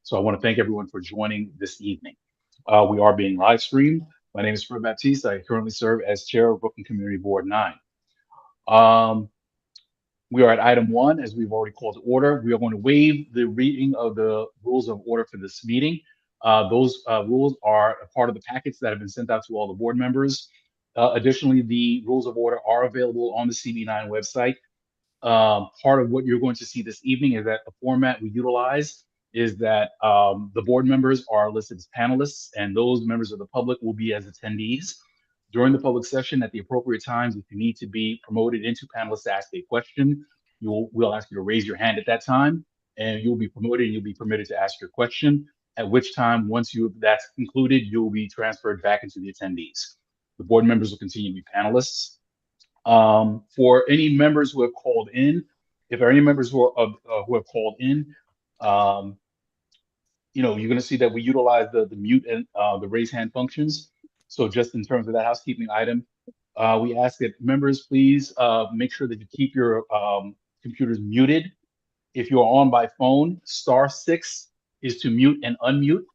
So I want to thank everyone for joining this evening. We are being live streamed. My name is Fred Baptiste. I currently serve as chair of Brooklyn Community Board 9. Um, we are at item one, as we've already called to order. We are going to waive the reading of the rules of order for this meeting. Those rules are a part of the packets that have been sent out to all the board members. Additionally, the rules of order are available on the CB9 website. Part of what you're going to see this evening is that the format we utilize is that the board members are listed as panelists, and those members of the public will be as attendees. During the public session, at the appropriate times, if you need to be promoted into panelists to ask a question, we'll ask you to raise your hand at that time, and you'll be promoted and you'll be permitted to ask your question. At which time, once that's concluded, you'll be transferred back into the attendees. The board members will continue to be panelists. For any members who have called in, if there are any members who have called in, um, you're going to see that we utilize the mute and the raise hand functions. So just in terms of that housekeeping item, we ask that members please make sure that you keep your computers muted. If you're on by phone, *6 is to mute and unmute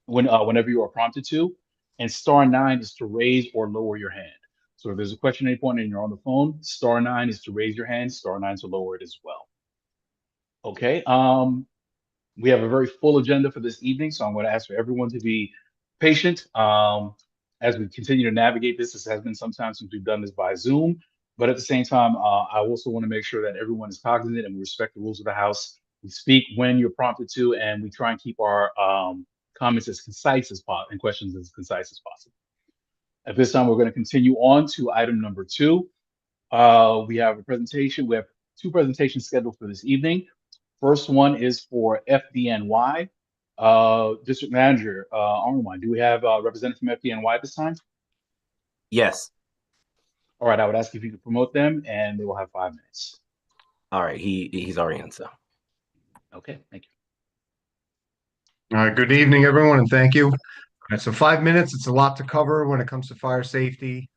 whenever you are prompted to, and *9 is to raise or lower your hand. So if there's a question at any point and you're on the phone, *9 is to raise your hand, *9 to lower it as well. Okay. We have a very full agenda for this evening, so I'm going to ask for everyone to be patient as we continue to navigate this. This has been some time since we've done this by Zoom, but at the same time, I also want to make sure that everyone is cognizant and we respect the rules of the House. We speak when you're prompted to, and we try and keep our comments as concise as possible and questions as concise as possible. At this time, we're going to continue on to item number two. We have a presentation. We have two presentations scheduled for this evening. First one is for FDNY. District Manager Armawine, do we have a representative from FDNY this time? Yes. All right, I would ask if you could promote them, and they will have 5 minutes. All right, he's already in, so. Okay, thank you. All right, good evening, everyone, and thank you. All right, so 5 minutes, it's a lot to cover when it comes to fire safety,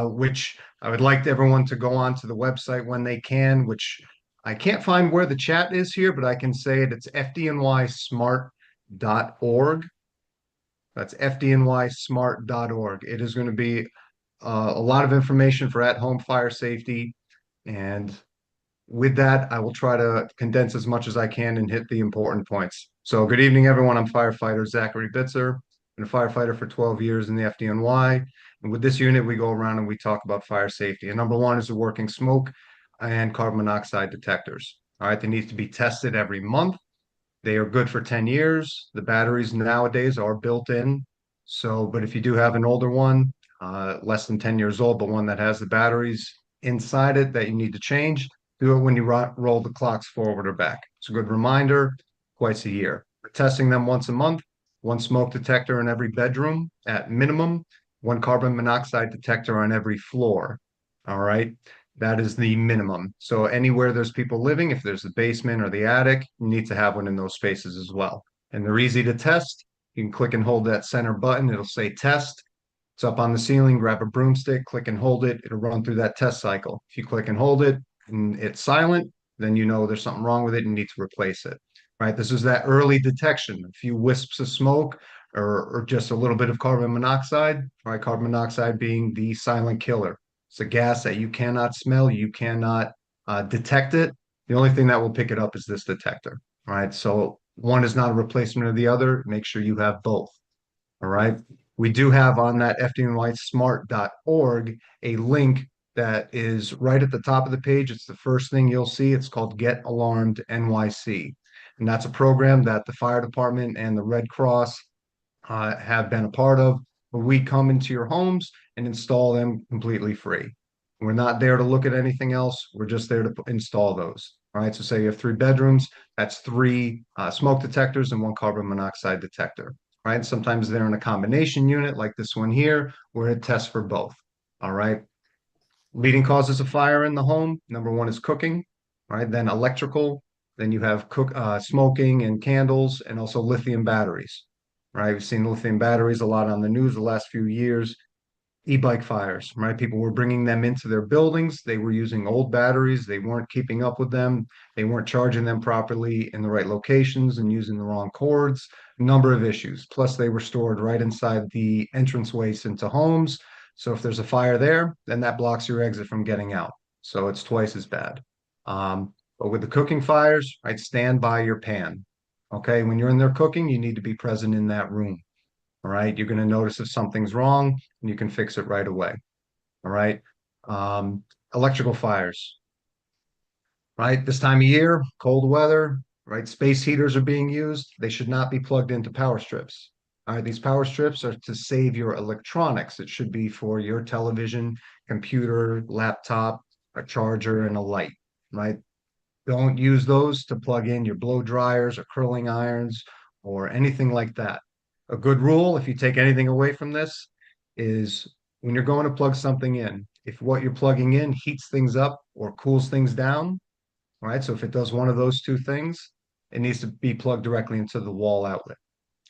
which I would like everyone to go on to the website when they can, which I can't find where the chat is here, but I can say it. It's fdnysmart.org. That's fdnysmart.org. It is going to be a lot of information for at-home fire safety. And with that, I will try to condense as much as I can and hit the important points. So good evening, everyone. I'm firefighter Zachary Bitzer. Been a firefighter for 12 years in the FDNY. And with this unit, we go around and we talk about fire safety. And number one is the working smoke and carbon monoxide detectors. All right, they need to be tested every month. They are good for 10 years. The batteries nowadays are built in. So, but if you do have an older one, less than 10 years old, but one that has the batteries inside it that you need to change, do it when you roll the clocks forward or back. It's a good reminder, twice a year. We're testing them once a month, one smoke detector in every bedroom at minimum, one carbon monoxide detector on every floor. All right. That is the minimum. So anywhere there's people living, if there's the basement or the attic, you need to have one in those spaces as well. And they're easy to test. You can click and hold that center button. It'll say test. It's up on the ceiling. Grab a broomstick, click and hold it. It'll run through that test cycle. If you click and hold it and it's silent, then you know there's something wrong with it and you need to replace it. Right? This is that early detection. A few wisps of smoke or just a little bit of carbon monoxide. Right? Carbon monoxide being the silent killer. It's a gas that you cannot smell, you cannot detect it. The only thing that will pick it up is this detector. All right. So one is not a replacement of the other. Make sure you have both. All right. We do have on that fdnysmart.org a link that is right at the top of the page. It's the first thing you'll see. It's called Get Alarmed NYC. And that's a program that the fire department and the Red Cross have been a part of. We come into your homes and install them completely free. We're not there to look at anything else. We're just there to install those. All right. So say you have 3 bedrooms, that's 3 smoke detectors and 1 carbon monoxide detector. Right. Sometimes they're in a combination unit like this one here, where it tests for both. All right. Leading causes of fire in the home. Number 1 is cooking. All right. Then electrical. Then you have smoking and candles and also lithium batteries. Right. We've seen lithium batteries a lot on the news the last few years. E-bike fires, right? People were bringing them into their buildings. They were using old batteries. They weren't keeping up with them. They weren't charging them properly in the right locations and using the wrong cords. Number of issues. Plus, they were stored right inside the entranceways into homes. So if there's a fire there, then that blocks your exit from getting out. So it's twice as bad. But with the cooking fires, right, stand by your pan. Okay, when you're in there cooking, you need to be present in that room. All right, you're going to notice if something's wrong and you can fix it right away. All right. Um, Electrical fires, right? This time of year, cold weather, right? Space heaters are being used. They should not be plugged into power strips. All right, these power strips are to save your electronics. It should be for your television, computer, laptop, a charger, and a light, right? Don't use those to plug in your blow dryers or curling irons or anything like that. A good rule, if you take anything away from this, is when you're going to plug something in, if what you're plugging in heats things up or cools things down, right? So if it does one of those two things, it needs to be plugged directly into the wall outlet,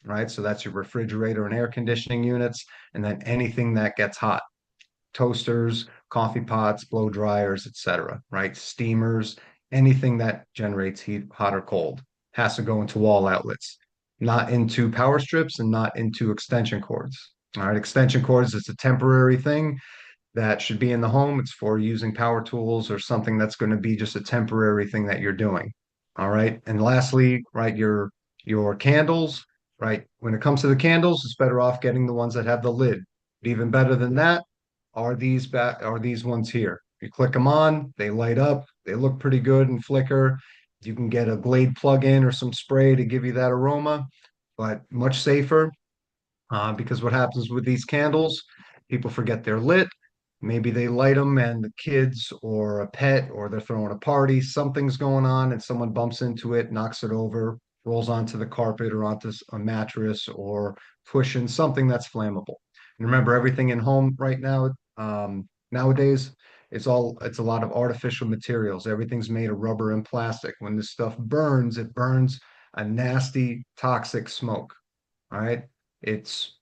right? So that's your refrigerator and air conditioning units, and then anything that gets hot, toasters, coffee pots, blow dryers, etc., right? Steamers, anything that generates heat, hot or cold, has to go into wall outlets, not into power strips and not into extension cords. All right, extension cords is a temporary thing that should be in the home. It's for using power tools or something that's going to be just a temporary thing that you're doing. All right. And lastly, right, your candles, right? When it comes to the candles, it's better off getting the ones that have the lid. But even better than that are these ones here. You click them on, they light up, they look pretty good and flicker. You can get a Glade plug-in or some spray to give you that aroma, but much safer because what happens with these candles, people forget they're lit. Maybe they light them and the kids or a pet or they're throwing a party, something's going on and someone bumps into it, knocks it over, rolls onto the carpet or onto a mattress or cushion, something that's flammable. And remember, everything in home right now, nowadays, it's a lot of artificial materials. Everything's made of rubber and plastic. When this stuff burns, it burns a nasty, toxic smoke. All right. It's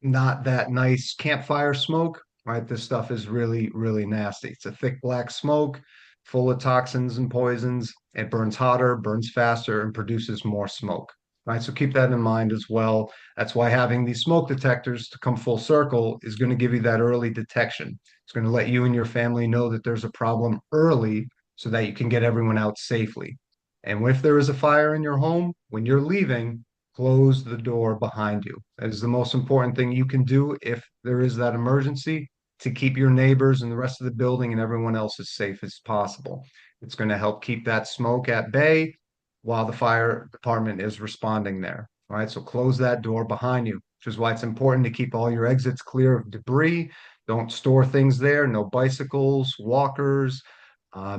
not that nice campfire smoke, right? This stuff is really, really nasty. It's a thick black smoke full of toxins and poisons. It burns hotter, burns faster, and produces more smoke, right? So keep that in mind as well. That's why having these smoke detectors to come full circle is going to give you that early detection. It's going to let you and your family know that there's a problem early so that you can get everyone out safely. And if there is a fire in your home, when you're leaving, close the door behind you. That is the most important thing you can do if there is that emergency to keep your neighbors and the rest of the building and everyone else as safe as possible. It's going to help keep that smoke at bay while the fire department is responding there. All right, so close that door behind you, which is why it's important to keep all your exits clear of debris. Don't store things there, no bicycles, walkers,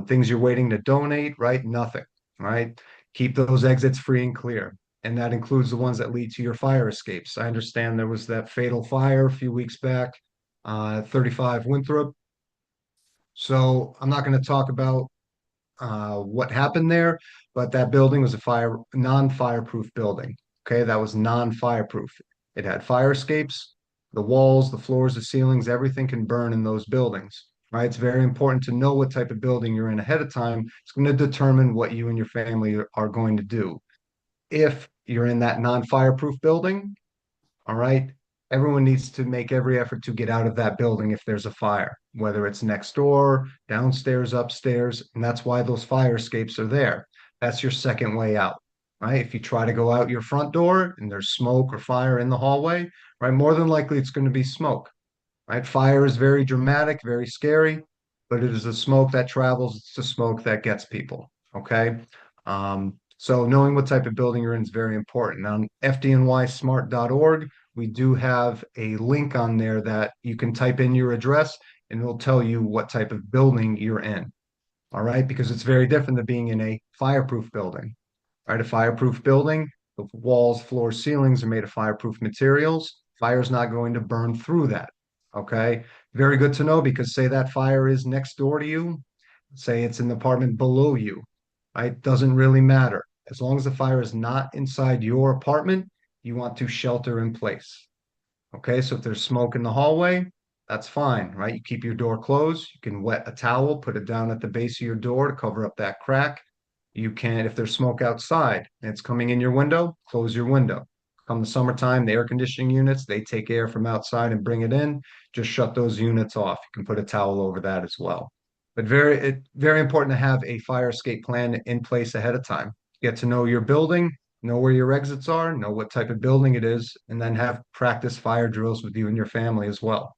things you're waiting to donate, right? Nothing, right? Keep those exits free and clear, and that includes the ones that lead to your fire escapes. I understand there was that fatal fire a few weeks back, 35 Winthrop. So I'm not going to talk about what happened there, but that building was a non-fireproof building. Okay, that was non-fireproof. It had fire escapes, the walls, the floors, the ceilings, everything can burn in those buildings. Right, it's very important to know what type of building you're in ahead of time. It's going to determine what you and your family are going to do. If you're in that non-fireproof building, all right, everyone needs to make every effort to get out of that building if there's a fire, whether it's next door, downstairs, upstairs, and that's why those fire escapes are there. That's your second way out, right? If you try to go out your front door and there's smoke or fire in the hallway, right, more than likely it's going to be smoke, right? Fire is very dramatic, very scary, but it is the smoke that travels. It's the smoke that gets people. Okay. So knowing what type of building you're in is very important. On fdnysmart.org, we do have a link on there that you can type in your address and it'll tell you what type of building you're in. All right. Because it's very different than being in a fireproof building, right? A fireproof building, the walls, floors, ceilings are made of fireproof materials. Fire's not going to burn through that. Okay. Very good to know because say that fire is next door to you, say it's in the apartment below you, right? Doesn't really matter. As long as the fire is not inside your apartment, you want to shelter in place. Okay. So if there's smoke in the hallway, that's fine, right? You keep your door closed. You can wet a towel, put it down at the base of your door to cover up that crack. You can, if there's smoke outside and it's coming in your window, close your window. Come the summertime, the air conditioning units, they take air from outside and bring it in. Just shut those units off. You can put a towel over that as well. But very important to have a fire escape plan in place ahead of time. Get to know your building, know where your exits are, know what type of building it is, and then have practice fire drills with you and your family as well.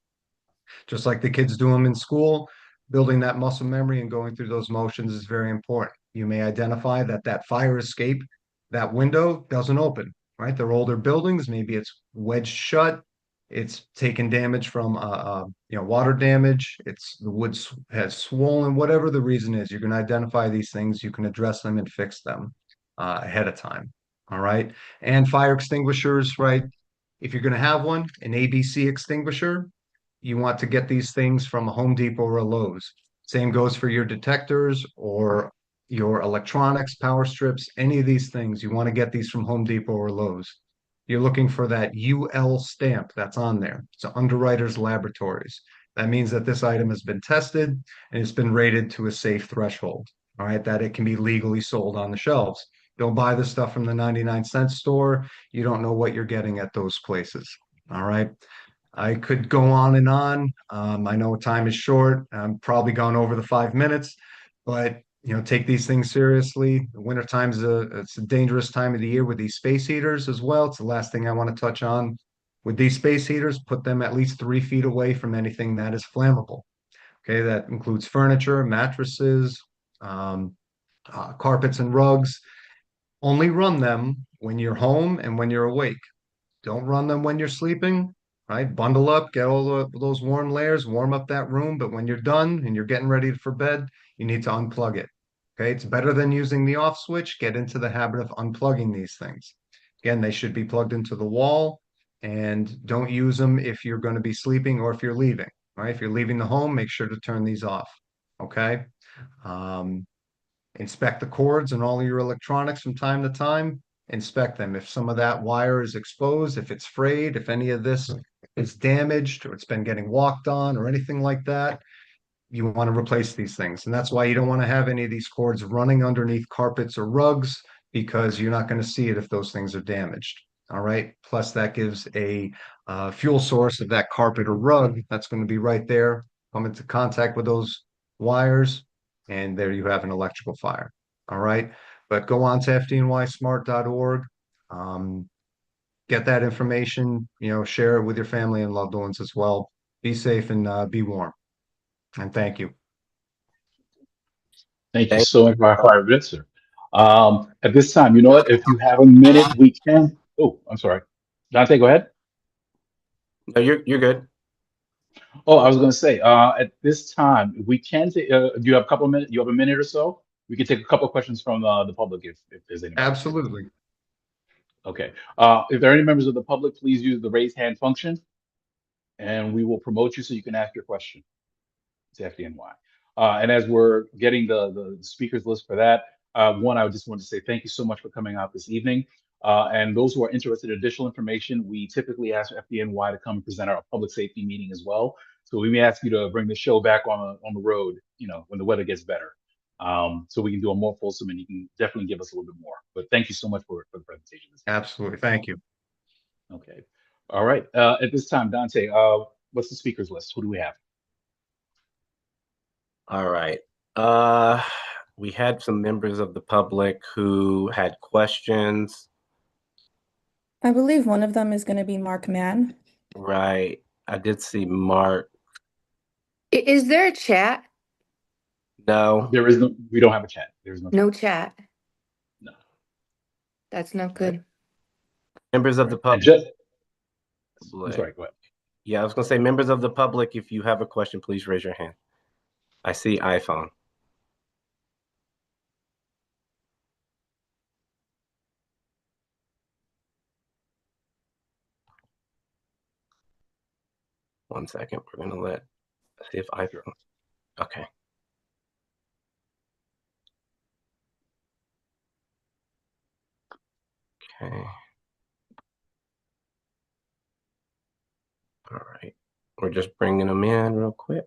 Just like the kids do them in school, building that muscle memory and going through those motions is very important. You may identify that that fire escape, that window doesn't open, right? They're older buildings, maybe it's wedged shut, it's taken damage from water damage, it's the wood has swollen, whatever the reason is, you can identify these things, you can address them and fix them ahead of time. All right. And fire extinguishers, right? If you're going to have one, an ABC extinguisher, you want to get these things from a Home Depot or a Lowe's. Same goes for your detectors or your electronics, power strips, any of these things. You want to get these from Home Depot or Lowe's. You're looking for that UL stamp that's on there. It's Underwriters Laboratories. That means that this item has been tested and it's been rated to a safe threshold. All right, that it can be legally sold on the shelves. Don't buy this stuff from the 99-cent store. You don't know what you're getting at those places. All right. I could go on and on. I know time is short. I'm probably gone over the 5 minutes, but take these things seriously. The winter time is it's a dangerous time of the year with these space heaters as well. It's the last thing I want to touch on. With these space heaters, put them at least 3 feet away from anything that is flammable. Okay, that includes furniture, mattresses, um, carpets, and rugs. Only run them when you're home and when you're awake. Don't run them when you're sleeping, right? Bundle up, get all those warm layers, warm up that room. But when you're done and you're getting ready for bed, you need to unplug it. Okay. It's better than using the off switch. Get into the habit of unplugging these things. Again, they should be plugged into the wall and don't use them if you're going to be sleeping or if you're leaving, right? If you're leaving the home, make sure to turn these off. Okay. Um, Inspect the cords and all of your electronics from time to time. Inspect them. If some of that wire is exposed, if it's frayed, if any of this is damaged or it's been getting walked on or anything like that, you want to replace these things. And that's why you don't want to have any of these cords running underneath carpets or rugs because you're not going to see it if those things are damaged. All right. Plus, that gives a fuel source of that carpet or rug that's going to be right there, come into contact with those wires, and there you have an electrical fire. All right. But go on to fdnysmart.org. Get that information, share it with your family and loved ones as well. Be safe and be warm. And thank you. Thank you Thank so much, Fire Vincer. At this time, you know what? If you have a minute, we can. Oh, I'm sorry. Dante, go ahead. No, you're good. Oh, I was going to say, at this time, we can take, do you have a couple of minutes? You have a minute or so? We can take a couple of questions from the public if there's anybody. Absolutely. Okay. If there are any members of the public, please use the raise hand function and we will promote you so you can ask your question to FDNY. And as we're getting the speakers list for that, one, I just wanted to say thank you so much for coming out this evening. And those who are interested in additional information, we typically ask FDNY to come and present our public safety meeting as well. So we may ask you to bring the show back on the road, when the weather gets better, so we can do a more fulsome and you can definitely give us a little bit more. But thank you so much for the presentation. Absolutely. Thank you. Okay. All right. At this time, Dante, what's the speakers list? Who do we have? All right. We had some members of the public who had questions. I believe one of them is going to be Mark Mann. Right. I did see Mark. Is there a chat? No. We don't have a chat. There's No chat. No. That's not good. Members of the And public. I'm sorry, go ahead. Yeah, I was going to say, members of the public, if you have a question, please raise your hand. I see iPhone. One second. We're going to see if iPhone. Okay. Okay. All right. We're just bringing them in real quick.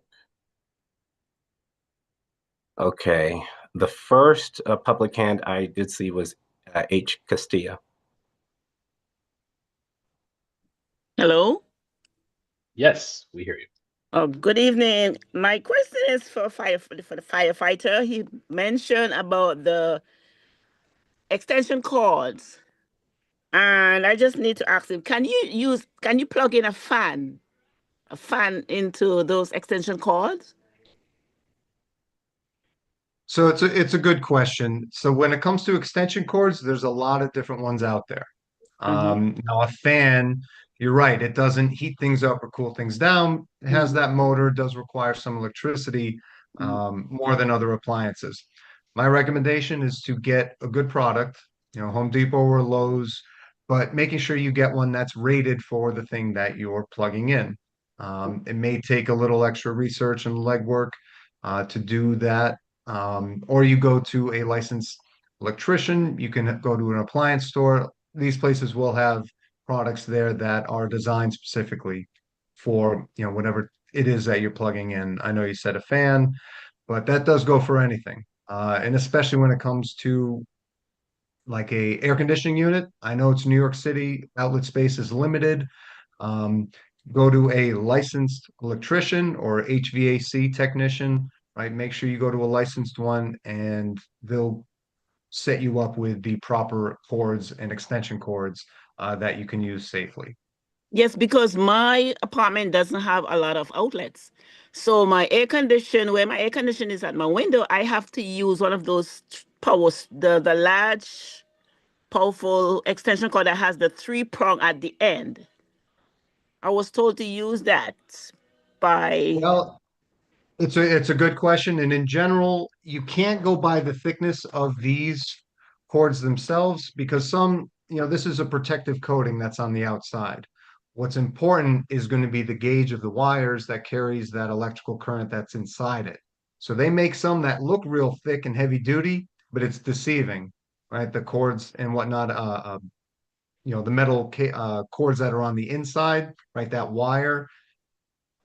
Okay, the first public hand I did see was H. Castillo. Hello. Yes, we hear you. Oh, good evening. My question is for the firefighter. He mentioned about the extension cords, and I just need to ask him: can you plug in a fan into those extension cords? So it's a good question. So when it comes to extension cords, there's a lot of different ones out there. Now a fan, you're right, it doesn't heat things up or cool things down. It has that motor, does require some electricity, more than other appliances. My recommendation is to get a good product, Home Depot or Lowe's, but making sure you get one that's rated for the thing that you're plugging in. It may take a little extra research and legwork to do that. Or you go to a licensed electrician, you can go to an appliance store. These places will have products there that are designed specifically for, whatever it is that you're plugging in. I know you said a fan, but that does go for anything. And especially when it comes to like a air conditioning unit. I know it's New York City, outlet space is limited. Um, Go to a licensed electrician or HVAC technician, right? Make sure you go to a licensed one and they'll set you up with the proper cords and extension cords that you can use safely. Yes, because my apartment doesn't have a lot of outlets. So where my air condition is at my window, I have to use one of those the large, powerful extension cord that has the 3-prong at the end. I was told to use that by. Well, it's a good question, and in general, you can't go by the thickness of these cords themselves because this is a protective coating that's on the outside. What's important is going to be the gauge of the wires that carries that electrical current that's inside it. So they make some that look real thick and heavy duty, but it's deceiving, right? The cords and whatnot, the metal cords that are on the inside, right? That wire,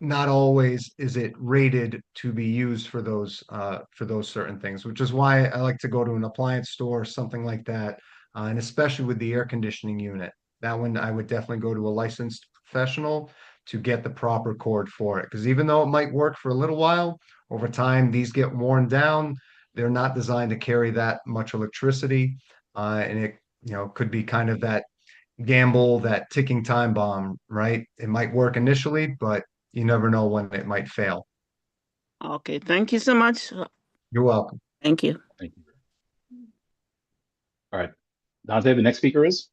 not always is it rated to be used for those certain things, which is why I like to go to an appliance store, something like that, and especially with the air conditioning unit. That one I would definitely go to a licensed professional to get the proper cord for it. Because even though it might work for a little while, over time these get worn down. They're not designed to carry that much electricity, and it could be kind of that gamble, that ticking time bomb, right? It might work initially, but you never know when it might fail. Okay, thank you so much. You're welcome. Thank you. Thank you. All right. Dante, the next speaker is?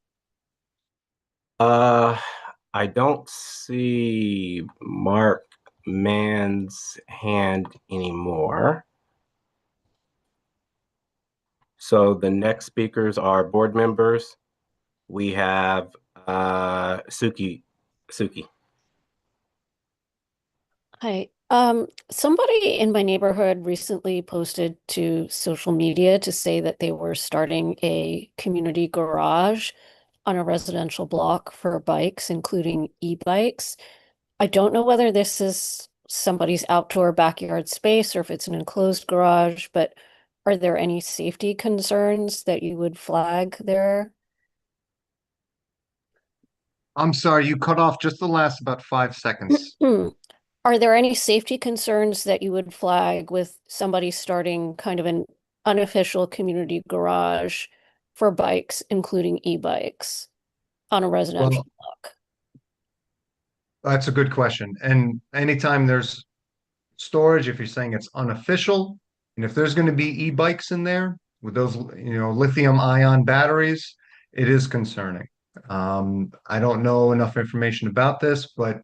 I don't see Mark Mann's hand anymore. So the next speakers are board members. We have Suki. Hi. Somebody in my neighborhood recently posted to social media to say that they were starting a community garage on a residential block for bikes, including e-bikes. I don't know whether this is somebody's outdoor backyard space or if it's an enclosed garage, but are there any safety concerns that you would flag there? I'm sorry, you cut off just the last about 5 seconds. Are there any safety concerns that you would flag with somebody starting kind of an unofficial community garage for bikes, including e-bikes, on a residential block? That's a good question. And anytime there's storage, if you're saying it's unofficial, and if there's going to be e-bikes in there with those, lithium ion batteries, it is concerning. I don't know enough information about this, but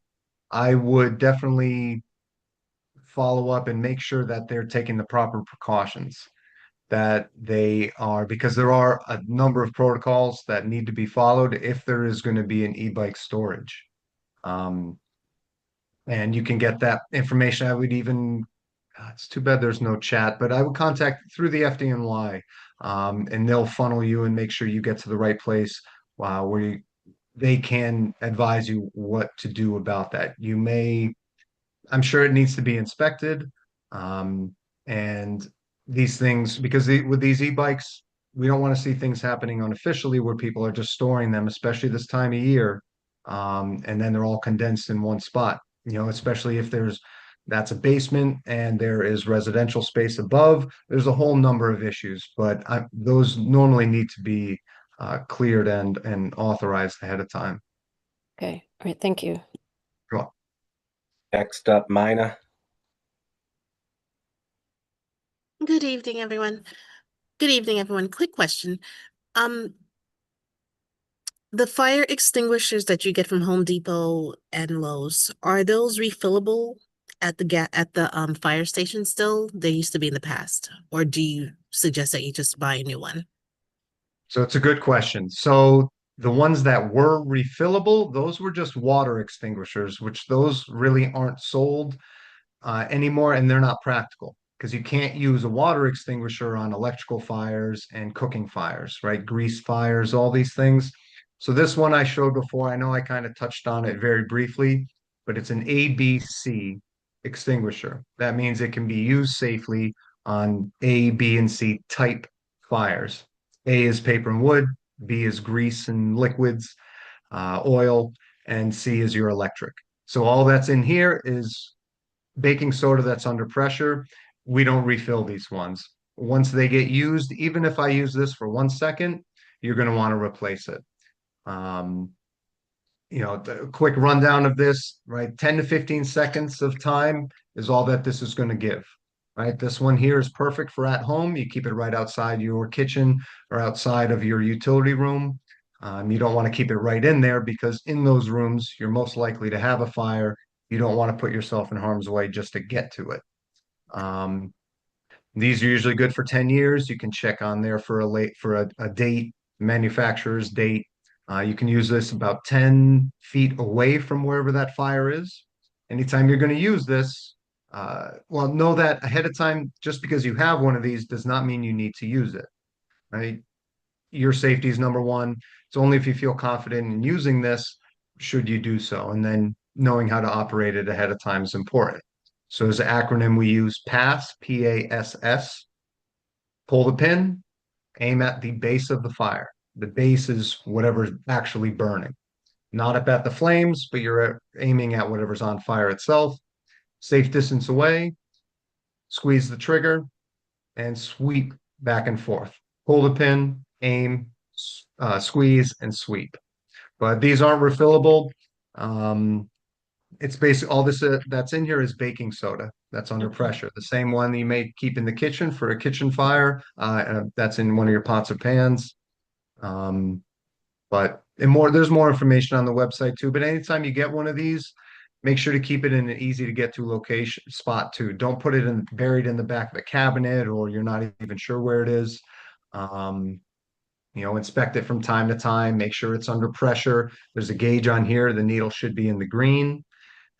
I would definitely follow up and make sure that they're taking the proper precautions, that they are, because there are a number of protocols that need to be followed if there is going to be an e-bike storage. And you can get that information. I would even, it's too bad there's no chat, but I would contact through the FDNY, and they'll funnel you and make sure you get to the right place where they can advise you what to do about that. You may I'm sure it needs to be inspected. And these things, because with these e-bikes, we don't want to see things happening unofficially where people are just storing them, especially this time of year. And then they're all condensed in one spot, especially if that's a basement and there is residential space above. There's a whole number of issues, but those normally need to be cleared and authorized ahead of time. Okay, all right, thank you. Cool. Next up, Mina. Good evening, everyone. Good evening, everyone. Quick question. The fire extinguishers that you get from Home Depot and Lowe's, are those refillable at the fire station still? They used to be in the past, or do you suggest that you just buy a new one? So it's a good question. So the ones that were refillable, those were just water extinguishers, which those really aren't sold anymore, and they're not practical because you can't use a water extinguisher on electrical fires and cooking fires, right? Grease fires, all these things. So this one I showed before, I know I kind of touched on it very briefly, but it's an ABC extinguisher. That means it can be used safely on A, B, and C type fires. A is paper and wood, B is grease and liquids, oil, and C is your electric. So all that's in here is baking soda that's under pressure. We don't refill these ones. Once they get used, even if I use this for 1 second, you're going to want to replace it. The quick rundown of this, right? 10 to 15 seconds of time is all that this is going to give, right? This one here is perfect for at home. You keep it right outside your kitchen or outside of your utility room. You don't want to keep it right in there because in those rooms, you're most likely to have a fire. You don't want to put yourself in harm's way just to get to it. These are usually good for 10 years. You can check on there for a date, manufacturer's date. You can use this about 10 feet away from wherever that fire is. Anytime you're going to use this, know that ahead of time. Just because you have one of these does not mean you need to use it, right? Your safety is number one. It's only if you feel confident in using this, should you do so. And then knowing how to operate it ahead of time is important. So as an acronym, we use PASS, P-A-S-S. Pull the pin, aim at the base of the fire. The base is whatever's actually burning. Not up at the flames, but you're aiming at whatever's on fire itself. Safe distance away, squeeze the trigger, and sweep back and forth. Pull the pin, aim, squeeze, and sweep. But these aren't refillable. It's basically all this that's in here is baking soda that's under pressure. The same one you may keep in the kitchen for a kitchen fire. That's in one of your pots or pans. But there's more information on the website too. But anytime you get one of these, make sure to keep it in an easy to get to location spot too. Don't put it buried in the back of the cabinet or you're not even sure where it is. Inspect it from time to time, make sure it's under pressure. There's a gauge on here. The needle should be in the green.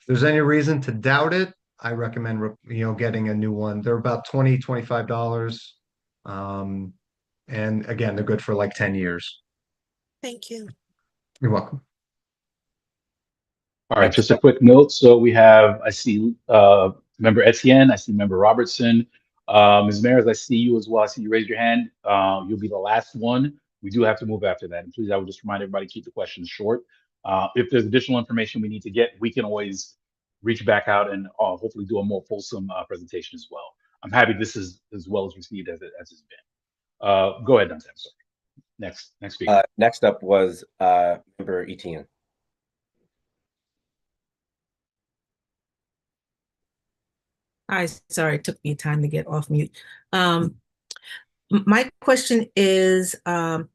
If there's any reason to doubt it, I recommend, getting a new one. They're about $20, $25. And again, they're good for like 10 years. Thank you. You're welcome. All right, just a quick note. So I see member Etienne, I see member Robertson. Ms. Maris, I see you as well. I see you raise your hand. You'll be the last one. We do have to move after that. And please, I would just remind everybody, keep the questions short. If there's additional information we need to get, we can always reach back out and hopefully do a more fulsome presentation as well. I'm happy this is as well as received as it's been. Go ahead, Dante. I'm sorry. Next speaker. Next up was member Etienne. Hi, sorry, it took me time to get off mute. My question is what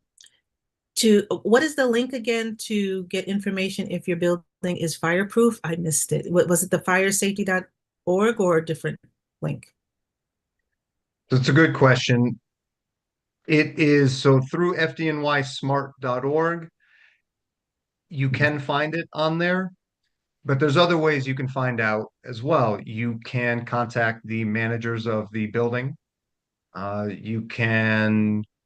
is the link again to get information if your building is fireproof? I missed it. Was it the firesafety.org or a different link? That's a good question. It is through fdnysmart.org. You can find it on there. But there's other ways you can find out as well. You can contact the managers of the building.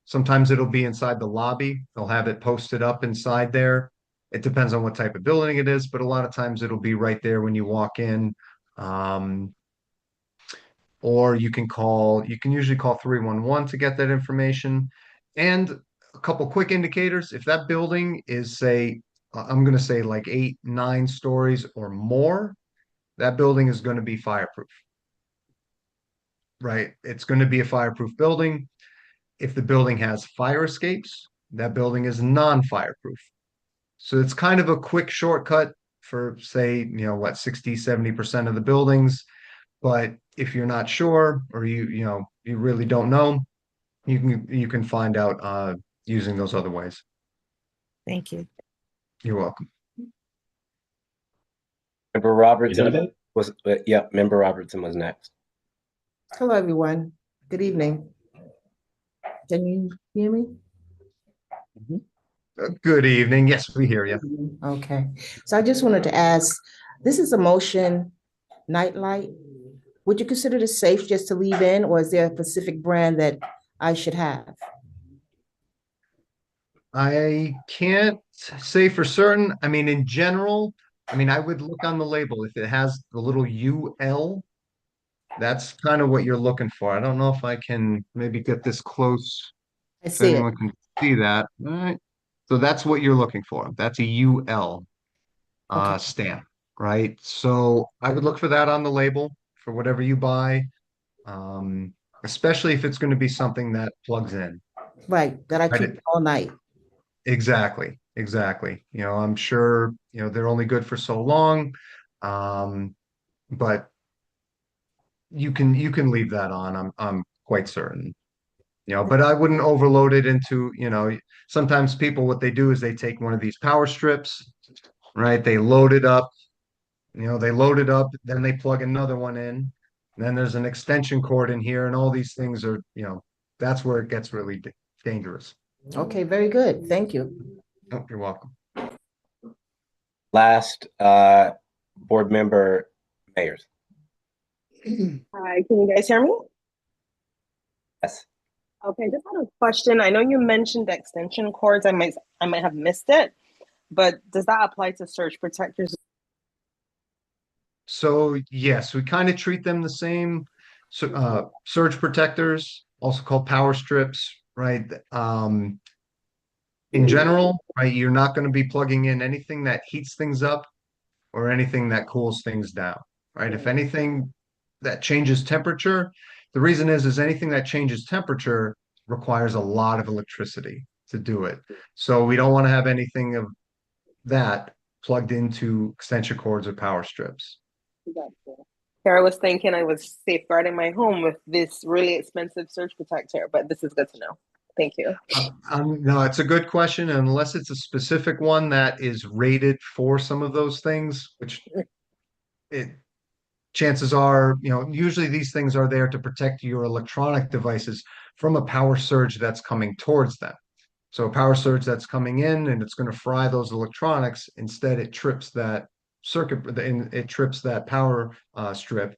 Sometimes it'll be inside the lobby. They'll have it posted up inside there. It depends on what type of building it is, but a lot of times it'll be right there when you walk in. Or you can usually call 311 to get that information. And a couple quick indicators, if that building is, say, I'm going to say like 8, 9 stories or more, that building is going to be fireproof. Right? It's going to be a fireproof building. If the building has fire escapes, that building is non-fireproof. So it's kind of a quick shortcut for, say, 60, 70% of the buildings. But if you're not sure, or you really don't know, you can find out using those other ways. Thank you. You're welcome. Member Robertson was, Member Robertson was next. Hello, everyone. Good evening. Can you hear me? Good evening. Yes, we hear you. Okay. So I just wanted to ask, this is a Motion nightlight. Would you consider this safe just to leave in, or is there a specific brand that I should have? I can't say for certain. I mean, in general, I would look on the label. If it has the little UL, that's kind of what you're looking for. I don't know if I can maybe get this close. I If see it. anyone can see that. All right. So that's what you're looking for. That's a UL Okay. stamp, right? So I would look for that on the label for whatever you buy, especially if it's going to be something that plugs in. Right, that I Right. keep all night. Exactly. I'm sure, they're only good for so long. But you can leave that on. I'm quite certain. But I wouldn't overload it into, sometimes people, what they do is they take one of these power strips, right? They load it up, then they plug another one in. Then there's an extension cord in here, and all these things are, that's where it gets really dangerous. Okay, very good. Thank you. Oh, you're welcome. Last board member, Mayers. Hi, can you guys hear me? Yes. Okay, just had a question. I know you mentioned extension cords. I might have missed it, but does that apply to surge protectors? So yes, we kind of treat them the same. So surge protectors, also called power strips, right? In general, right, you're not going to be plugging in anything that heats things up or anything that cools things down, right? If anything that changes temperature, the reason is anything that changes temperature requires a lot of electricity to do it. So we don't want to have anything of that plugged into extension cords or power strips. Here I was thinking I was safeguarding my home with this really expensive surge protector, but this is good to know. Thank you. No, it's a good question. Unless it's a specific one that is rated for some of those things, which chances are, usually these things are there to protect your electronic devices from a power surge that's coming towards them. So a power surge that's coming in and it's going to fry those electronics. Instead, it trips that circuit, it trips that power strip,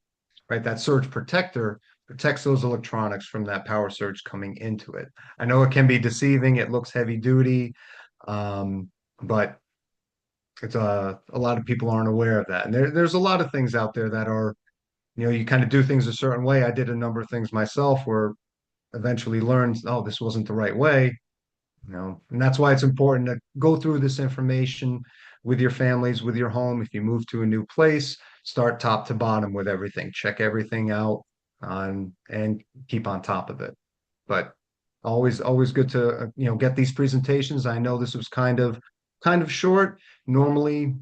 right? That surge protector protects those electronics from that power surge coming into it. I know it can be deceiving. It looks heavy duty, but it's a lot of people aren't aware of that. And there's a lot of things out there that are, you kind of do things a certain way. I did a number of things myself where eventually learned, oh, this wasn't the right way. And that's why it's important to go through this information with your families, with your home. If you move to a new place, start top to bottom with everything, check everything out, and keep on top of it. But always good to get these presentations. I know this was kind of short. Normally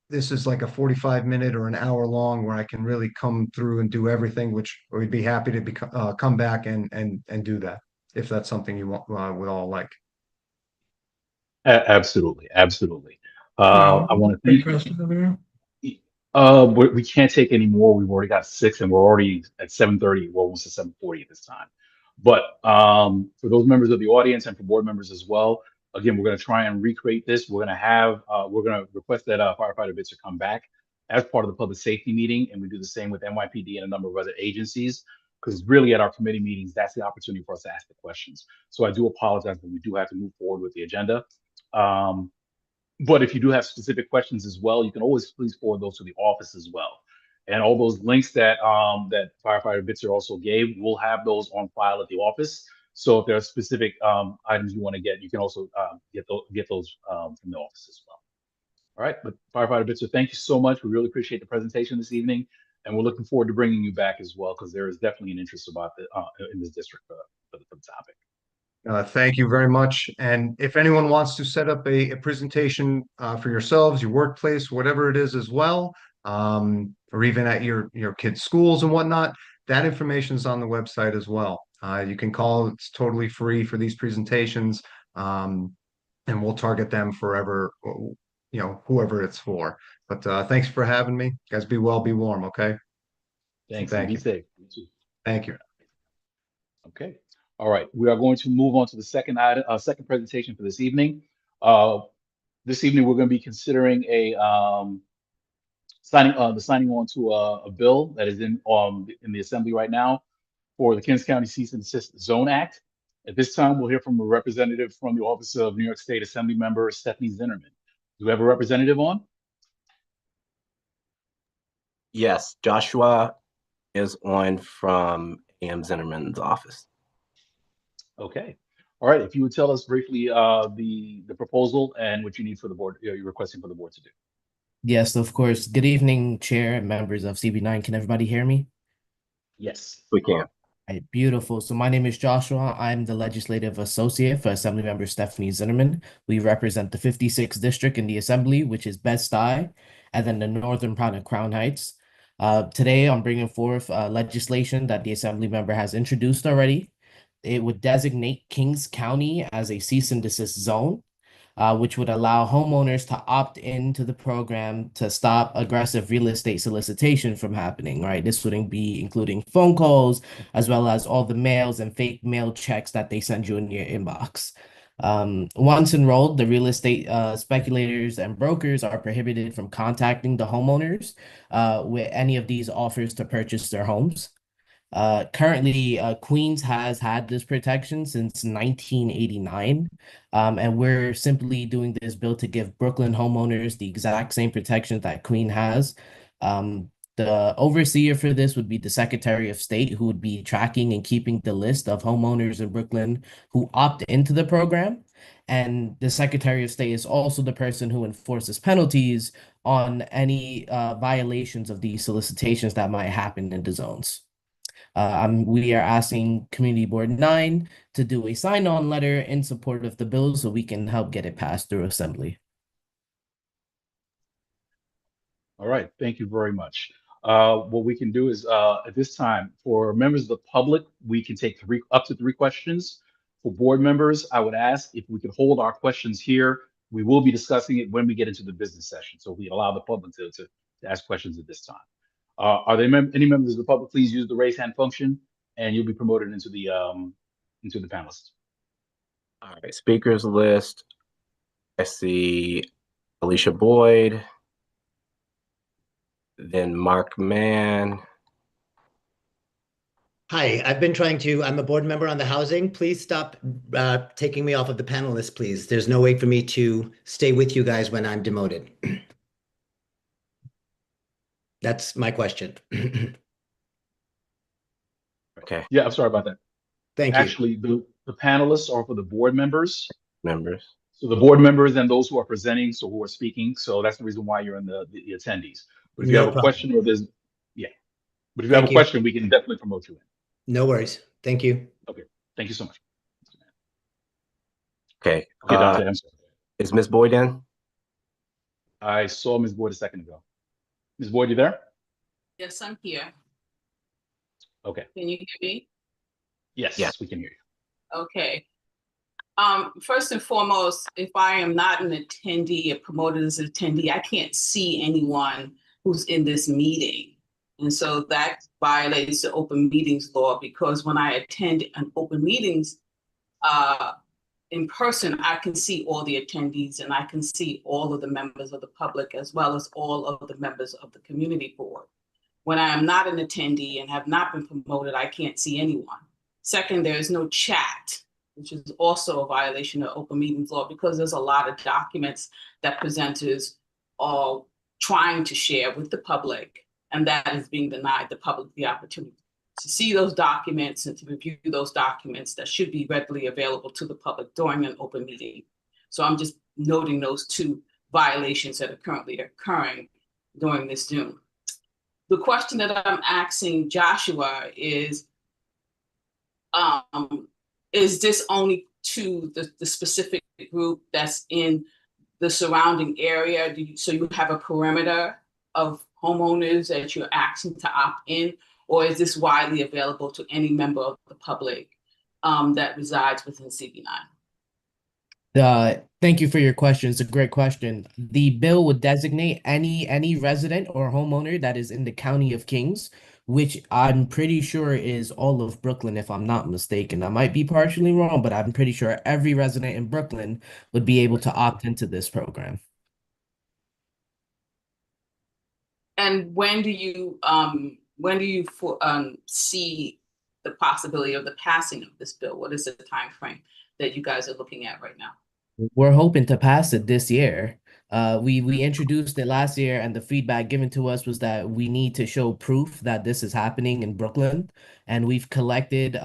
this is like a 45-minute or an hour long where I can really come through and do everything, which we'd be happy to come back and do that if that's something you would all like. Absolutely. I want to thank you. We can't take any more. We've already got 6 and we're already at 7:30. We're almost at 7:40 at this time. But for those members of the audience and for board members as well, again, we're going to try and recreate this. We're going to request that firefighter Bitzer come back as part of the public safety meeting. And we do the same with NYPD and a number of other agencies, because really at our committee meetings, that's the opportunity for us to ask the questions. So I do apologize, but we do have to move forward with the agenda. But if you do have specific questions as well, you can always please forward those to the office as well. And all those links that that firefighter Bitzer also gave, we'll have those on file at the office. So if there are specific items you want to get, you can also get those from the office as well. All right, but firefighter Bitzer, thank you so much. We really appreciate the presentation this evening, and we're looking forward to bringing you back as well, because there is definitely an interest about the in this district for the topic. Thank you very much. And if anyone wants to set up a presentation for yourselves, your workplace, whatever it is as well, or even at your kids' schools and whatnot, that information is on the website as well. You can call, it's totally free for these presentations, and we'll target them forever, whoever it's for. But thanks for having me. Guys, be well, be warm, okay? Thanks, Thank and be you. safe. You too. Thank you. Okay. All right. We are going to move on to the second item, second presentation for this evening. This evening, we're going to be considering a signing on to a bill that is in the assembly right now for the Kings County Cease and Desist Zone Act. At this time, we'll hear from a representative from the Office of New York State Assembly Member Stephanie Zinnerman. Do we have a representative on? Yes, Joshua is on from AM Zinnerman's office. Okay. All right. If you would tell us briefly the proposal and what you need for the board, you're requesting for the board to do. Yes, of course. Good evening, Chair and members of CB9. Can everybody hear me? Yes. We can. All right, beautiful. So my name is Joshua. I'm the Legislative Associate for Assemblymember Stephanie Zinnerman. We represent the 56th District in the Assembly, which is Bed-Stuy, and then the northern part of Crown Heights. Today, I'm bringing forth legislation that the Assembly member has introduced already. It would designate Kings County as a cease and desist zone, which would allow homeowners to opt into the program to stop aggressive real estate solicitation from happening, right? This would be including phone calls, as well as all the mails and fake mail checks that they send you in your inbox. Once enrolled, the real estate speculators and brokers are prohibited from contacting the homeowners with any of these offers to purchase their homes. Currently, Queens has had this protection since 1989, and we're simply doing this bill to give Brooklyn homeowners the exact same protections that Queens has. The overseer for this would be the Secretary of State, who would be tracking and keeping the list of homeowners in Brooklyn who opt into the program. And the Secretary of State is also the person who enforces penalties on any violations of these solicitations that might happen in the zones. We are asking Community Board 9 to do a sign-on letter in support of the bill so we can help get it passed through Assembly. All right, thank you very much. What we can do is at this time, for members of the public, we can take up to three questions. For board members, I would ask if we could hold our questions here. We will be discussing it when we get into the business session, so we allow the public to ask questions at this time. Are there any members of the public? Please use the raise hand function, and you'll be promoted into the panelists. All right, speakers list. I see Alicia Boyd, then Mark Mann. Hi, I'm a board member on the housing. Please stop taking me off of the panel list, please. There's no way for me to stay with you guys when I'm demoted. That's my question. Okay. Yeah, I'm sorry about that. Thank you. Actually, the panelists are for the board members. Members. So the board members and those who are presenting, so who are speaking. So that's the reason why you're in the attendees. But if you No have a problem. question or there's, yeah. But if you have a question, we can definitely promote you in. No worries. Thank you. Okay. Thank you so much. Okay. Okay, Dante, I'm sorry. Is Ms. Boyd in? I saw Ms. Boyd a second ago. Ms. Boyd, you there? Yes, I'm here. Okay. Can you hear me? Yes, Yes. we can hear you. Okay. First and foremost, if I am not an attendee or promoted as an attendee, I can't see anyone who's in this meeting. And so that violates the open meetings law, because when I attend an open meetings in person, I can see all the attendees and I can see all of the members of the public as well as all of the members of the community board. When I am not an attendee and have not been promoted, I can't see anyone. Second, there is no chat, which is also a violation of open meetings law, because there's a lot of documents that presenters are trying to share with the public, and that is being denied the public the opportunity to see those documents and to review those documents that should be readily available to the public during an open meeting. So I'm just noting those two violations that are currently occurring during this Zoom. The question that I'm asking Joshua is this only to the specific group that's in the surrounding area? So you have a perimeter of homeowners that you're asking to opt in, or is this widely available to any member of the public that resides within CV9? Thank you for your question. It's a great question. The bill would designate any resident or homeowner that is in the County of Kings, which I'm pretty sure is all of Brooklyn, if I'm not mistaken. I might be partially wrong, but I'm pretty sure every resident in Brooklyn would be able to opt into this program. And when do you see the possibility of the passing of this bill? What is the time frame that you guys are looking at right now? We're hoping to pass it this year. We introduced it last year, and the feedback given to us was that we need to show proof that this is happening in Brooklyn. And we've collected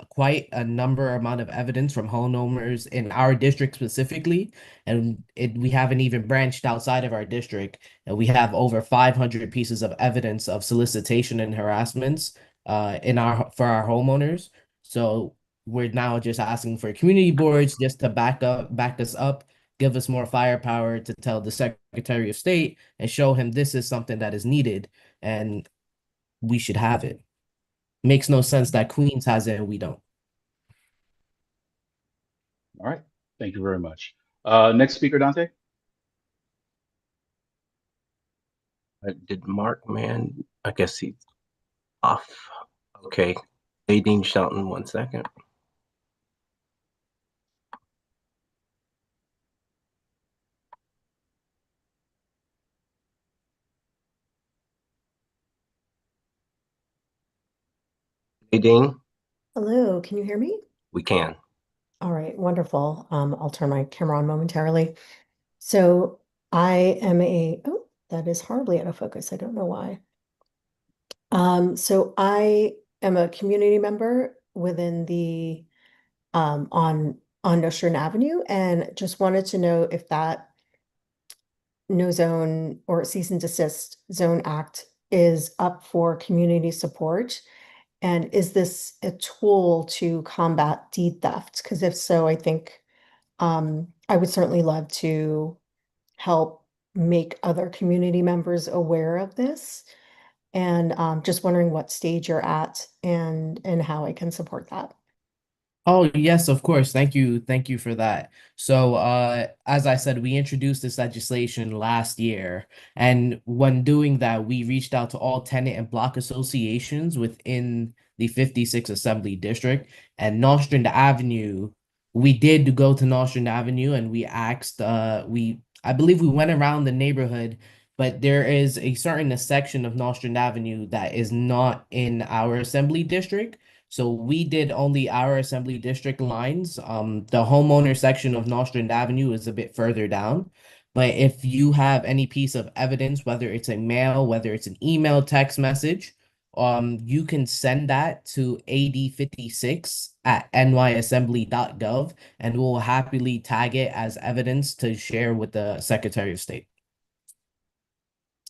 quite a amount of evidence from homeowners in our district specifically. And we haven't even branched outside of our district. And we have over 500 pieces of evidence of solicitation and harassments for our homeowners. So we're now just asking for community boards just to back us up, give us more firepower to tell the Secretary of State and show him this is something that is needed and we should have it. Makes no sense that Queens has it and we don't. All right. Thank you very much. Next speaker, Dante. Did Mark Mann? I guess he's off. Okay. Nadine Shelton, 1 second. Nadine, Hello, can you hear me? we can. All right, wonderful. I'll turn my camera on momentarily. So I am oh, that is horribly out of focus. I don't know why. So I am a community member within the on Nostrand Avenue, and just wanted to know if that no zone or cease and desist zone act is up for community support. And is this a tool to combat deed theft? Because if so, I think I would certainly love to help make other community members aware of this. And just wondering what stage you're at and how I can support that. Oh, yes, of course. Thank you. Thank you for that. So, as I said, we introduced this legislation last year. And when doing that, we reached out to all tenant and block associations within the 56th Assembly District. And Nostrand Avenue, we did go to Nostrand Avenue and we asked, I believe we went around the neighborhood, but there is a certain section of Nostrand Avenue that is not in our Assembly District. So we did only our Assembly District lines. The homeowner section of Nostrand Avenue is a bit further down. But if you have any piece of evidence, whether it's a mail, whether it's an email, text message, you can send that to ad56@nyassembly.gov, and we'll happily tag it as evidence to share with the Secretary of State.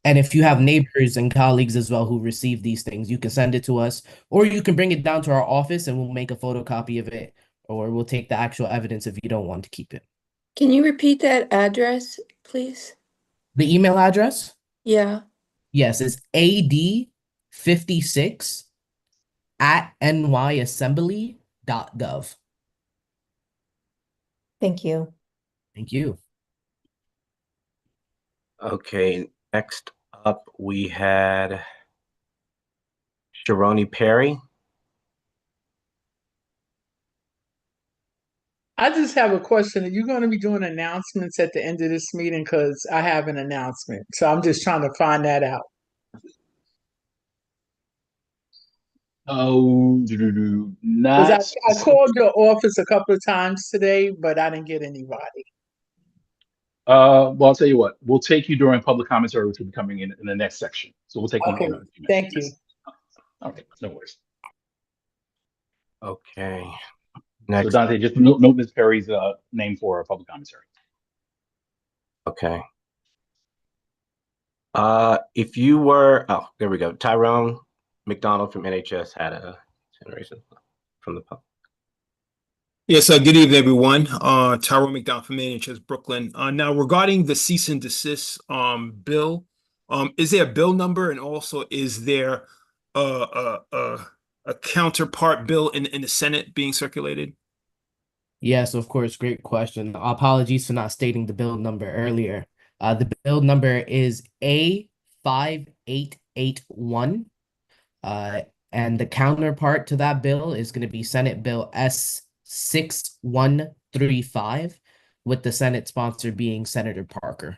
And if you have neighbors and colleagues as well who receive these things, you can send it to us, or you can bring it down to our office and we'll make a photocopy of it, or we'll take the actual evidence if you don't want to keep it. Can you repeat that address, please? The email address? Yeah. Yes, it's ad56@nyassembly.gov. Thank you. Thank you. Okay, next up we had Sharoni Perry. I just have a question. Are you going to be doing announcements at the end of this meeting? Because I have an announcement. So I'm just trying to find that out. Oh, not. Because I called your office a couple of times today, but I didn't get anybody. Well, I'll tell you what, we'll take you during public commentary, which will be coming in the next section. So we'll take one Okay, in a few minutes. thank you. All right, no worries. Okay. So Next. Dante, just note Ms. Perry's name for public commentary. Okay. If you were, oh, there we go. Tyrone McDonald from NHS had a generation from the public. Yes, good evening, everyone. Tyrone McDonald from NHS Brooklyn. Now regarding the cease and desist bill, is there a bill number, and also is there a counterpart bill in the Senate being circulated? Yes, of course. Great question. Apologies for not stating the bill number earlier. The bill number is A5881. And the counterpart to that bill is going to be Senate Bill S6135, with the Senate sponsor being Senator Parker.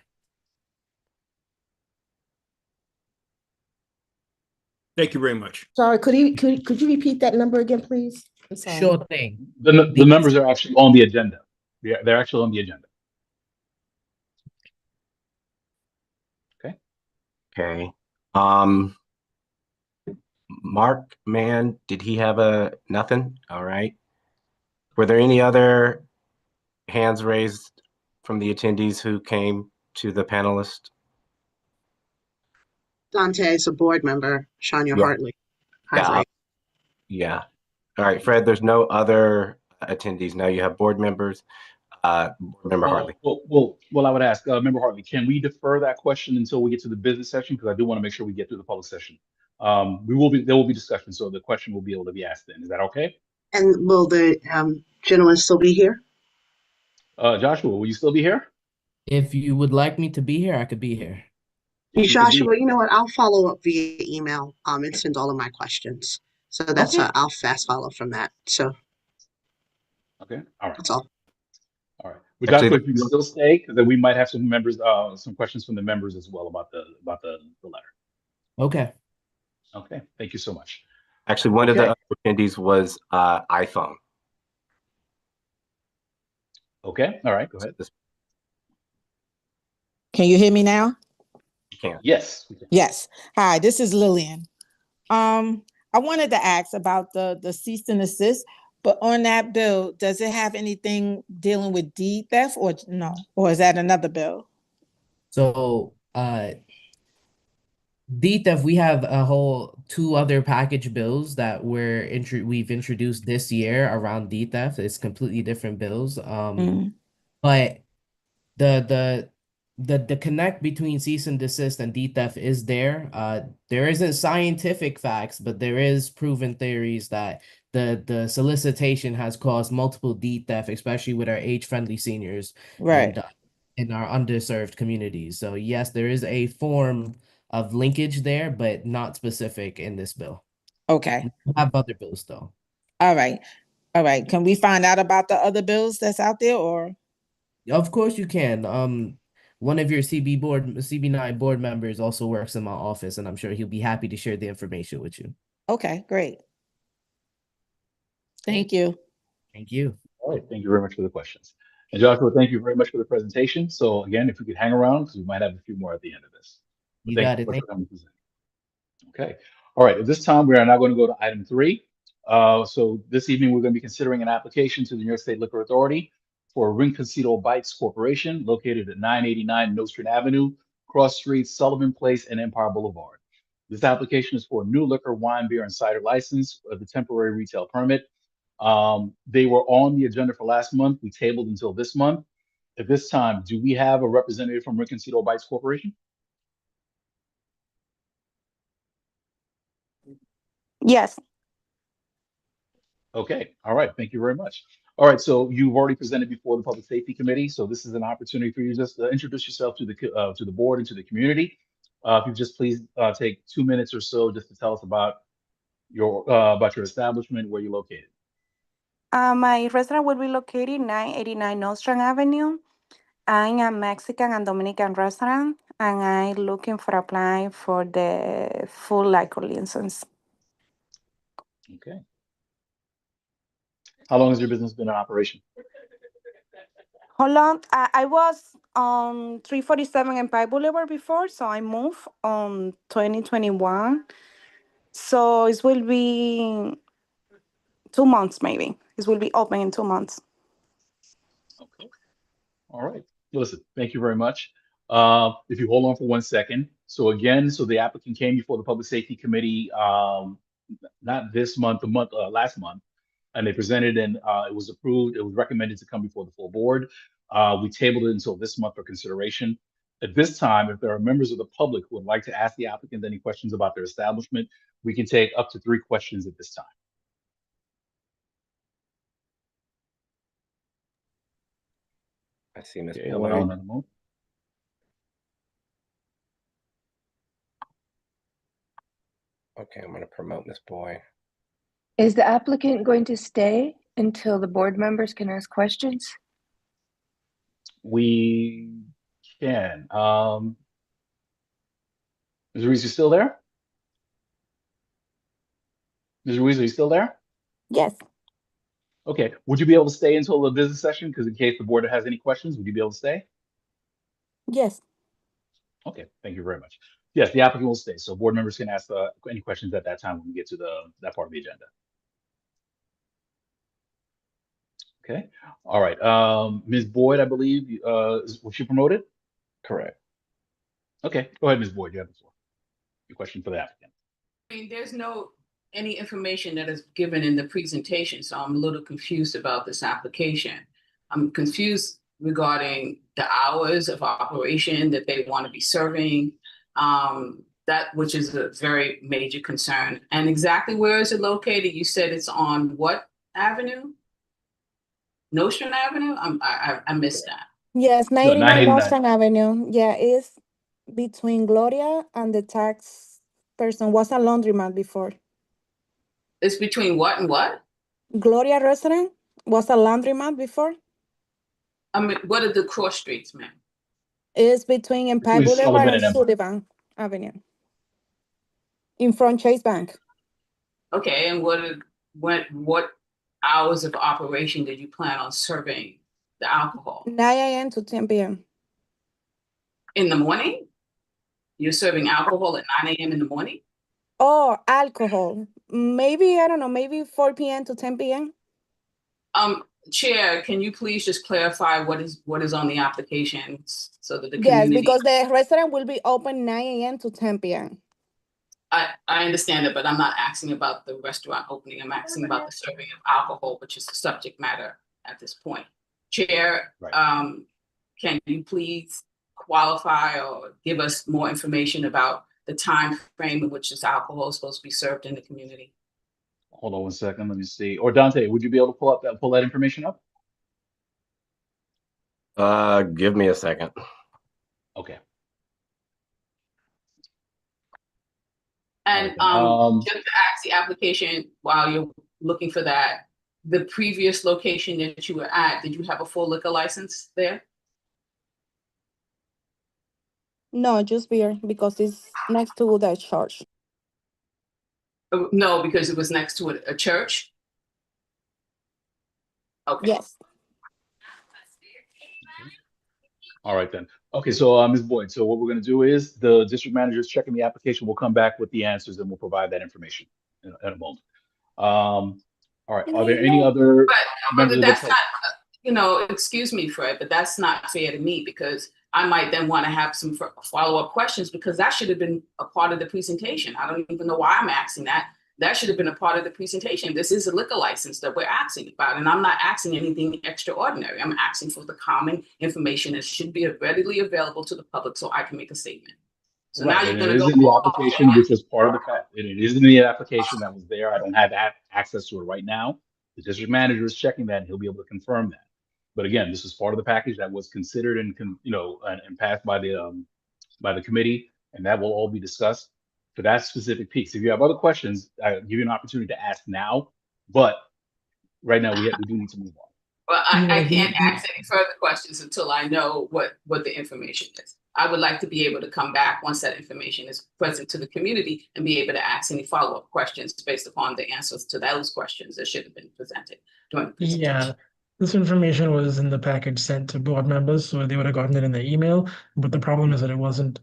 Thank you very much. Sorry, could you repeat that number again, please? I'm sorry. Sure thing. The numbers are actually on the agenda. Yeah, they're actually on the agenda. Okay. Okay. Mark, man, did he have nothing? All right. Were there any other hands raised from the attendees who came to the panelist? Dante is a board member, Shania Yeah. Hartley. Yeah. Yeah. All right, Fred, there's no other attendees. Now you have board members. Board member Hartley. Well, I would ask Member Hartley, can we defer that question until we get to the business section? Because I do want to make sure we get through the public session. There will be discussion, so the question will be able to be asked then. Is that okay? And will the gentleman still be here? Joshua, will you still be here? If you would like me to be here, I could be here. Joshua, you know what? I'll follow up via email and send all of my questions. So that's Okay. I'll fast follow from that. So Okay. All right. that's all. All right. Well, Joshua, if you can still stay, because then we might have some members, some questions from the members as well about the letter. Okay. Okay. Thank you so much. Actually, one of the other attendees was iPhone. Okay. All right. Go ahead. Can you hear me now? You can. Yes. Yes. Hi, this is Lillian. I wanted to ask about the cease and desist, but on that bill, does it have anything dealing with deed theft or no? Or is that another bill? So, deed theft, we have a whole 2 other package bills that we've introduced this year around deed theft. It's completely different bills. But the connect between cease and desist and deed theft is there. There isn't scientific facts, but there is proven theories that the solicitation has caused multiple deed theft, especially with our age-friendly seniors, Right. and in our underserved communities. So yes, there is a form of linkage there, but not specific in this bill. Okay. We have other bills though. All right. All right. Can we find out about the other bills that's out there or? Of course you can. One of your CB9 board members also works in my office, and I'm sure he'll be happy to share the information with you. Okay, great. Thank you. Thank you. All right. Thank you very much for the questions. And Joshua, thank you very much for the presentation. So again, if we could hang around, because we might have a few more at the end of this. You Thank got you it. so much Thank for coming to present. Okay. All right. At this time, we are now going to go to item 3. So this evening, we're going to be considering an application to the New York State Liquor Authority for Rinconcito Bites Corporation, located at 989 Nostrand Avenue, Cross Street, Sullivan Place, and Empire Boulevard. This application is for a new liquor, wine, beer, and cider license with a temporary retail permit. They were on the agenda for last month. We tabled until this month. At this time, do we have a representative from Rinconcito Bites Corporation? Yes. Okay. All right. Thank you very much. All right. So you've already presented before the Public Safety Committee. So this is an opportunity for you just to introduce yourself to the board and to the community. If you just please take 2 minutes or so just to tell us about your establishment, where you're located. My restaurant will be located 989 Nostrand Avenue. I'm a Mexican and Dominican restaurant, and I'm looking for applying for the full liquor license. Okay. How long has your business been in operation? Hold on. I was on 347 Empire Boulevard before, so I moved on 2021. So it will be 2 months maybe. It will be open in 2 months. Okay. All right. Listen, thank you very much. If you hold on for 1 second. So again, so the applicant came before the Public Safety Committee, not this month, the month, last month, and they presented and it was approved. It was recommended to come before the full board. We tabled it until this month for consideration. At this time, if there are members of the public who would like to ask the applicant any questions about their establishment, we can take up to 3 questions at this time. I see Ms. Okay, Boyd. allow another moment. Okay, I'm going to promote Ms. Boyd. Is the applicant going to stay until the board members can ask questions? We can. Ms. Ruiz, you still there? Ms. Ruiz, are you still there? Yes. Okay. Would you be able to stay until the business session? Because in case the board has any questions, would you be able to stay? Yes. Okay. Thank you very much. Yes, the applicant will stay. So board members can ask any questions at that time when we get to that part of the agenda. Okay. All right. Ms. Boyd, I believe, was she promoted? Correct. Okay. Go ahead, Ms. Boyd. You have the floor. Your question for the applicant. I mean, there's no any information that is given in the presentation, so I'm a little confused about this application. I'm confused regarding the hours of operation that they want to be serving, that which is a very major concern. And exactly where is it located? You said it's on what avenue? Nostrand Avenue? I missed that. Yes, 99 989. Nostrand Avenue. Yeah, it's between Gloria and the tax person. Was a laundromat before. It's between what and what? Gloria Restaurant was a laundromat before. I mean, what are the cross streets, ma'am? It's between Empire Between Boulevard Sullivan and and Empire. Sullivan Avenue. In front Chase Bank. Okay, and what hours of operation did you plan on serving the alcohol? 9 a.m. to 10 p.m. In the morning? You're serving alcohol at 9 a.m. in the morning? Oh, alcohol. Maybe, I don't know, maybe 4 p.m. to 10 p.m. Chair, can you please just clarify what is on the application so that the Yes, community? because the restaurant will be open 9 a.m. to 10 p.m. I understand it, but I'm not asking about the restaurant opening. I'm asking about the serving of alcohol, which is the subject matter at this point. Chair, Right. Can you please qualify or give us more information about the time frame in which this alcohol is supposed to be served in the community? Hold on 1 second. Let me see. Or Dante, would you be able to pull that information up? Give me a second. Okay. And Alright, just to ask the application while you're looking for that, the previous location that you were at, did you have a full liquor license there? No, just beer because it's next to the church. No, because it was next to a church. Okay. Yes. All right then. Okay, so Ms. Boyd, so what we're going to do is the district manager is checking the application. We'll come back with the answers and we'll provide that information in a moment. All right. Are there any other members of the That's public? not, excuse me, Fred, but that's not fair to me because I might then want to have some follow-up questions because that should have been a part of the presentation. I don't even know why I'm asking that. That should have been a part of the presentation. This is a liquor license that we're asking about, and I'm not asking anything extraordinary. I'm asking for the common information that should be readily available to the public so I can make a statement. So now Right, you're and going it to is go in the off. application, which was part of the fact, and it is in the application that was there. I don't have access to it right now. The district manager is checking that, and he'll be able to confirm that. But again, this is part of the package that was considered and passed by the committee, and that will all be discussed for that specific piece. If you have other questions, I'll give you an opportunity to ask now. But right now, we do need to move on. Well, I can't ask any further questions until I know what the information is. I would like to be able to come back once that information is present to the community and be able to ask any follow-up questions based upon the answers to those questions that should have been presented during the presentation. Yeah. This information was in the package sent to board members, so they would have gotten it in the email. But the problem is that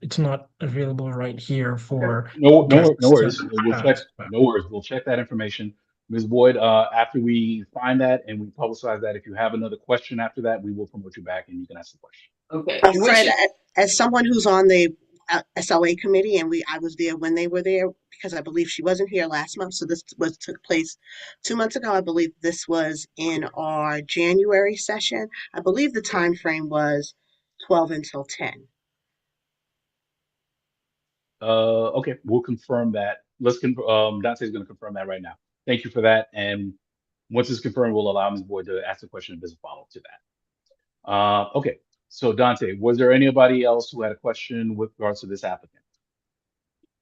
it's not available right here for No guests worries. to We'll check. ask. No worries. We'll check that information. Ms. Boyd, after we find that and we publicize that, if you have another question after that, we will promote you back and you can ask the question. Okay. Fred, as someone who's on the SLA committee, and I was there when they were there, because I believe she wasn't here last month, so this took place 2 months ago. I believe this was in our January session. I believe the time frame was 12 until 10. Okay, we'll confirm that. Dante's going to confirm that right now. Thank you for that. And once it's confirmed, we'll allow Ms. Boyd to ask the question if there's a follow-up to that. Okay, so Dante, was there anybody else who had a question with regards to this applicant?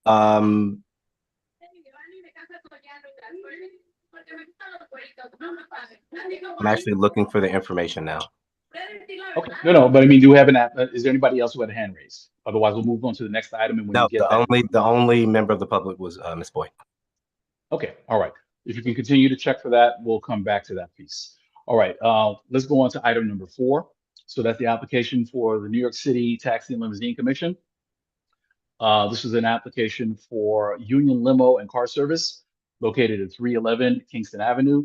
I'm actually looking for the information now. Okay, no, but I mean, do we have an app? Is there anybody else who had a hand raised? Otherwise, we'll move on to the next item. And when No, you get that, the only member of the public was Ms. Boyd. okay, all right. If you can continue to check for that, we'll come back to that piece. All right, let's go on to item number 4. So that's the application for the New York City Taxi and Limousine Commission. This is an application for Union Limo and Car Service located at 311 Kingston Avenue,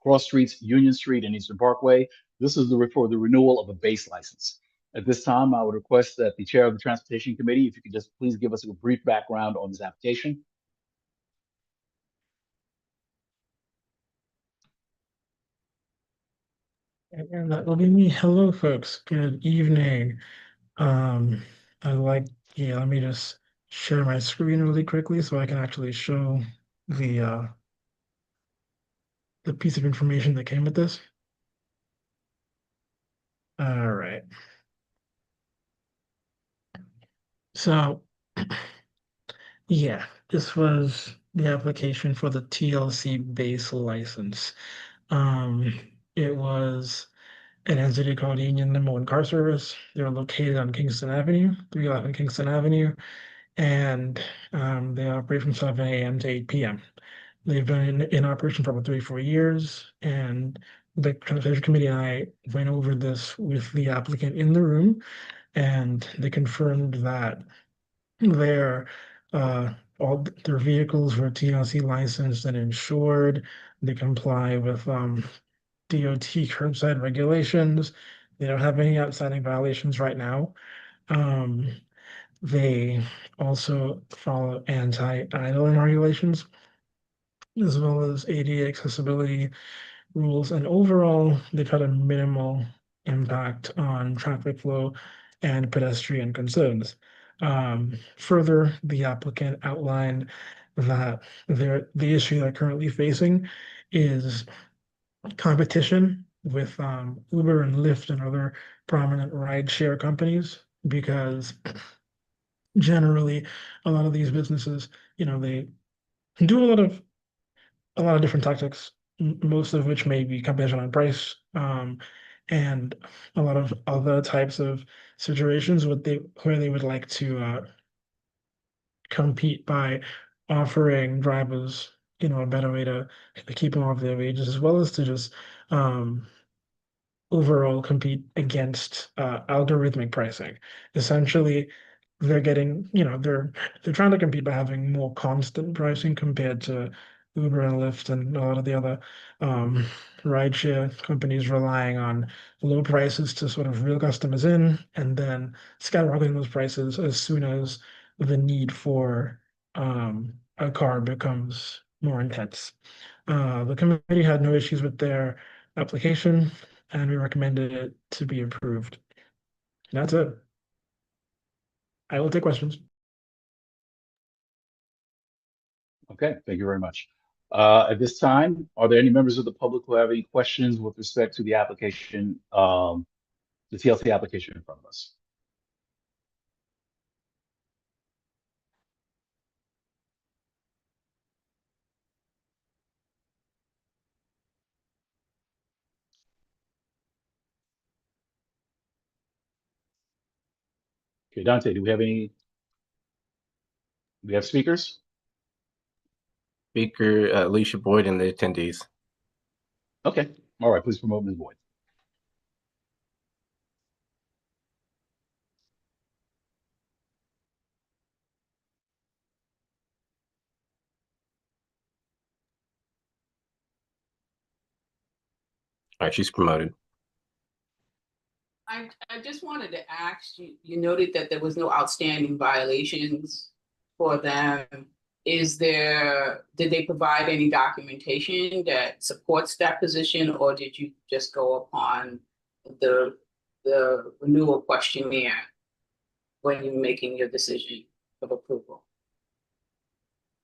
cross streets Union Street and Eastern Parkway. This is for the renewal of a base license. At this time, I would request that the chair of the Transportation Committee, if you could just please give us a brief background on this application. And that will be me. Hello, folks. Good evening. Let me just share my screen really quickly so I can actually show the piece of information that came with this. All right. So, yeah, this was the application for the TLC base license. It was an entity called Union Limo and Car Service. They're located on Kingston Avenue, 311 Kingston Avenue, and they operate from 7 a.m. to 8 p.m. They've been in operation for about 3-4 years, and the Transportation Committee and I went over this with the applicant in the room, and they confirmed that all their vehicles were TLC licensed and insured. They comply with DOT curbside regulations. They don't have any outstanding violations right now. They also follow anti-idling regulations, as well as ADA accessibility rules. And overall, they've had a minimal impact on traffic flow and pedestrian concerns. Further, the applicant outlined that the issue they're currently facing is competition with Uber and Lyft and other prominent rideshare companies, because generally a lot of these businesses, they do a lot of different tactics, most of which may be competition on price, and a lot of other types of situations where they would like to compete by offering drivers, a better way to keep them off their wages, as well as to just overall compete against algorithmic pricing. Essentially, they're getting, they're trying to compete by having more constant pricing compared to Uber and Lyft and a lot of the other rideshare companies relying on low prices to sort of reel customers in, and then skyrocketing those prices as soon as the need for a car becomes more intense. The committee had no issues with their application, and we recommended it to be approved. That's it. I will take questions. Okay, thank you very much. At this time, are there any members of the public who have any questions with respect to the application, the TLC application in front of us? Okay, Dante, do we have speakers? Speaker Alicia Boyd and the attendees. Okay, all right, please promote Ms. Boyd. All right, she's promoted. I just wanted to ask you, you noted that there was no outstanding violations for them. Did they provide any documentation that supports that position, or did you just go upon the renewal questionnaire when you're making your decision of approval?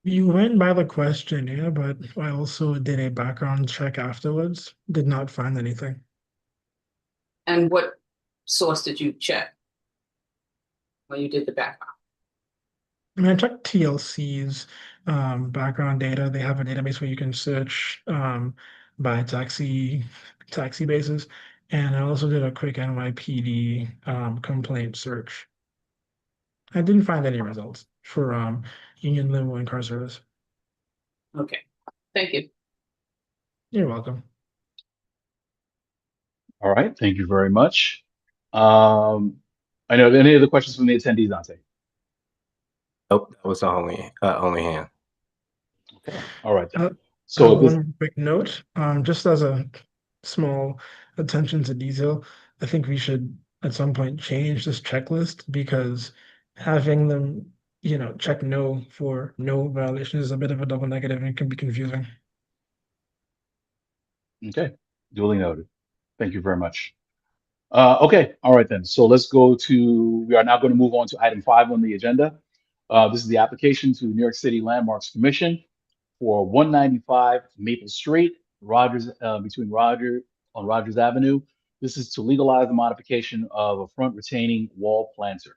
You went by the questionnaire, but I also did a background check afterwards. Did not find anything. And what source did you check when you did the background? I mean, I checked TLC's background data. They have a database where you can search by taxi basis. And I also did a quick NYPD complaint search. I didn't find any results for Union Limo and Car Service. Okay, thank you. You're welcome. All right, thank you very much. I know any other questions from the attendees, Dante? Nope, that was the only hand. Okay, all right. Then. So So this, one quick note, just as a small attention to detail, I think we should at some point change this checklist because having them, check no for no violation is a bit of a double negative and it can be confusing. okay, duly noted. Thank you very much. Okay, all right then. So we are now going to move on to item 5 on the agenda. This is the application to New York City Landmarks Commission for 195 Maple Street, between Rogers Avenue. This is to legalize the modification of a front retaining wall planter.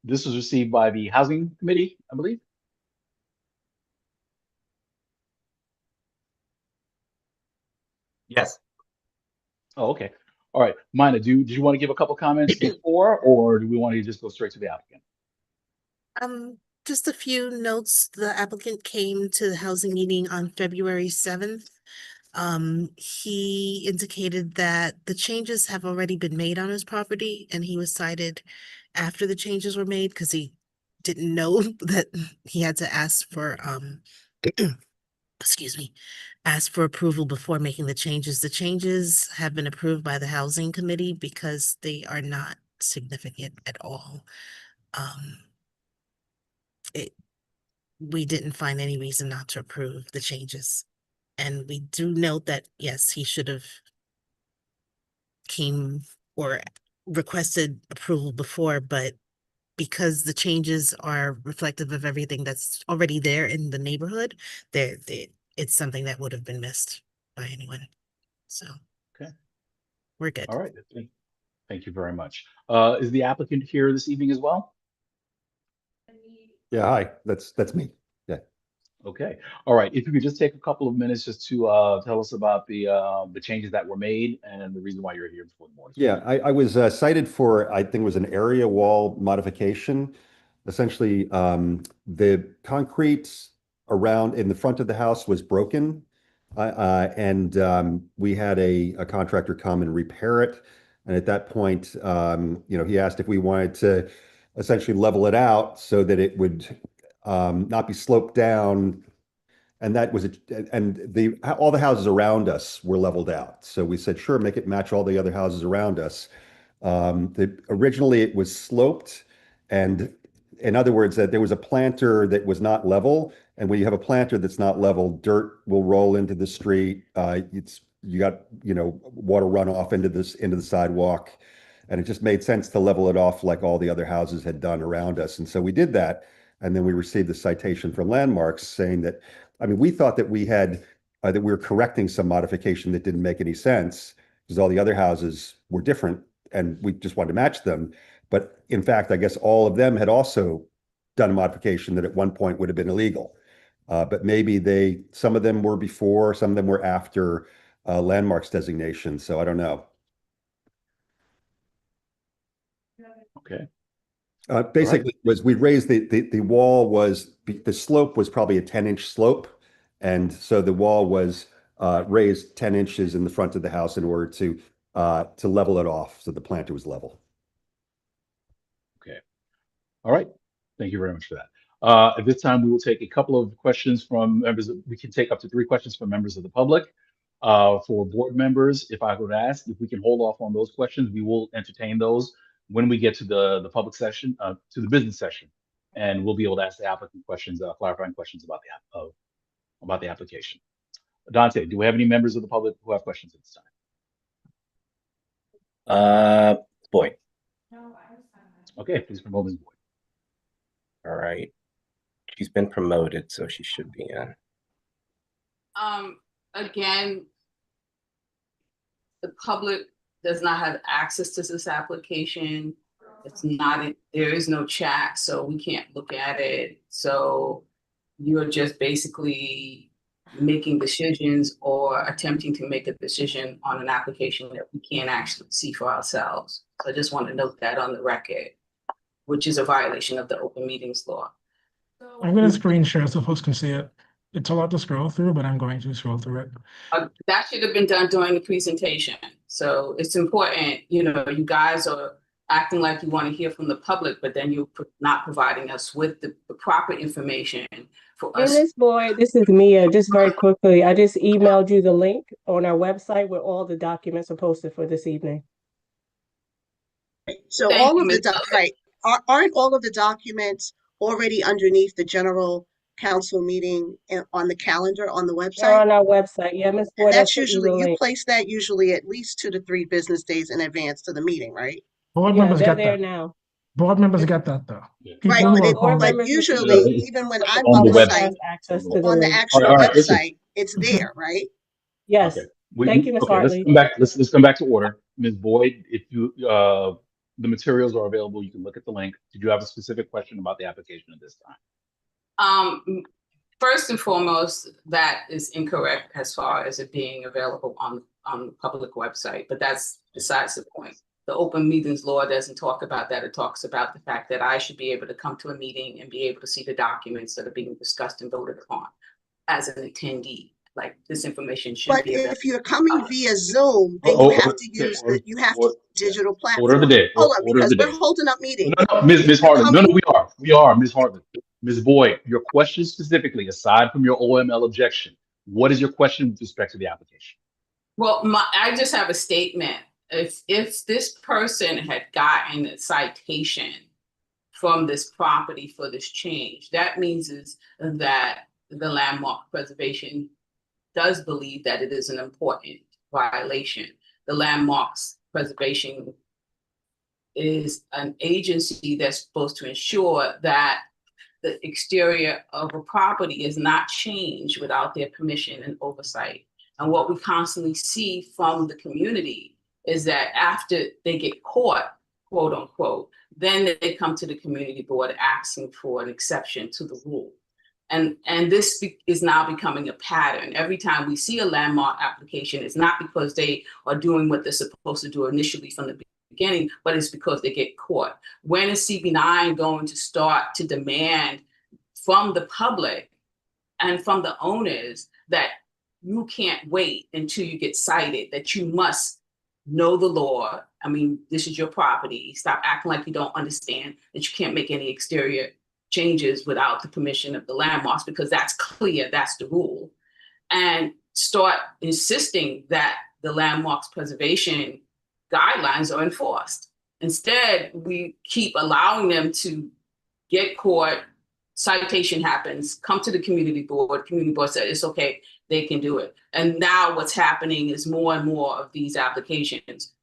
This was received by the Housing Committee, I believe. Yes. Oh, okay. All right. Mina, did you want to give a couple comments before, or do we want to just go straight to the applicant? Just a few notes. The applicant came to the housing meeting on February 7th. He indicated that the changes have already been made on his property, and he was cited after the changes were made because he didn't know that he had to ask for excuse me, ask for approval before making the changes. The changes have been approved by the housing committee because they are not significant at all. We didn't find any reason not to approve the changes. And we do note that, yes, he should have came or requested approval before, but because the changes are reflective of everything that's already there in the neighborhood, it's something that would have been missed by anyone. So, okay, we're good. All right. Thank you very much. Is the applicant here this evening as well? Yeah, hi, that's me. Yeah. Okay. All right. If you could just take a couple of minutes just to tell us about the changes that were made and the reason why you're here before the board. Yeah, I was cited for, I think it was an area wall modification. Essentially, the concrete around in the front of the house was broken. And we had a contractor come and repair it. And at that point, he asked if we wanted to essentially level it out so that it would not be sloped down. And that was all the houses around us were leveled out. So we said, sure, make it match all the other houses around us. Originally it was sloped, and in other words, that there was a planter that was not level. And when you have a planter that's not level, dirt will roll into the street. You got water runoff into the sidewalk, and it just made sense to level it off like all the other houses had done around us. And so we did that, and then we received the citation from Landmarks saying that, I mean, we thought that we were correcting some modification that didn't make any sense because all the other houses were different, and we just wanted to match them. But in fact, I guess all of them had also done a modification that at one point would have been illegal. But maybe some of them were before, some of them were after Landmarks designation. So I don't know. Okay. Basically, we raised the wall the slope was probably a 10-inch slope. And so the wall was raised 10 inches in the front of the house in order to level it off. So the planter was level. Okay. All right. Thank you very much for that. At this time, we will take a couple of questions from members. We can take up to 3 questions from members of the public. For board members, if I could ask, if we can hold off on those questions, we will entertain those when we get to the public session, to the business session, and we'll be able to ask the applicant questions, clarifying questions about the application. Dante, do we have any members of the public who have questions at this time? Boyd. Okay, please promote Ms. Boyd. All right. She's been promoted, so she should be in. Again, the public does not have access to this application. It's not, there is no chat, so we can't look at it. So you're just basically making decisions or attempting to make a decision on an application that we can't actually see for ourselves. So I just want to note that on the record, which is a violation of the open meetings law. I'm going to screen share so folks can see it. It's a lot to scroll through, but I'm going to scroll through it. That should have been done during the presentation. So it's important, you know, you guys are acting like you want to hear from the public, but then you're not providing us with the proper information for us. Ms. Boyd, this is Mia. Just very quickly, I just emailed you the link on our website where all the documents are posted for this evening. So Thank all you, of the, Ms. right, aren't all of the documents already underneath the general council meeting on the calendar on the They're website? on our website. Yeah, Ms. And Boyd, I that's sent you usually, the you link. place that usually at least 2 to 3 business days in advance to the meeting, right? Board Yeah, members they're get there that. now. Board members get that though. People Right, who but, are Board but members usually, receive even when but I'm the on On the the public website. site, has access to the on the link. actual All right, listen. website, it's there, right? Yes. Okay. Thank you, Ms. Okay, let's Hartley. come back. Let's come back to order. Ms. Boyd, if you the materials are available, you can look at the link. Did you have a specific question about the application at this time? First and foremost, that is incorrect as far as it being available on the public website, but that's besides the point. The open meetings law doesn't talk about that. It talks about the fact that I should be able to come to a meeting and be able to see the documents that are being discussed and voted upon as an attendee. Like this information should But be available. if you're coming via Zoom, then you have to use the, you have to digital Order of the platform. day. Hold on, Order of because the we're day. holding up meetings. No, Ms. If you're Hartley. No, coming, we are, Ms. Hartley. Ms. Boyd, your question specifically, aside from your OML objection, what is your question with respect to the application? Well, I just have a statement. If this person had gotten a citation from this property for this change, that means is that the landmark preservation does believe that it is an important violation. The landmarks preservation is an agency that's supposed to ensure that the exterior of a property is not changed without their permission and oversight. And what we constantly see from the community is that after they get caught, quote unquote, then they come to the community board asking for an exception to the rule. And this is now becoming a pattern. Every time we see a landmark application, it's not because they are doing what they're supposed to do initially from the beginning, but it's because they get caught. When is CB9 going to start to demand from the public and from the owners that you can't wait until you get cited, that you must know the law? I mean, this is your property. Stop acting like you don't understand that you can't make any exterior changes without the permission of the landmarks, because that's clear, that's the rule. And start insisting that the landmarks preservation guidelines are enforced. Instead, we keep allowing them to get caught, citation happens, come to the community board says it's okay, they can do it. And now what's happening is more and more of these applications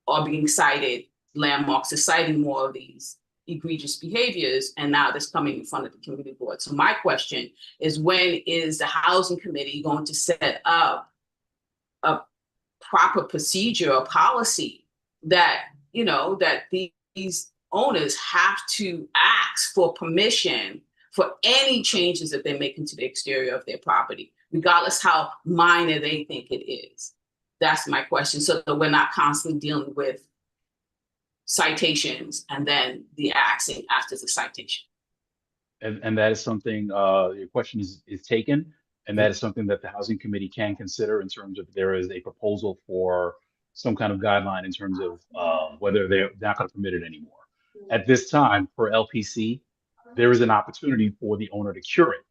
are being cited, landmarks are citing more of these egregious behaviors, and now that's coming in front of the community board. So my question is, when is the housing committee going to set up a proper procedure or policy that, you know, that these owners have to ask for permission for any changes that they make into the exterior of their property, regardless how minor they think it is? That's my question, so that we're not constantly dealing with citations and then the asking after the citation. And that is something, your question is taken, and that is something that the housing committee can consider in terms of there is a proposal for some kind of guideline in terms of whether they're not going to permit it anymore. At this time, for LPC, there is an opportunity for the owner to cure it,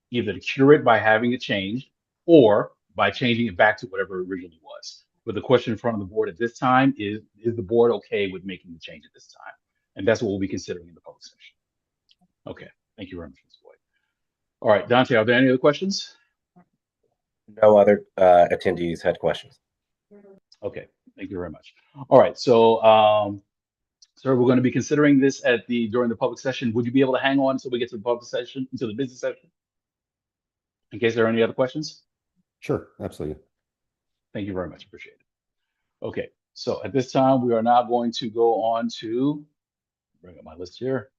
either to cure it by having it changed or by changing it back to whatever it originally was. But the question in front of the board at this time is the board okay with making the change at this time? And that's what we'll be considering in the public session. Okay, thank you very much, Ms. Boyd. All right, Dante, are there any other questions? No other attendees had questions. Okay, thank you very much. All right, so sir, we're going to be considering this during the public session. Would you be able to hang on until we get to the public session, into the business session? In case there are any other questions? Sure, absolutely. Thank you very much, appreciate it. Okay, so at this time, we are now going to go on to, bring up my list here.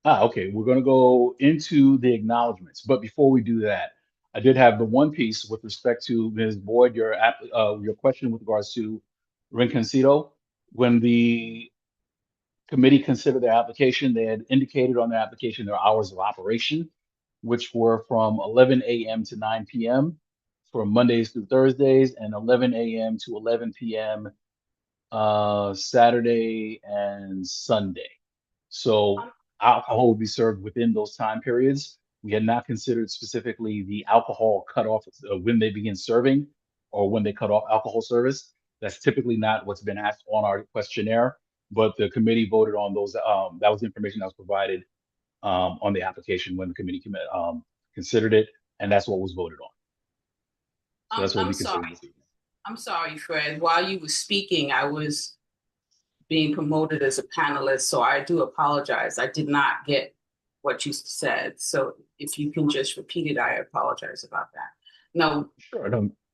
Okay, we're going to go into the acknowledgements, but before we do that, I did have the one piece with respect to Ms. Boyd, your question with regards to Rinconcito. When the committee considered their application, they had indicated on their application their hours of operation, which were from 11 a.m. to 9 p.m. for Mondays through Thursdays, and 11 a.m. to 11 p.m. Saturday and Sunday. So alcohol would be served within those time periods. We had not considered specifically the alcohol cutoff when they begin serving or when they cut off alcohol service. That's typically not what's been asked on our questionnaire, but the committee voted on those. That was the information that was provided on the application when the committee considered it, and that's what was voted on. So that's what we considered this evening. I'm sorry, Fred. While you were speaking, I was being promoted as a panelist, so I do apologize. I did not get what you said. So if you can just repeat it, I apologize about that. No. Sure,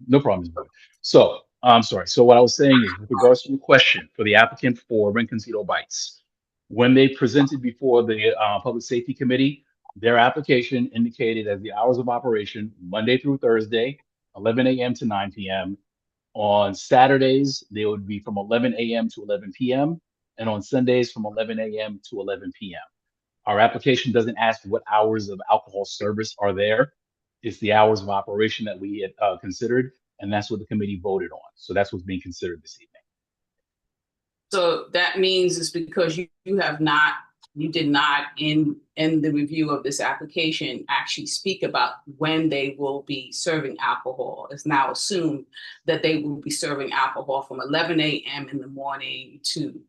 no problem. So I'm sorry. So what I was saying is with regards to the question for the applicant for Rinconcito Bites, when they presented before the Public Safety Committee, their application indicated as the hours of operation, Monday through Thursday, 11 a.m. to 9 p.m. On Saturdays, they would be from 11 a.m. to 11 p.m. and on Sundays from 11 a.m. to 11 p.m. Our application doesn't ask what hours of alcohol service are there. It's the hours of operation that we had considered, and that's what the committee voted on. So that's what's being considered this evening. So that means it's because you did not in the review of this application actually speak about when they will be serving alcohol. It's now assumed that they will be serving alcohol from 11 a.m. in the morning to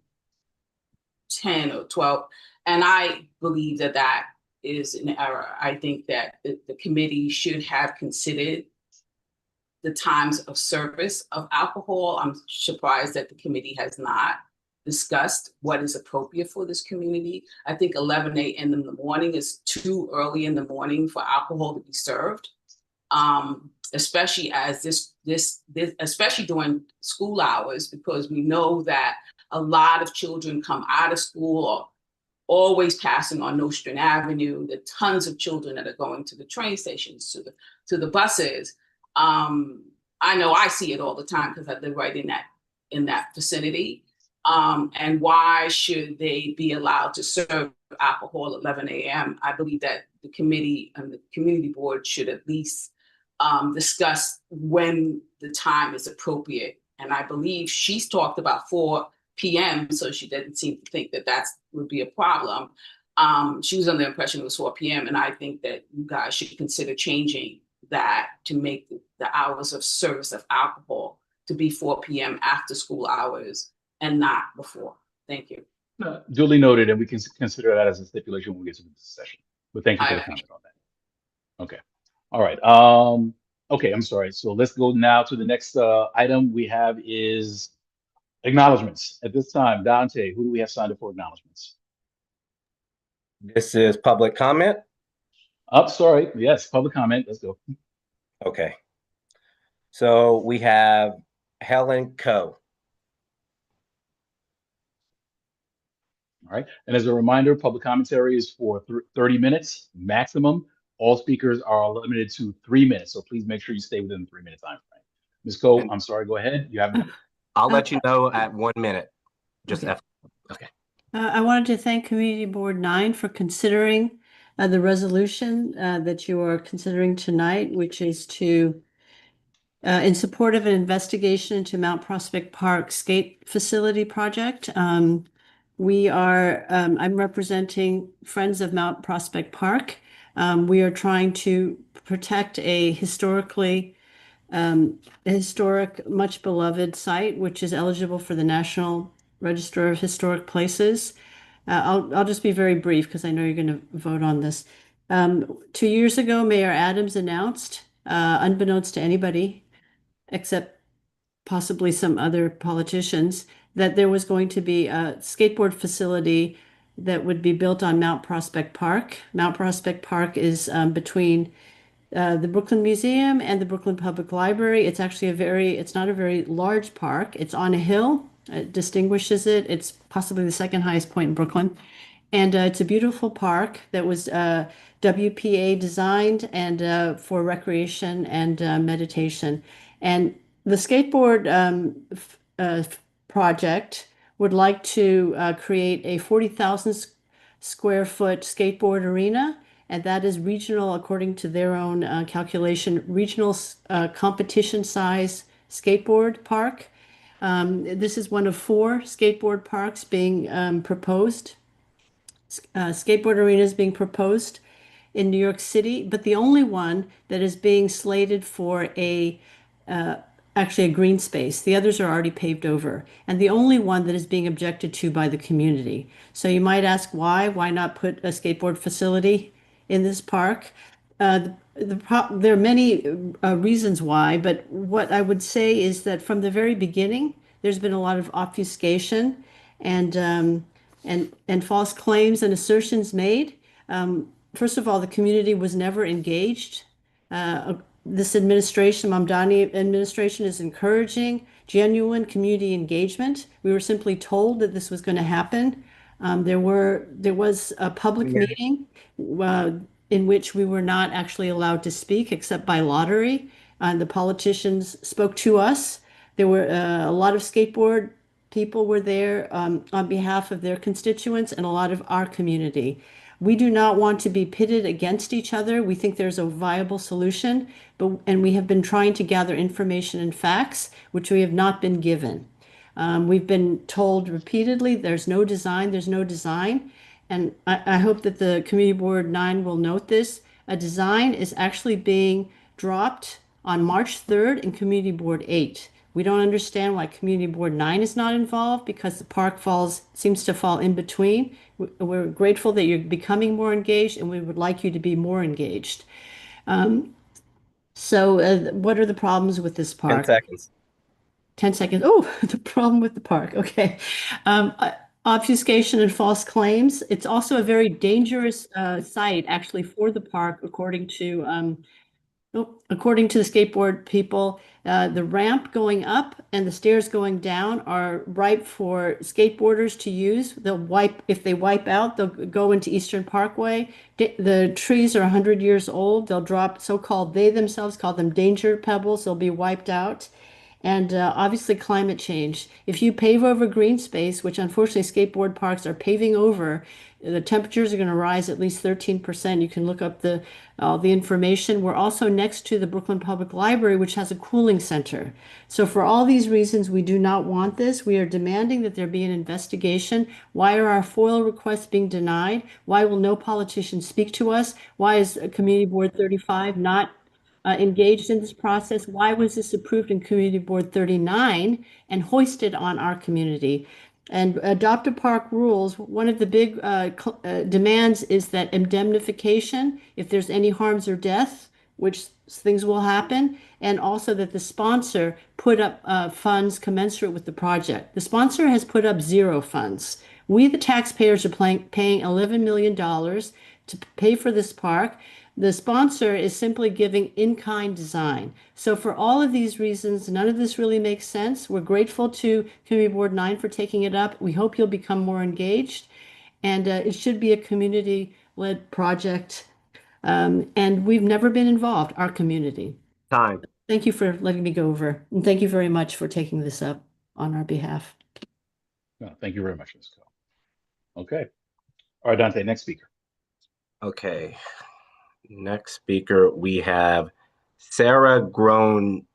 10 or 12. And I believe that that is an error. I think that the committee should have considered the times of service of alcohol. I'm surprised that the committee has not discussed what is appropriate for this community. I think 11 a.m. in the morning is too early in the morning for alcohol to be served, especially as especially during school hours, because we know that a lot of children come out of school or always passing on Nostrand Avenue. The tons of children that are going to the train stations, to the buses. I know I see it all the time because I live right in that vicinity. And why should they be allowed to serve alcohol at 11 a.m.? I believe that the committee and the community board should at least discuss when the time is appropriate. And I believe she's talked about 4 p.m., so she didn't seem to think that would be a problem. She was under the impression it was 4 p.m., and I think that you guys should consider changing that to make the hours of service of alcohol to be 4 p.m. after school hours and not before. Thank you. Duly noted, and we can consider that as a stipulation when we get to the session. But thank you for the comment on that. Okay. All right. Okay, I'm sorry. So let's go now to the next item we have is acknowledgements. At this time, Dante, who do we have signed up for acknowledgements? This is public comment. Sorry. Yes, public comment. Let's go. Okay. So we have Helen Coe. All right. And as a reminder, public commentary is for 30 minutes maximum. All speakers are limited to 3 minutes. So please make sure you stay within the 3-minute time frame. Ms. Coe, I'm sorry. Go ahead. You have. I'll let you know at 1 minute. Just okay. Okay. I wanted to thank Community Board 9 for considering the resolution that you are considering tonight, which is to, in support of an investigation into Mount Prospect Park skate facility project. I'm representing Friends of Mount Prospect Park. We are trying to protect a historic, much beloved site, which is eligible for the National Register of Historic Places. I'll just be very brief because I know you're going to vote on this. 2 years ago, Mayor Adams announced, unbeknownst to anybody, except possibly some other politicians, that there was going to be a skateboard facility that would be built on Mount Prospect Park. Mount Prospect Park is between the Brooklyn Museum and the Brooklyn Public Library. It's actually it's not a very large park. It's on a hill. It distinguishes it. It's possibly the second highest point in Brooklyn. And it's a beautiful park that was WPA designed and for recreation and meditation. And the skateboard project would like to create a 40,000 square foot skateboard arena, and that is regional, according to their own calculation, regional competition size skateboard park. This is one of 4 skateboard parks being proposed. Skateboard arenas being proposed in New York City, but the only one that is being slated for actually a green space. The others are already paved over, and the only one that is being objected to by the community. So you might ask why? Why not put a skateboard facility in this park? There are many reasons why, but what I would say is that from the very beginning, there's been a lot of obfuscation and false claims and assertions made. First of all, the community was never engaged. This administration, Mamdani administration, is encouraging genuine community engagement. We were simply told that this was going to happen. There was a public meeting in which we were not actually allowed to speak except by lottery. The politicians spoke to us. There were a lot of skateboard people were there on behalf of their constituents and a lot of our community. We do not want to be pitted against each other. We think there's a viable solution, and we have been trying to gather information and facts, which we have not been given. We've been told repeatedly, there's no design. And I hope that the Community Board 9 will note this. A design is actually being dropped on March 3rd in Community Board 8. We don't understand why Community Board 9 is not involved, because the park seems to fall in between. We're grateful that you're becoming more engaged, and we would like you to be more engaged. So what are the problems with this park? 10 seconds. 10 seconds. Oh, the problem with the park. Okay. Obfuscation and false claims. It's also a very dangerous site, actually, for the park, according to the skateboard people. The ramp going up and the stairs going down are ripe for skateboarders to use. If they wipe out, they'll go into Eastern Parkway. The trees are 100 years old. They'll drop they themselves call them danger pebbles. They'll be wiped out. And obviously climate change. If you pave over green space, which unfortunately skateboard parks are paving over, the temperatures are going to rise at least 13%. You can look up all the information. We're also next to the Brooklyn Public Library, which has a cooling center. So for all these reasons, we do not want this. We are demanding that there be an investigation. Why are our FOIL requests being denied? Why will no politician speak to us? Why is Community Board 35 not engaged in this process? Why was this approved in Community Board 39 and hoisted on our community? And adopt a park rules, one of the big demands is that indemnification, if there's any harms or death, which things will happen, and also that the sponsor put up funds commensurate with the project. The sponsor has put up 0 funds. We, the taxpayers, are paying $11 million to pay for this park. The sponsor is simply giving in-kind design. So for all of these reasons, none of this really makes sense. We're grateful to Community Board 9 for taking it up. We hope you'll become more engaged. And it should be a community-led project. And we've never been involved, our community. Time. Thank you for letting me go over. And thank you very much for taking this up on our behalf. No, thank you very much, Ms. Coe. Okay. All right, Dante, next speaker. Okay. Next speaker, we have Sarah Gronem.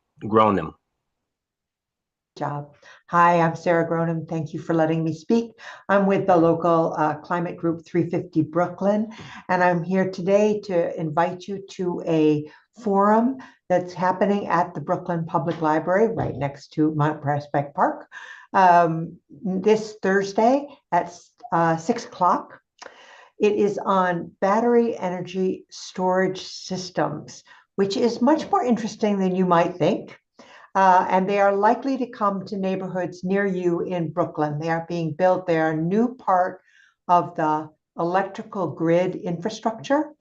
job. Hi, I'm Sarah Gronim. Thank you for letting me speak. I'm with the local climate group 350 Brooklyn, and I'm here today to invite you to a forum that's happening at the Brooklyn Public Library right next to Mount Prospect Park this Thursday at 6 o'clock. It is on battery energy storage systems, which is much more interesting than you might think. And they are likely to come to neighborhoods near you in Brooklyn. They are being built. They are a new part of the electrical grid infrastructure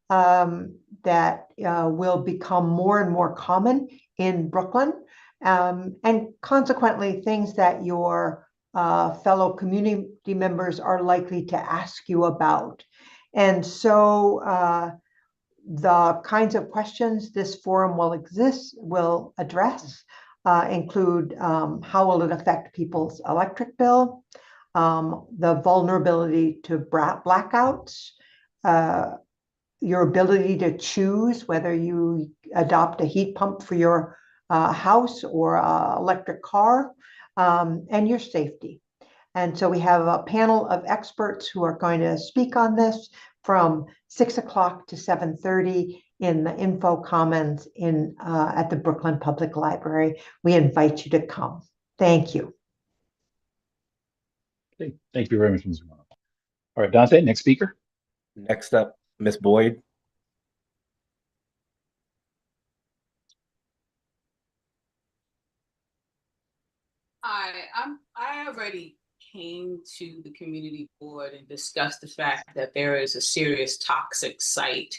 that will become more and more common in Brooklyn. And consequently, things that your fellow community members are likely to ask you about. And so the kinds of questions this forum will address include how will it affect people's electric bill, the vulnerability to blackouts, your ability to choose whether you adopt a heat pump for your house or electric car, and your safety. And so we have a panel of experts who are going to speak on this from 6 o'clock to 7:30 in the Info Commons at the Brooklyn Public Library. We invite you to come. Thank you. Okay, thank you very much, Ms. Romano. All right, Dante, next speaker. Next up, Ms. Boyd. I already came to the community board and discussed the fact that there is a serious toxic site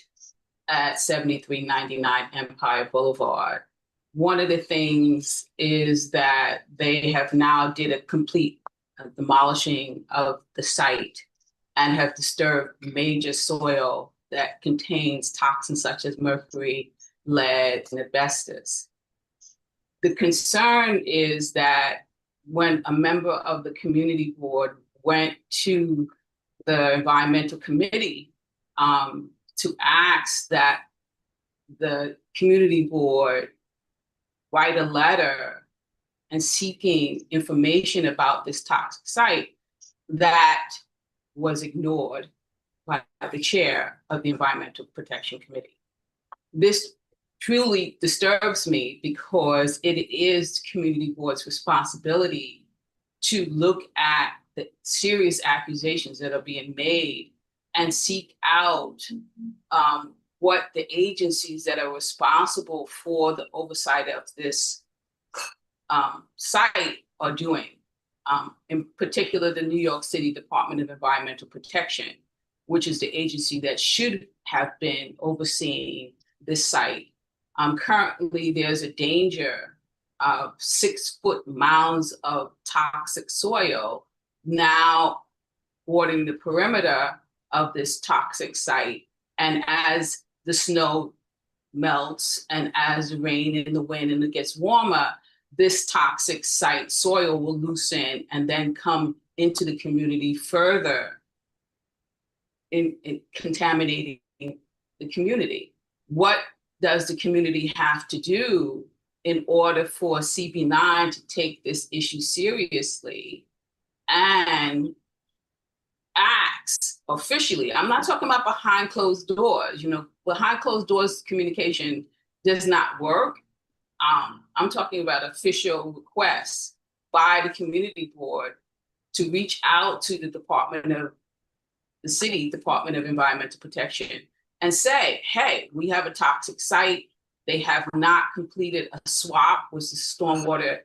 at 7399 Empire Boulevard. One of the things is that they have now did a complete demolishing of the site and have disturbed major soil that contains toxins such as mercury, lead, and asbestos. The concern is that when a member of the community board went to the environmental committee to ask that the community board write a letter and seeking information about this toxic site, that was ignored by the chair of the Environmental Protection Committee. This truly disturbs me because it is the community board's responsibility to look at the serious accusations that are being made and seek out what the agencies that are responsible for the oversight of this site are doing. In particular, the New York City Department of Environmental Protection, which is the agency that should have been overseeing this site. Currently, there's a danger of 6-foot mounds of toxic soil now bordering the perimeter of this toxic site. And as the snow melts and as the rain and the wind and it gets warmer, this toxic site soil will loosen and then come into the community further in contaminating the community. What does the community have to do in order for CB9 to take this issue seriously and acts officially? I'm not talking about behind closed doors. You know, behind closed doors communication does not work. I'm talking about official requests by the community board to reach out to the city Department of Environmental Protection and say, hey, we have a toxic site. They have not completed a swap with the stormwater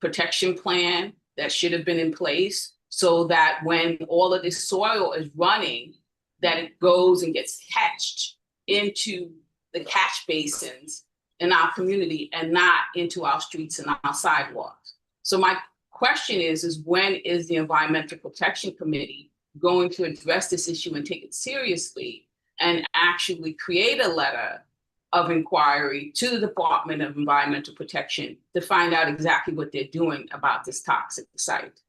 protection plan that should have been in place so that when all of this soil is running, that it goes and gets catched into the catch basins in our community and not into our streets and our sidewalks. So my question is when is the Environmental Protection Committee going to address this issue and take it seriously and actually create a letter of inquiry to the Department of Environmental Protection to find out exactly what they're doing about this toxic site,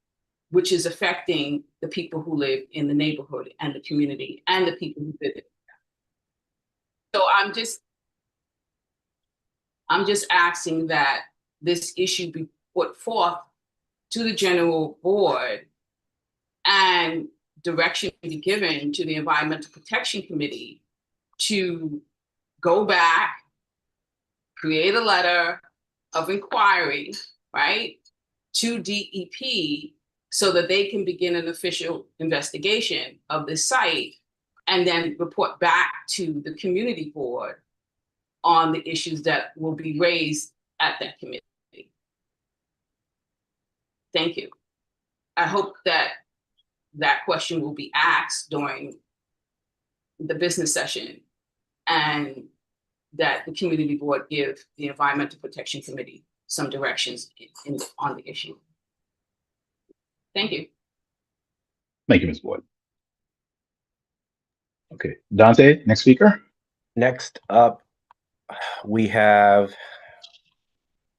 which is affecting the people who live in the neighborhood and the community and the people who visit. So I'm just asking that this issue be put forth to the general board and direction be given to the Environmental Protection Committee to go back, create a letter of inquiry, right, to DEP so that they can begin an official investigation of the site and then report back to the community board on the issues that will be raised at that committee. Thank you. I hope that that question will be asked during the business session and that the community board give the Environmental Protection Committee some directions on the issue. Thank you. Thank you, Ms. Boyd. Okay, Dante, next speaker. Next up, we have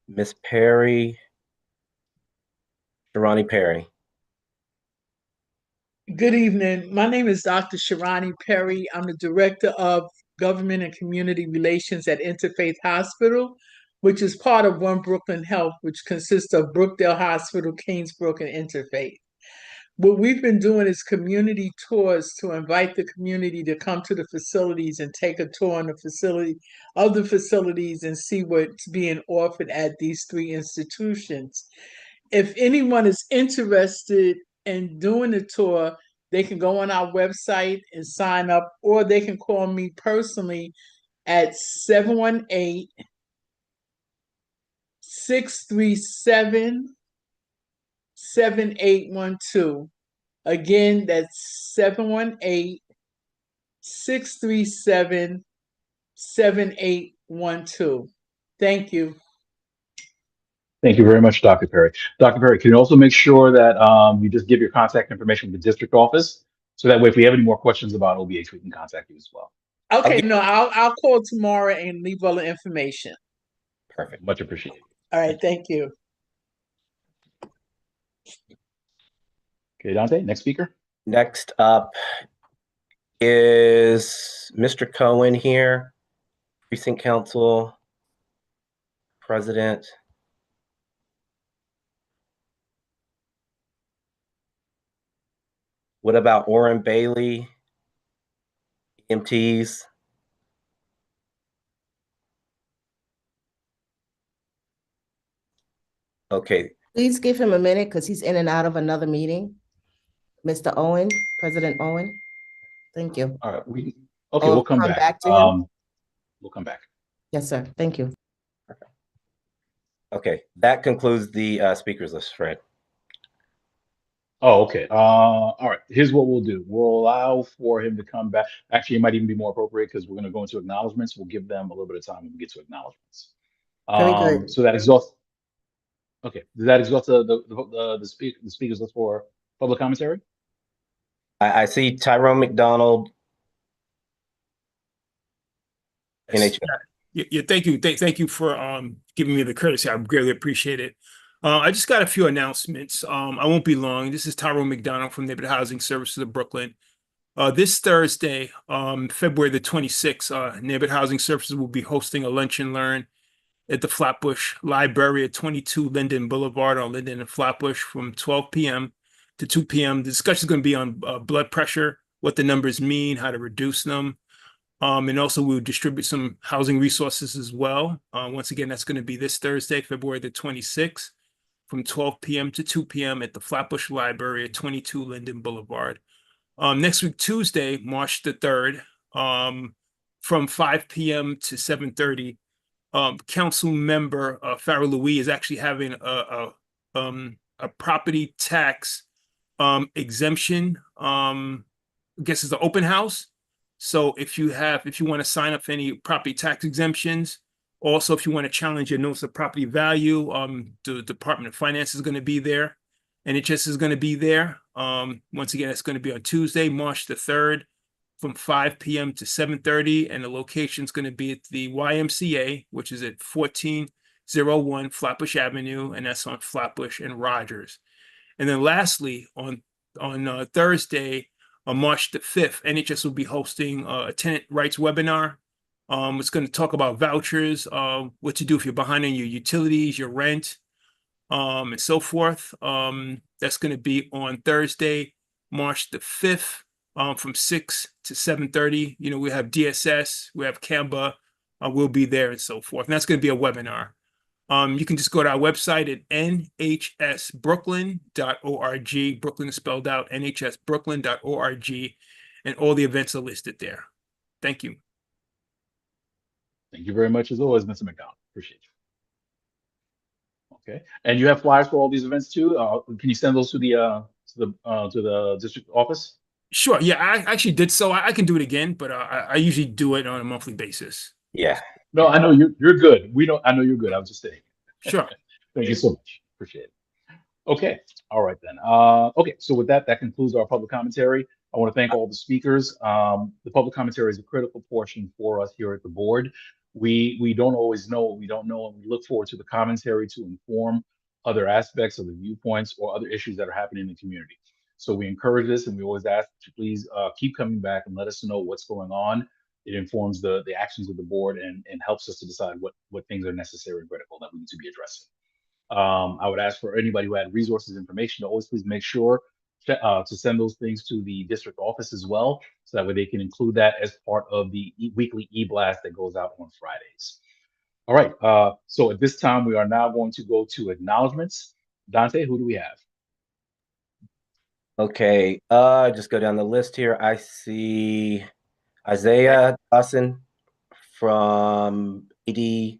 Miss Perry, Sharani Perry. Good evening. My name is Dr. Sharani Perry. I'm the Director of Government and Community Relations at Interfaith Hospital, which is part of One Brooklyn Health, which consists of Brookdale Hospital, Kingsbrook, and Interfaith. What we've been doing is community tours to invite the community to come to the facilities and take a tour on the facilities and see what's being offered at these 3 institutions. If anyone is interested in doing the tour, they can go on our website and sign up, or they can call me personally at 718-637-7812. Again, that's 718-637-7812. Thank you. Thank you very much, Dr. Perry. Dr. Perry, can you also make sure that you just give your contact information to the district office? So that way, if we have any more questions about OBH, we can contact you as well. Okay, no, I'll call tomorrow and leave all the information. Perfect, much appreciated. All right, thank you. Okay, Dante, next speaker. Next up is Mr. Cohen here, Precinct Council President. What about Orrin Bailey, EMTs? Okay. Please give him a minute because he's in and out of another meeting. Mr. Owen, President Owen. Thank you. All right, we'll come back. Back to him. We'll come back. Yes, sir. Thank you. Okay, that concludes the speakers list, Fred. Oh, okay. All right. Here's what we'll do. We'll allow for him to come back. Actually, it might even be more appropriate because we're going to go into acknowledgements. We'll give them a little bit of time when we get to acknowledgements. Very good. So that exhausts. Okay. Does that exhaust the speakers list for public commentary? I see Tyrone McDonald. Yeah, thank you. Thank you for giving me the courtesy. I greatly appreciate it. I just got a few announcements. I won't be long. This is Tyrone McDonald from Neighborhood Housing Services of Brooklyn. This Thursday, February the 26th, Neighborhood Housing Services will be hosting a lunch and learn at the Flatbush Library at 22 Linden Boulevard on Linden and Flatbush from 12 p.m. to 2 p.m. The discussion is going to be on blood pressure, what the numbers mean, how to reduce them. And also we'll distribute some housing resources as well. Once again, that's going to be this Thursday, February the 26th. From 12 p.m. to 2 p.m. at the Flatbush Library at 22 Linden Boulevard. Next week, Tuesday, March the 3rd, from 5 p.m. to 7:30, Council Member Farrah Louis is actually having a property tax exemption. I guess it's an open house. So if you want to sign up for any property tax exemptions, also, if you want to challenge your notice of property value, the Department of Finance is going to be there. NHS is going to be there. Once again, it's going to be on Tuesday, March the 3rd, from 5 p.m. to 7:30. And the location is going to be at the YMCA, which is at 1401 Flatbush Avenue, and that's on Flatbush and Rogers. And then lastly, on Thursday, on March the 5th, NHS will be hosting a tenant rights webinar. It's going to talk about vouchers, what to do if you're behind on your utilities, your rent, and so forth. That's going to be on Thursday, March the 5th, from 6 to 7:30. You know, we have DSS, we have Canva, we'll be there and so forth. And that's going to be a webinar. You can just go to our website at nhsbrooklyn.org. Brooklyn is spelled out, nhsbrooklyn.org, and all the events are listed there. Thank you. Thank you very much as always, Mr. McDonald. Appreciate you. Okay, and you have flyers for all these events too. Can you send those to the district office? Sure. Yeah, I actually did so. I can do it again, but I usually do it on a monthly basis. Yeah. No, I know you're good. I know you're good. I was just saying. Sure. Thank you so much. Appreciate it. Okay. All right then. Okay. So with that concludes our public commentary. I want to thank all the speakers. The public commentary is a critical portion for us here at the board. We don't always know what we don't know, and we look forward to the commentary to inform other aspects of the viewpoints or other issues that are happening in the community. So we encourage this, and we always ask that you please keep coming back and let us know what's going on. It informs the actions of the board and helps us to decide what things are necessary and critical that we need to be addressing. I would ask for anybody who had resources information to always please make sure to send those things to the district office as well, so that way they can include that as part of the weekly e-blast that goes out on Fridays. All right, so at this time, we are now going to go to acknowledgements. Dante, who do we have? Okay, just go down the list here. I see Isaiah Dawson from ED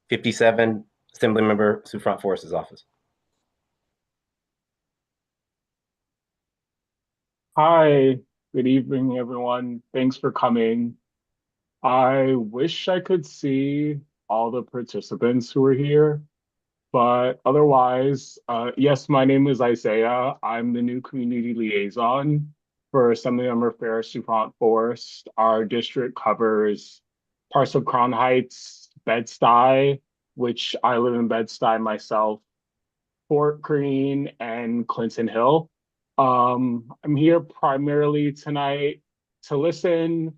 57, Assembly Member, Sioux Front Forest's office. Hi, good evening, everyone. Thanks for coming. I wish I could see all the participants who are here, but otherwise, yes, my name is Isaiah. I'm the new community liaison for Assemblymember Ferris Sioux Front Forest. Our district covers parts of Crown Heights, Bed-Stuy, which I live in Bed-Stuy myself, Fort Greene, and Clinton Hill. I'm here primarily tonight to listen,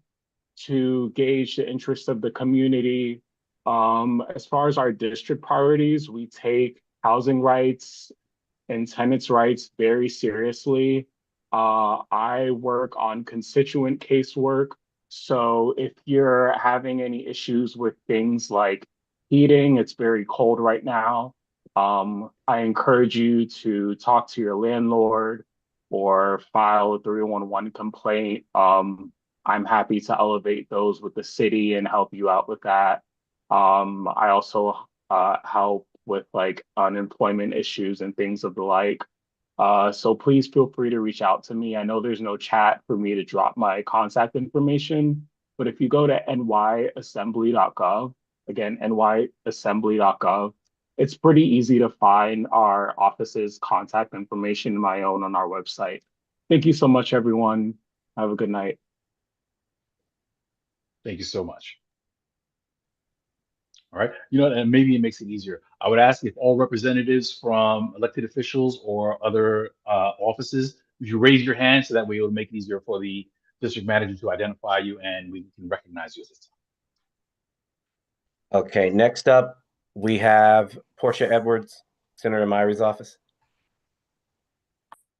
to gauge the interest of the community. As far as our district priorities, we take housing rights and tenants' rights very seriously. I work on constituent casework. So if you're having any issues with things like heating, it's very cold right now. I encourage you to talk to your landlord or file a 311 complaint. I'm happy to elevate those with the city and help you out with that. I also help with like unemployment issues and things of the like. So please feel free to reach out to me. I know there's no chat for me to drop my contact information, but if you go to nyassembly.gov, again, nyassembly.gov, it's pretty easy to find our office's contact information, my own, on our website. Thank you so much, everyone. Have a good night. Thank you so much. All right, you know, and maybe it makes it easier. I would ask if all representatives from elected officials or other offices, would you raise your hand so that way it will make it easier for the district manager to identify you and we can recognize you at this time. Okay, next up, we have Portia Edwards, Senator Myri's office.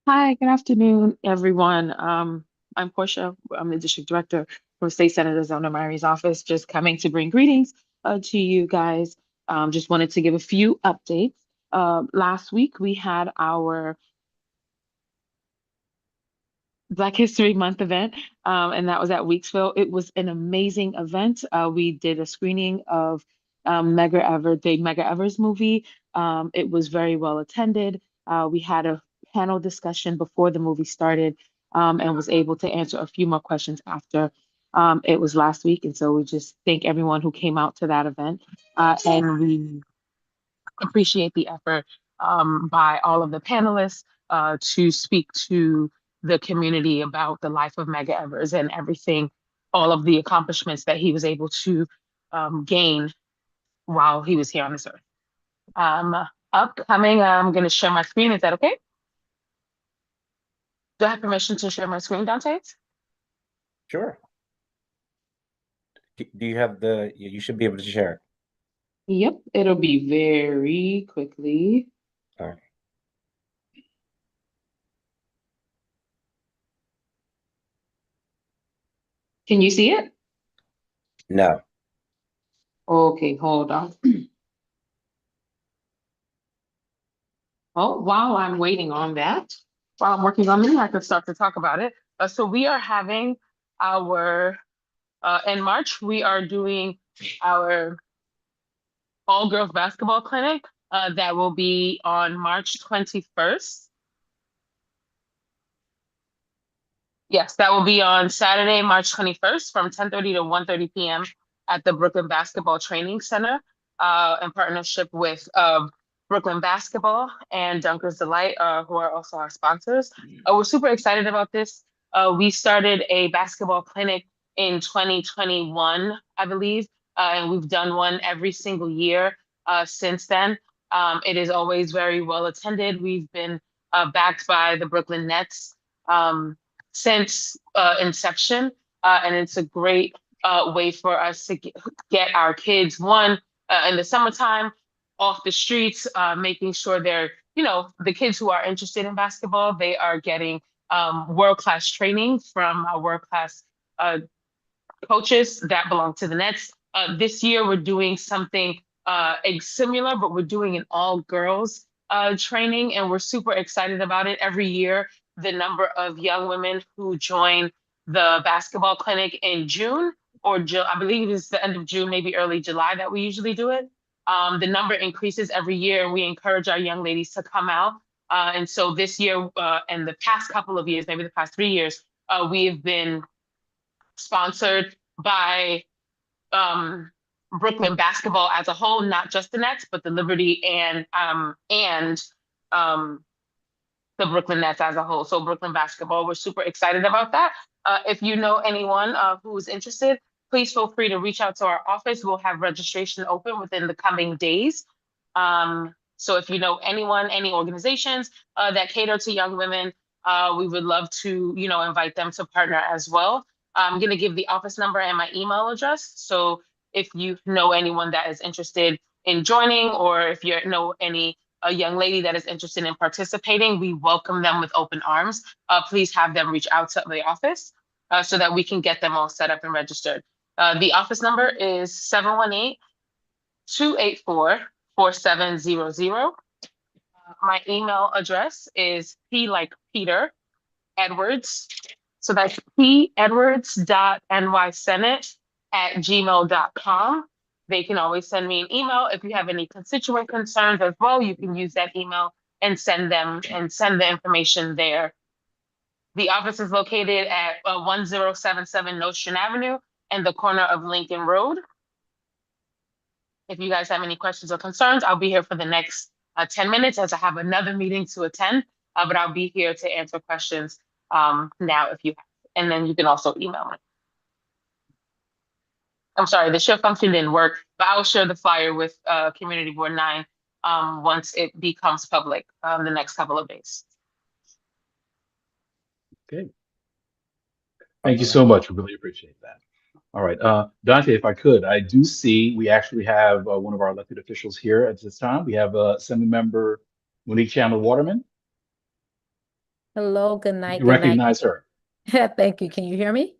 Hi, good afternoon, everyone. I'm Portia. I'm the district director for State Senator Zona Myri's office, just coming to bring greetings to you guys. Just wanted to give a few updates. Last week, we had our Black History Month event, and that was at Weeksville. It was an amazing event. We did a screening of the Medgar Evers movie. It was very well attended. We had a panel discussion before the movie started, and was able to answer a few more questions after. It was last week, and so we just thank everyone who came out to that event, and we appreciate the effort by all of the panelists to speak to the community about the life of Medgar Evers and everything, all of the accomplishments that he was able to gain while he was here on this earth. Upcoming, I'm going to share my screen. Is that okay? Do I have permission to share my screen, Dante? Sure. Do you have you should be able to share it. Yep, it'll be very quickly. All right. Can you see it? No. Okay, hold on. Oh, while I'm waiting on that, while I'm working on me, I can start to talk about it. So we are having our, in March, we are doing our all-girls basketball clinic. That will be on March 21st. Yes, that will be on Saturday, March 21st from 10:30 to 1:30 p.m. at the Brooklyn Basketball Training Center, in partnership with Brooklyn Basketball and Dunker's Delight, who are also our sponsors. We're super excited about this. We started a basketball clinic in 2021, I believe, and we've done one every single year since then. It is always very well attended. We've been backed by the Brooklyn Nets. Since inception, and it's a great way for us to get our kids, one, in the summertime off the streets, making sure they're, the kids who are interested in basketball, they are getting world-class training from our world-class coaches that belong to the Nets. This year, we're doing something similar, but we're doing an all-girls training, and we're super excited about it. Every year, the number of young women who join the basketball clinic in June, or I believe it's the end of June, maybe early July that we usually do it. The number increases every year, and we encourage our young ladies to come out. And so this year, and the past couple of years, maybe the past 3 years, we have been sponsored by Brooklyn Basketball as a whole, not just the Nets, but the Liberty and the Brooklyn Nets as a whole. So Brooklyn Basketball, we're super excited about that. If you know anyone who's interested, please feel free to reach out to our office. We'll have registration open within the coming days. So if you know anyone, any organizations that cater to young women, we would love to, invite them to partner as well. I'm going to give the office number and my email address. So if you know anyone that is interested in joining, or if you know a young lady that is interested in participating, we welcome them with open arms. Please have them reach out to the office so that we can get them all set up and registered. The office number is 718-284-4700. My email address is P like Peter Edwards. So that's pedwards.nysenate@gmail.com. They can always send me an email. If you have any constituent concerns as well, you can use that email and send the information there. The office is located at 1077 Nostrand Avenue and the corner of Lincoln Road. If you guys have any questions or concerns, I'll be here for the next 10 minutes as I have another meeting to attend, but I'll be here to answer questions now if you have, and then you can also email me. I'm sorry, the share function didn't work, but I'll share the flyer with Community Board 9 once it becomes public the next couple of days. Okay. Thank you so much. We really appreciate that. All right, Dante, if I could, I do see we actually have one of our elected officials here at this time. We have Assembly Member Monique Chandler Waterman. Hello, good night. You recognize her. Thank you. Can you hear me?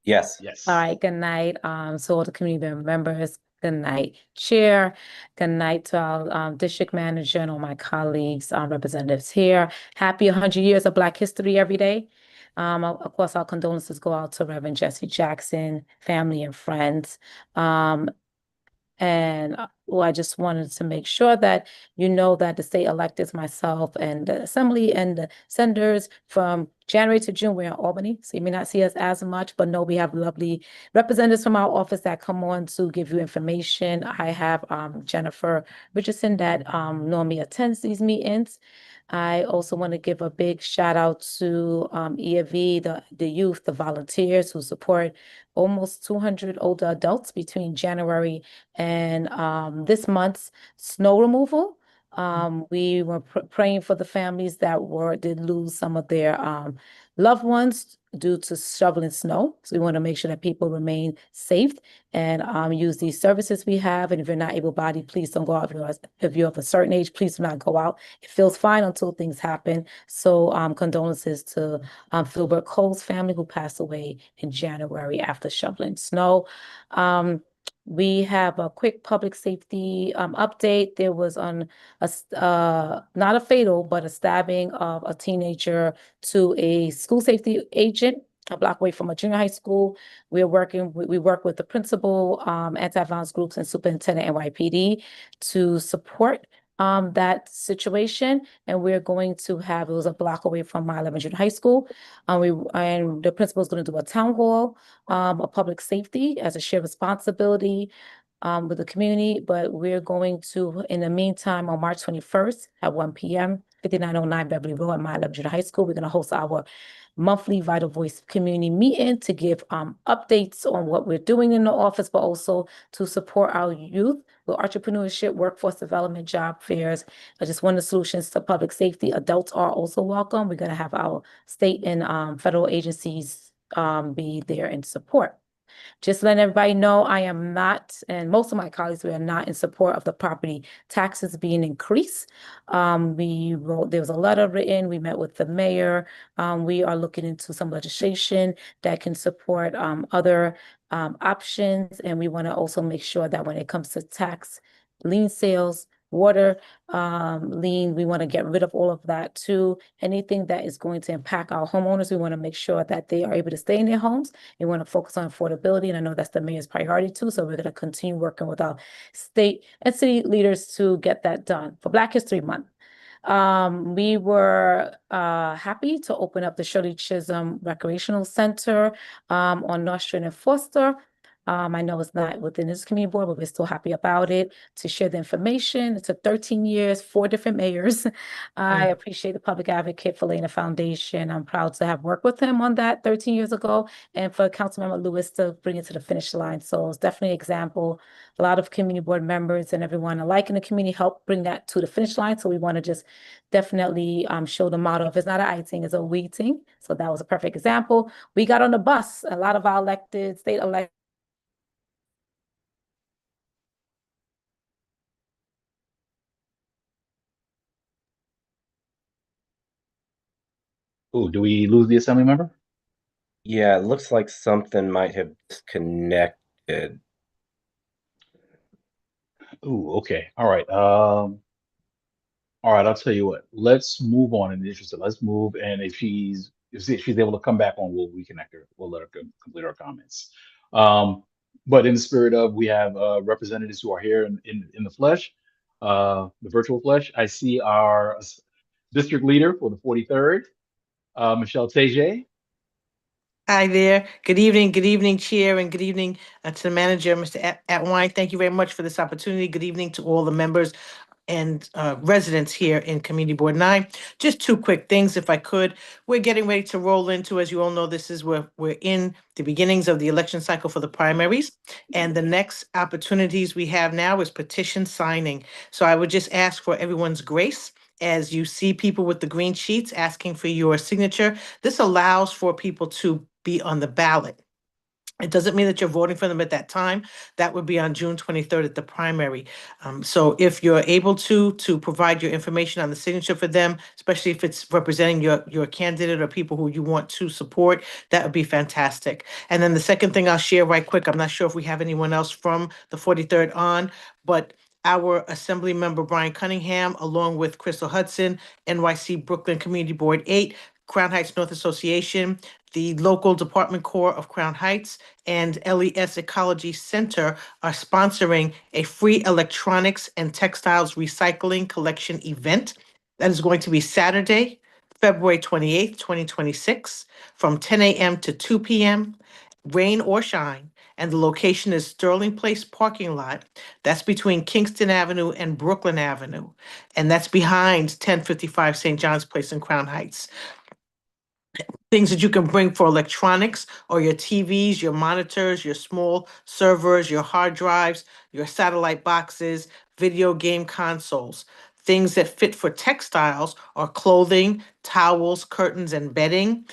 Yes. Yes. All right, good night. So all the community members, good night, Chair. Good night to our district manager and all my colleagues, representatives here. Happy 100 years of Black History every day. Of course, our condolences go out to Reverend Jesse Jackson, family and friends. I just wanted to make sure that you know that the state electeds, myself and the assembly and the senators from January to June, we're in Albany. So you may not see us as much, but no, we have lovely representatives from our office that come on to give you information. I have Jennifer Richardson that normally attends these meetings. I also want to give a big shout out to EAV, the youth, the volunteers who support almost 200 older adults between January and this month's snow removal. We were praying for the families that did lose some of their loved ones due to shoveling snow. So we want to make sure that people remain safe and use these services we have. And if you're not able-bodied, please don't go out. If you're of a certain age, please do not go out. It feels fine until things happen. So condolences to Philbert Cole's family who passed away in January after shoveling snow. We have a quick public safety update. There was not a fatal, but a stabbing of a teenager to a school safety agent a block away from a junior high school. We work with the principal, anti-violence groups, and superintendent NYPD to support that situation. And we're going to have, it was a block away from my 11th junior high school. And the principal is going to do a town hall of public safety as a shared responsibility with the community. But we're going to, in the meantime, on March 21st at 1 p.m., 5909 Beverly Road at my 11th junior high school, we're going to host our monthly Vital Voice community meeting to give updates on what we're doing in the office, but also to support our youth with entrepreneurship, workforce development, job fairs. Just one of the solutions to public safety. Adults are also welcome. We're going to have our state and federal agencies be there in support. Just letting everybody know, I am not, and most of my colleagues, we are not in support of the property taxes being increased. There was a letter written, we met with the mayor. We are looking into some legislation that can support other options. And we want to also make sure that when it comes to tax lien sales, water lien, we want to get rid of all of that too. Anything that is going to impact our homeowners, we want to make sure that they are able to stay in their homes. We want to focus on affordability, and I know that's the mayor's priority too. So we're going to continue working with our state and city leaders to get that done. For Black History Month, we were happy to open up the Shirley Chisholm Recreational Center on North Street and Foster. I know it's not within this community board, but we're still happy about it to share the information. It took 13 years, 4 different mayors. I appreciate the public advocate for laying a foundation. I'm proud to have worked with him on that 13 years ago, and for Councilmember Lewis to bring it to the finish line. So it's definitely an example. A lot of community board members and everyone alike in the community helped bring that to the finish line. So we want to just definitely show the motto. If it's not an I thing, it's a we thing. So that was a perfect example. We got on the bus. A lot of our state elected Ooh, do we lose the assembly member? Yeah, it looks like something might have disconnected. Ooh, okay. All right. All right, I'll tell you what. Let's move on in the interest of let's move. And if she's able to come back on, we'll reconnect her. We'll let her complete our comments. But in the spirit of, we have representatives who are here in the flesh, the virtual flesh. I see our district leader for the 43rd, Michelle Teje. Hi there. Good evening, Chair, and good evening to the manager, Mr. Atwine. Thank you very much for this opportunity. Good evening to all the members and residents here in Community Board 9. Just 2 quick things, if I could. We're getting ready to roll into, as you all know, this is where we're in the beginnings of the election cycle for the primaries. And the next opportunities we have now is petition signing. So I would just ask for everyone's grace as you see people with the green sheets asking for your signature. This allows for people to be on the ballot. It doesn't mean that you're voting for them at that time. That would be on June 23rd at the primary. So if you're able to provide your information on the signature for them, especially if it's representing your candidate or people who you want to support, that would be fantastic. And then the second thing I'll share right quick, I'm not sure if we have anyone else from the 43rd on, but our Assembly Member Brian Cunningham, along with Crystal Hudson, NYC Brooklyn Community Board 8, Crown Heights North Association, the local Department Corps of Crown Heights, and LES Ecology Center are sponsoring a free electronics and textiles recycling collection event that is going to be Saturday, February 28th, 2026, from 10 a.m. to 2 p.m., rain or shine. And the location is Sterling Place parking lot. That's between Kingston Avenue and Brooklyn Avenue. And that's behind 1055 St. John's Place in Crown Heights. Things that you can bring for electronics or your TVs, your monitors, your small servers, your hard drives, your satellite boxes, video game consoles. Things that fit for textiles are clothing, towels, curtains, and bedding.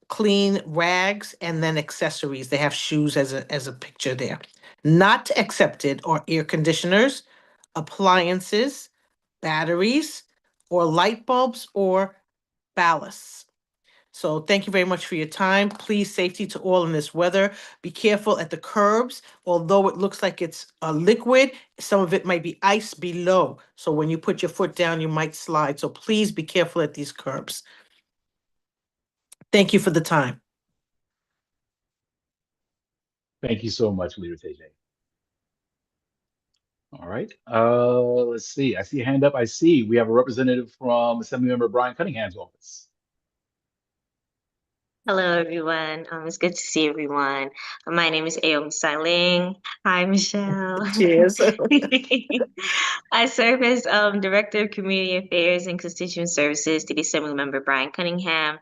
clean rags, and then accessories. They have shoes as a picture there. Not accepted are air conditioners, appliances, batteries, or light bulbs or ballasts. So thank you very much for your time. Please, safety to all in this weather. Be careful at the curbs. Although it looks like it's a liquid, some of it might be ice below. So when you put your foot down, you might slide. So please be careful at these curbs. Thank you for the time. Thank you so much, Leader TJ. All right. Let's see. I see a hand up. I see we have a representative from Assemblymember Brian Cunningham's office. Hello, everyone. It's good to see everyone. My name is Aomi Styling. Hi, Michelle. Cheers. I serve as Director of Community Affairs and Constituent Services to the Assemblymember Brian Cunningham.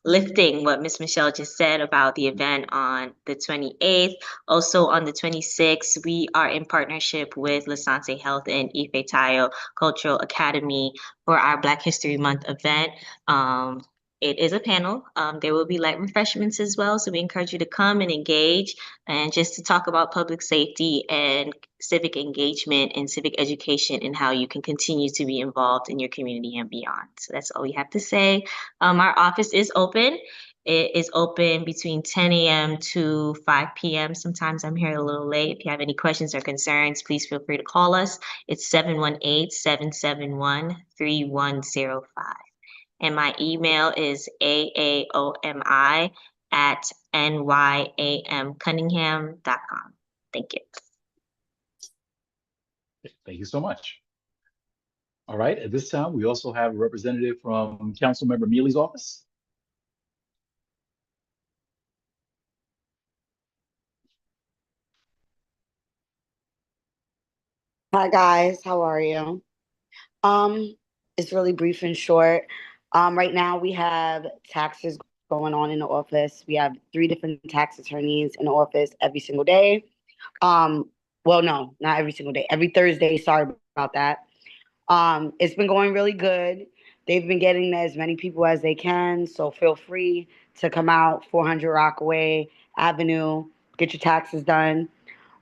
Lifting what Ms. Michelle just said about the event on the 28th. Also on the 26th, we are in partnership with Lasante Health and Ife Tayo Cultural Academy for our Black History Month event. It is a panel. There will be light refreshments as well. So we encourage you to come and engage and just to talk about public safety and civic engagement and civic education and how you can continue to be involved in your community and beyond. So that's all we have to say. Our office is open. It is open between 10 a.m. to 5 p.m. Sometimes I'm here a little late. If you have any questions or concerns, please feel free to call us. It's 718-771-3105. And my email is aaomi@nyamcunningham.com. Thank you. Thank you so much. All right. At this time, we also have a representative from Councilmember Mealy's office. Hi guys, how are you? It's really brief and short. Right now we have taxes going on in the office. We have 3 different tax attorneys in the office every single day. Well, no, not every single day. Every Thursday. Sorry about that. It's been going really good. They've been getting as many people as they can. So feel free to come out 400 Rockaway Avenue, get your taxes done.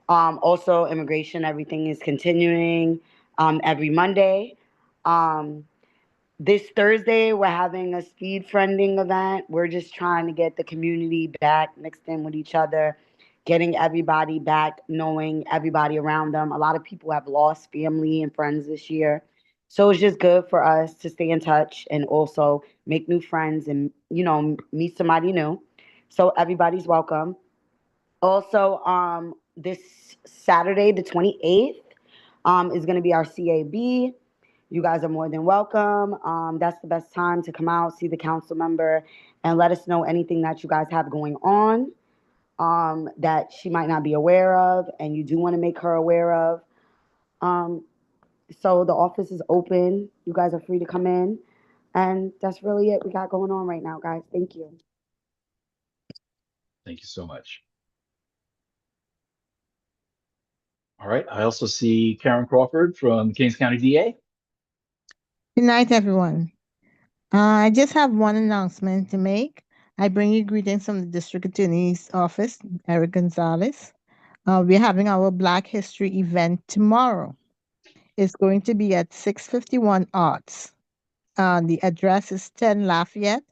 Also, immigration, everything is continuing every Monday. This Thursday, we're having a speed friending event. We're just trying to get the community back mixed in with each other, getting everybody back, knowing everybody around them. A lot of people have lost family and friends this year. So it's just good for us to stay in touch and also make new friends and, you know, meet somebody new. So everybody's welcome. Also, this Saturday, the 28th, is going to be our CAB. You guys are more than welcome. That's the best time to come out, see the council member, and let us know anything that you guys have going on that she might not be aware of and you do want to make her aware of. So the office is open. You guys are free to come in. And that's really it we got going on right now, guys. Thank you. Thank you so much. All right. I also see Karen Crawford from Kings County DA. Good night, everyone. I just have one announcement to make. I bring you greetings from the District Attorney's Office, Eric Gonzalez. We're having our Black History event tomorrow. It's going to be at 651 Arts. The address is 10 Lafayette.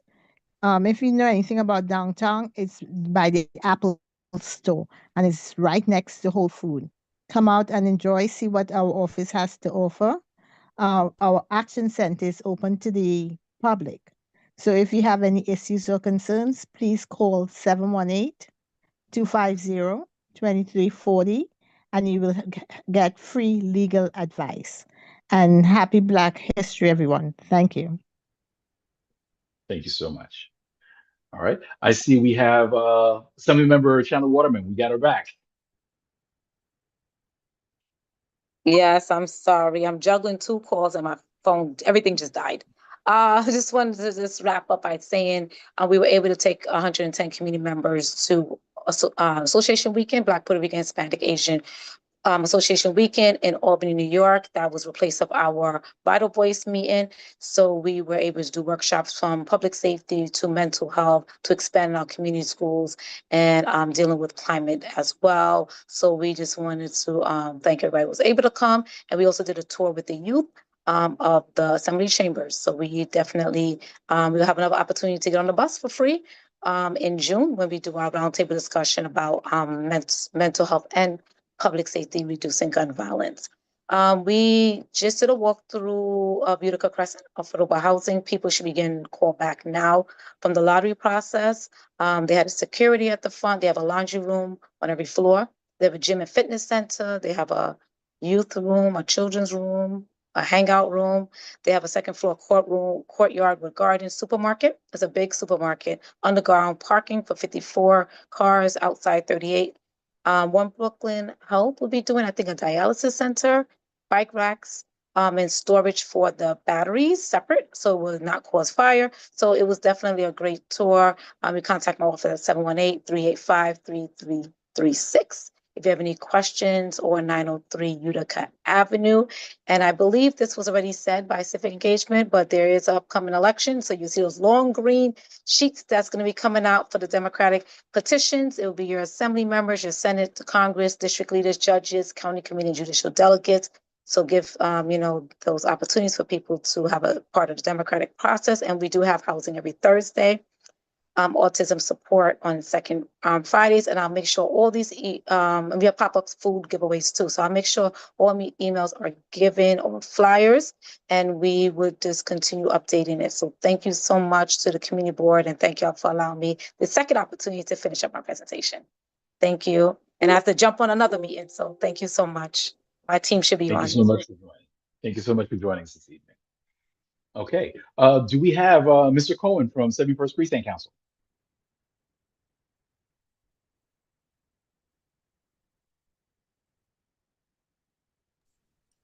If you know anything about downtown, it's by the Apple Store, and it's right next to Whole Food. Come out and enjoy, see what our office has to offer. Our action center is open to the public. So if you have any issues or concerns, please call 718-250-2340 and you will get free legal advice. And happy Black History, everyone. Thank you. Thank you so much. All right. I see we have Assemblymember Chandler Waterman. We got her back. Yes, I'm sorry. I'm juggling 2 calls and my phone, everything just died. I just wanted to just wrap up by saying we were able to take 110 community members to Association Weekend, Black, Puerto Rican, Hispanic, Asian Association weekend in Albany, New York. That was replaced of our Vital Voice meeting. So we were able to do workshops from public safety to mental health to expand our community schools and dealing with climate as well. So we just wanted to thank everybody who was able to come. And we also did a tour with the youth of the Assembly Chambers. So we definitely we'll have another opportunity to get on the bus for free in June when we do our roundtable discussion about mental health and public safety, reducing gun violence. We just did a walkthrough of Utica Crescent, affordable housing. People should be getting called back now from the lottery process. They had a security at the front. They have a laundry room on every floor. They have a gym and fitness center. They have a youth room, a children's room, a hangout room. They have a second floor courtyard with garden, supermarket. It's a big supermarket, underground parking for 54 cars, outside 38. One Brooklyn Health will be doing, I think, a dialysis center, bike racks, and storage for the batteries separate, so it will not cause fire. So it was definitely a great tour. We contact my office at 718-385-3336. If you have any questions, or 903 Utica Avenue. And I believe this was already said by Civic Engagement, but there is an upcoming election. So you see those long green sheets that's going to be coming out for the Democratic petitions. It will be your assembly members, your Senate, the Congress, district leaders, judges, county committee, and judicial delegates. So give, those opportunities for people to have a part of the democratic process. And we do have housing every Thursday. Autism support on second Fridays, and I'll make sure all these we have pop-up food giveaways too. So I'll make sure all emails are given or flyers, and we would just continue updating it. So thank you so much to the community board, and thank y'all for allowing me the second opportunity to finish up my presentation. Thank you, and I have to jump on another meeting. So thank you so much. My team should be on. Thank you so much for joining. Thank you so much for joining us this evening. Okay, do we have Mr. Cohen from 71st Precinct Council?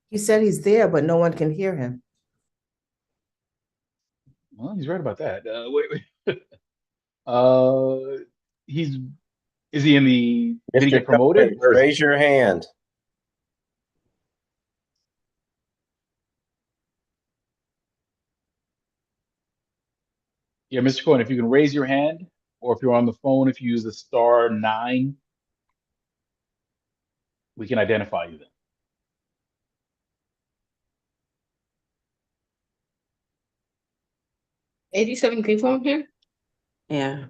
He said he's there, but no one can hear him. Well, he's right about that. Is he in the, did he get promoted? Raise your hand. Yeah, Mr. Cohen, if you can raise your hand, or if you're on the phone, if you use the *9, we can identify you then. 87 people on here? Yeah.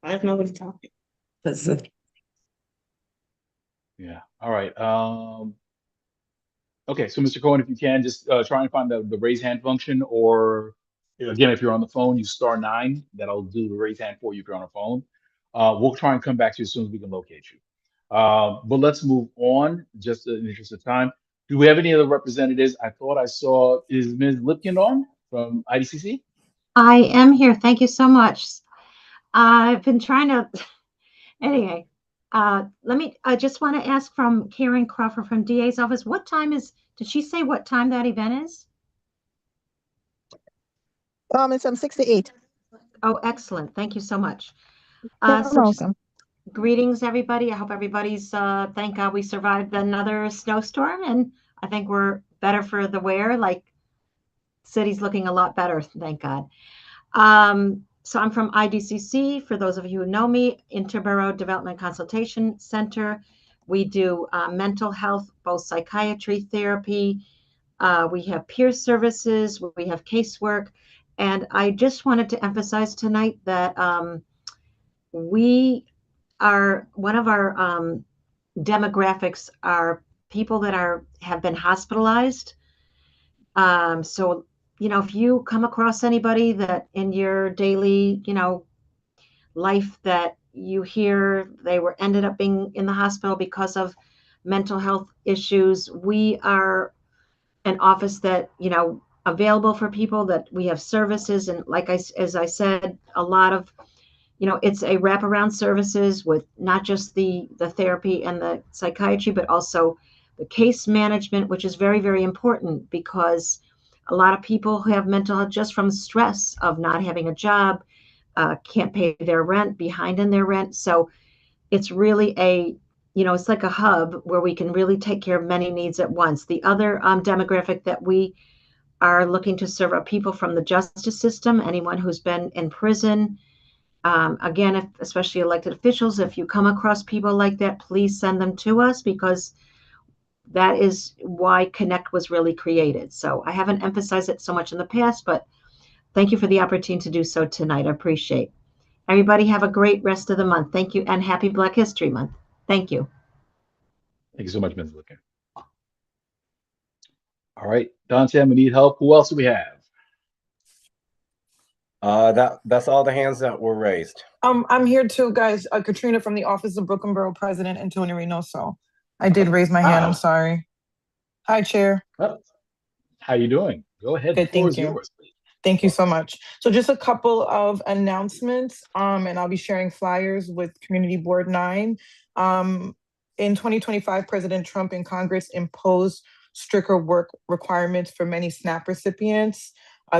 I have nobody talking. Yeah. All right. Okay. So, Mr. Cohen, if you can just try and find the raise hand function, or again, if you're on the phone, use *9. That'll do the raise hand for you if you're on a phone. We'll try and come back to you as soon as we can locate you. But let's move on, just in the interest of time. Do we have any other representatives? I thought I saw, is Ms. Lipkin on from IDCC? I am here. Thank you so much. I've been trying to, anyway, I just want to ask from Karen Crawford from DA's office, did she say what time that event is? It's 6 to 8. Oh, excellent. Thank you so much. You're welcome. Greetings, everybody. I hope everybody's, thank God we survived another snowstorm, and I think we're better for the wear, like city's looking a lot better, thank God. So I'm from IDCC, for those of you who know me, Interborough Development Consultation Center. We do mental health, both psychiatry, therapy. We have peer services, we have casework. And I just wanted to emphasize tonight that one of our demographics are people that have been hospitalized. So, if you come across anybody that in your daily, life that you hear they ended up being in the hospital because of mental health issues, we are an office that, available for people, that we have services. And as I said, a lot of, it's a wraparound services with not just the therapy and the psychiatry, but also the case management, which is very, very important, because a lot of people who have mental health just from stress of not having a job, can't pay their rent, behind in their rent. So it's really it's like a hub where we can really take care of many needs at once. The other demographic that we are looking to serve are people from the justice system, anyone who's been in prison. Again, especially elected officials, if you come across people like that, please send them to us, because that is why Connect was really created. So I haven't emphasized it so much in the past, but thank you for the opportunity to do so tonight. I appreciate. Everybody have a great rest of the month. Thank you, and happy Black History Month. Thank you. Thank you so much, Ms. Licker. All right, Dante, we need help. Who else do we have? That's all the hands that were raised. I'm here too, guys. Katrina from the Office of Brooklyn Borough President, Antonio Reynoso. I did raise my hand. I'm sorry. Hi, Chair. How you doing? Go ahead. Good, The floor thank is you. yours, please. Thank you so much. So just a couple of announcements, and I'll be sharing flyers with Community Board 9. In 2025, President Trump and Congress imposed stricter work requirements for many SNAP recipients.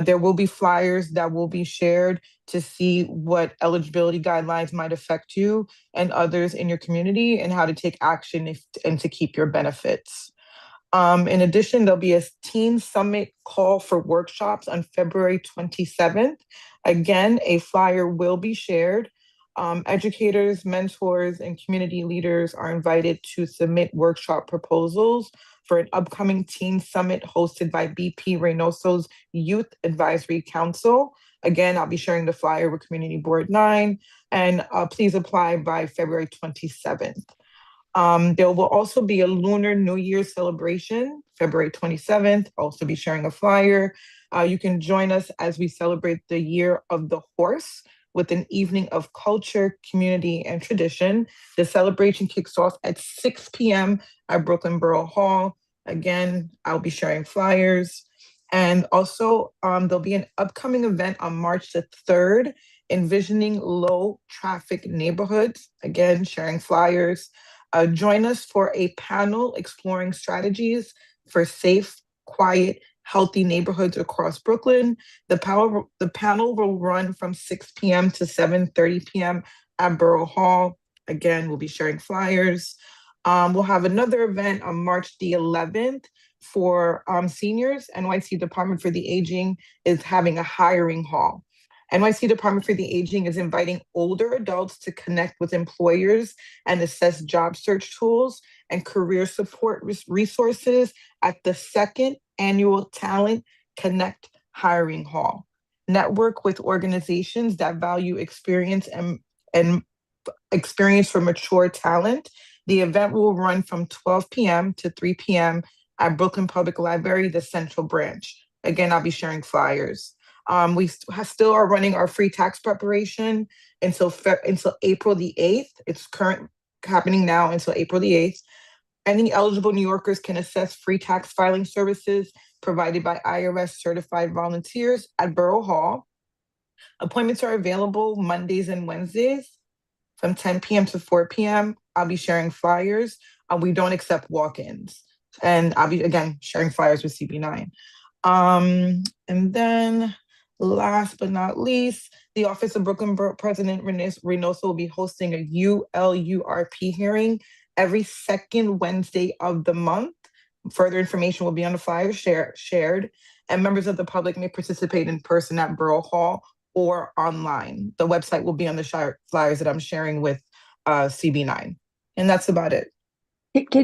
There will be flyers that will be shared to see what eligibility guidelines might affect you and others in your community, and how to take action and to keep your benefits. In addition, there'll be a Teen Summit call for workshops on February 27th. Again, a flyer will be shared. Educators, mentors, and community leaders are invited to submit workshop proposals for an upcoming Teen Summit hosted by BP Reynoso's Youth Advisory Council. Again, I'll be sharing the flyer with Community Board 9, and please apply by February 27th. There will also be a Lunar New Year celebration, February 27th. I'll also be sharing a flyer. You can join us as we celebrate the Year of the Horse with an evening of culture, community, and tradition. The celebration kicks off at 6 p.m. at Brooklyn Borough Hall. Again, I'll be sharing flyers. And also, there'll be an upcoming event on March the 3rd, Envisioning Low Traffic Neighborhoods. Again, sharing flyers. Join us for a panel exploring strategies for safe, quiet, healthy neighborhoods across Brooklyn. The panel will run from 6 p.m. to 7:30 p.m. at Borough Hall. Again, we'll be sharing flyers. We'll have another event on March the 11th for seniors. NYC Department for the Aging is having a hiring hall. NYC Department for the Aging is inviting older adults to connect with employers and assess job search tools and career support resources at the second annual Talent Connect Hiring Hall. Network with organizations that value experience and experience for mature talent. The event will run from 12 p.m. to 3 p.m. at Brooklyn Public Library, the Central Branch. Again, I'll be sharing flyers. We still are running our free tax preparation until April the 8th. It's happening now until April the 8th. Any eligible New Yorkers can access free tax filing services provided by IRS certified volunteers at Borough Hall. Appointments are available Mondays and Wednesdays from 10 p.m. to 4 p.m. I'll be sharing flyers. We don't accept walk-ins. And I'll be, again, sharing flyers with CB9. And then last but not least, the Office of Brooklyn Borough President Reynoso will be hosting a ULURP hearing every second Wednesday of the month. Further information will be on the flyer shared, and members of the public may participate in person at Borough Hall or online. The website will be on the flyers that I'm sharing with CB9. And that's about it.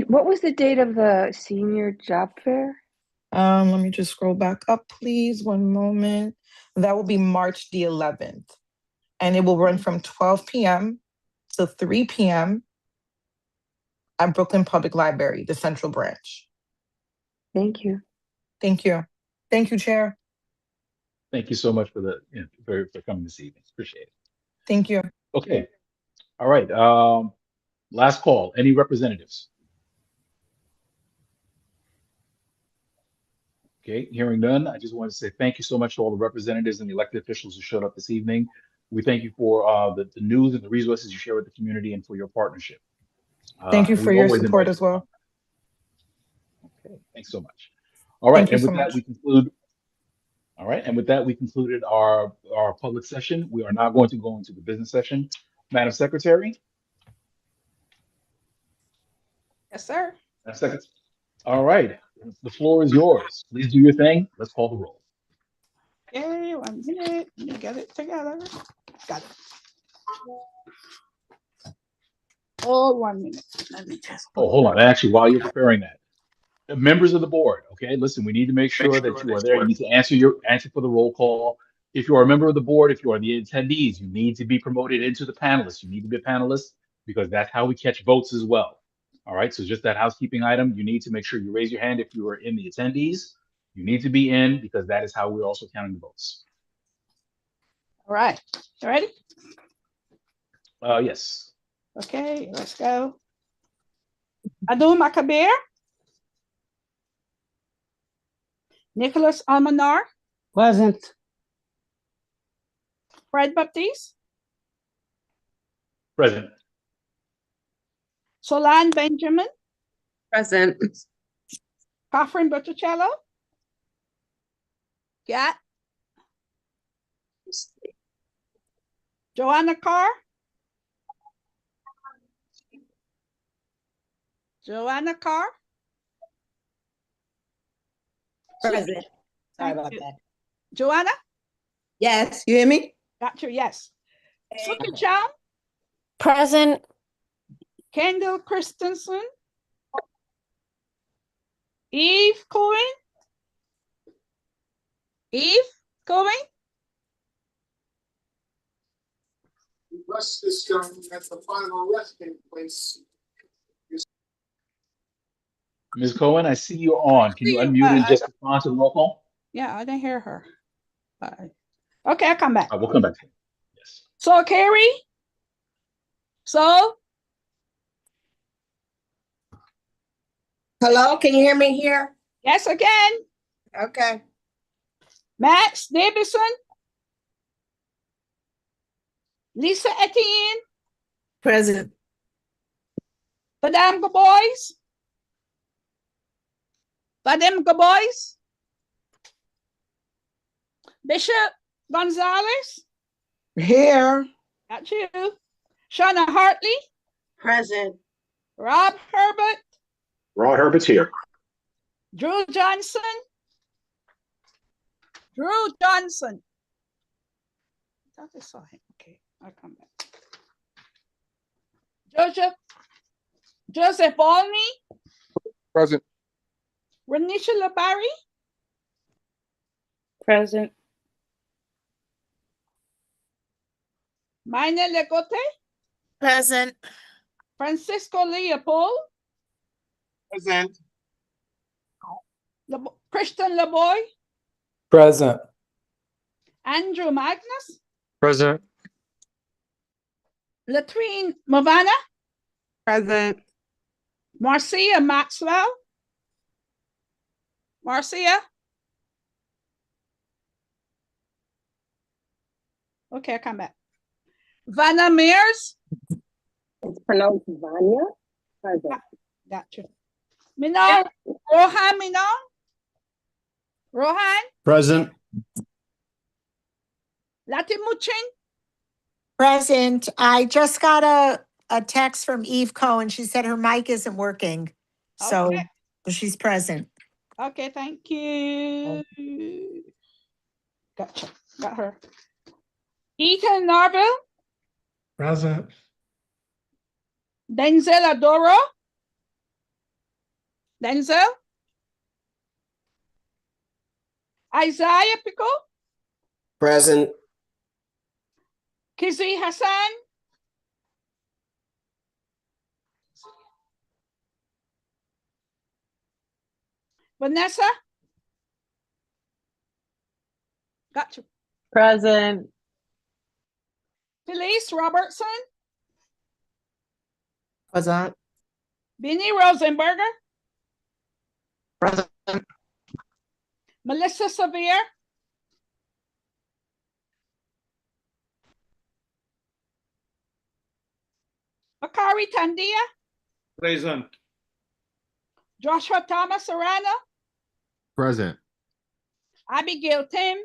What was the date of the senior job fair? Let me just scroll back up, please. One moment. That will be March the 11th. And it will run from 12 p.m. to 3 p.m. at Brooklyn Public Library, the Central Branch. Thank you. Thank you. Thank you, Chair. Thank you so much for for coming this evening. Appreciate it. Thank you. Okay. All right. Last call. Any representatives? Okay, hearing none, I just want to say thank you so much to all the representatives and the elected officials who showed up this evening. We thank you for the news and the resources you share with the community and for your partnership. Thank you for your support as well. Okay, thanks so much. All right, Thank you and with so that much. we conclude. All right, and with that we concluded our public session. We are now going to go into the business session. Madam Secretary. Yes, sir. Second. All right. The floor is yours. Please do your thing. Let's call the roll. Okay, 1 minute. Let me get it together. Got it. Oh, 1 minute. Let me just. Oh, hold on. Actually, while you're preparing that, the members of the board, okay, listen, we need to make sure that you are there. You need to answer for the roll call. If you are a member of the board, if you are the attendees, you need to be promoted into the panelists. You need to be a panelist because that's how we catch votes as well. All right, so just that housekeeping item, you need to make sure you raise your hand if you are in the attendees. You need to be in because that is how we're also counting the votes. All right. You ready? Yes. Okay, let's go. Adu Makabir. Nicholas Almanar. Present. Fred Baptiste. Present. Solan Benjamin. Present. Catherine Bertucello. Gat. Joanna Carr. Joanna Carr. Present. Sorry Thank about you. that. Joanna? Yes, you hear me? Got you, yes. Suki Chow. Present. Kendall Christensen. Eve Cohen. Eve Cohen. Rest is going at the final resting place. Ms. Cohen, I see you're on. Can you unmute and just respond to the roll call? Yeah, I didn't hear her. Okay, I'll come back. We'll come back to you. Yes. So Carrie. So. Hello, can you hear me here? Yes, again. Okay. Max Davidson. Lisa Etienne. Present. Madame Gabois. Madame Gabois. Bishop Gonzalez. Here. Got you. Shauna Hartley. Present. Rob Herbert. Rod Herbert's here. Drew Johnson. Drew Johnson. I thought I saw him. Okay, I'll come back. Joseph Olney. Present. Renisha Labari. Present. Mina Legote. Present. Francisco Leopold. Present. Christian Leboy. Present. Andrew Magnus. Present. Latrine Movana. Present. Marcia Maxwell. Marcia. Okay, I'll come back. Vanna Mears. It's pronounced Vanya. Present. Got you. Minon. Rohan Minon. Rohan. Present. Latimuchin. Present. I just got a text from Eve Cohen. She said her mic isn't working. So Okay. she's present. Okay, thank you. Gotcha. Got her. Ethan Narville. Present. Denzel Adoro. Denzel. Isaiah Pico. Present. Kizi Hassan. Vanessa. Got you. Present. Felice Robertson. Present. Benny Rosenberger. Present. Melissa Sevier. Akari Tandia. Present. Joshua Thomas Arana. Present. Abigail Tim.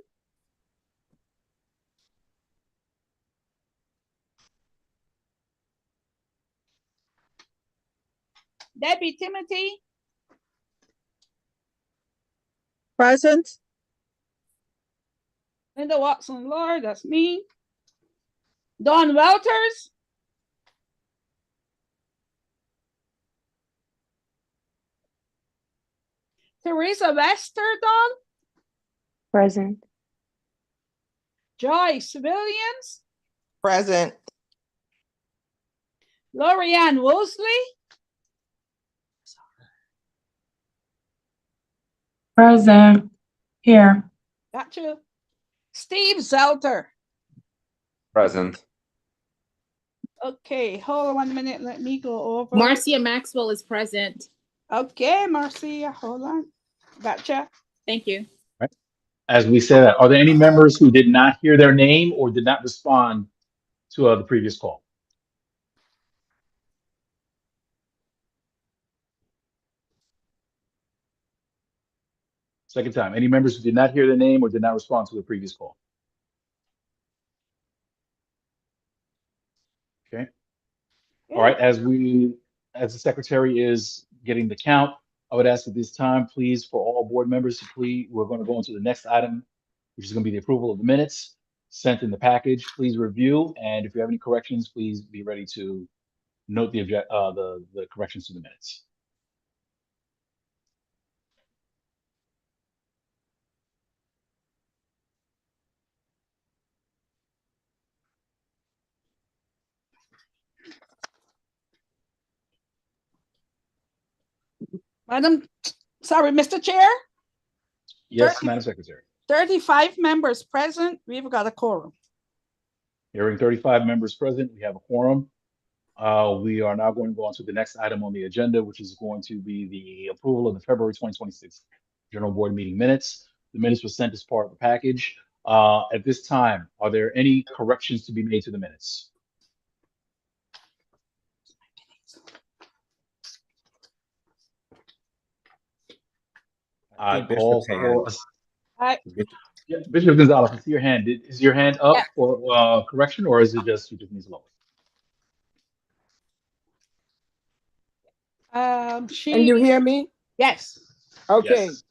Debbie Timothy, Present. Linda Watson Lord, that's me. Dawn Welters, Teresa Westerdahl, Present. Joyce Williams, Present. Lorianne Woolsey, Present. Here. got you. Steve Zelter. Present. Okay, hold on 1 minute. Let me go over. Marcia Maxwell is present. Okay, Marcia, hold on. Gotcha. Thank you. Right. As we said, are there any members who did not hear their name or did not respond to the previous call? Second time. Any members who did not hear their name or did not respond to the previous call? Okay. All right. As the secretary is getting the count, I would ask at this time, please, for all board members, we're going to go into the next item, which is going to be the approval of the minutes sent in the package. Please review, and if you have any corrections, please be ready to note the corrections to the minutes. Mr. Chair, Yes, Madam Secretary. 35 members present. We've got a quorum. Hearing 35 members present, we have a quorum. We are now going to go on to the next item on the agenda, which is going to be the approval of the February 2026 General Board meeting minutes. The minutes were sent as part of the package. At this time, are there any corrections to be made to the minutes? I call for Bishop Gonzalez. I see your hand. Is your hand up for correction, or is it just you just need to lower? Can you hear me? Yes. Okay. Yes.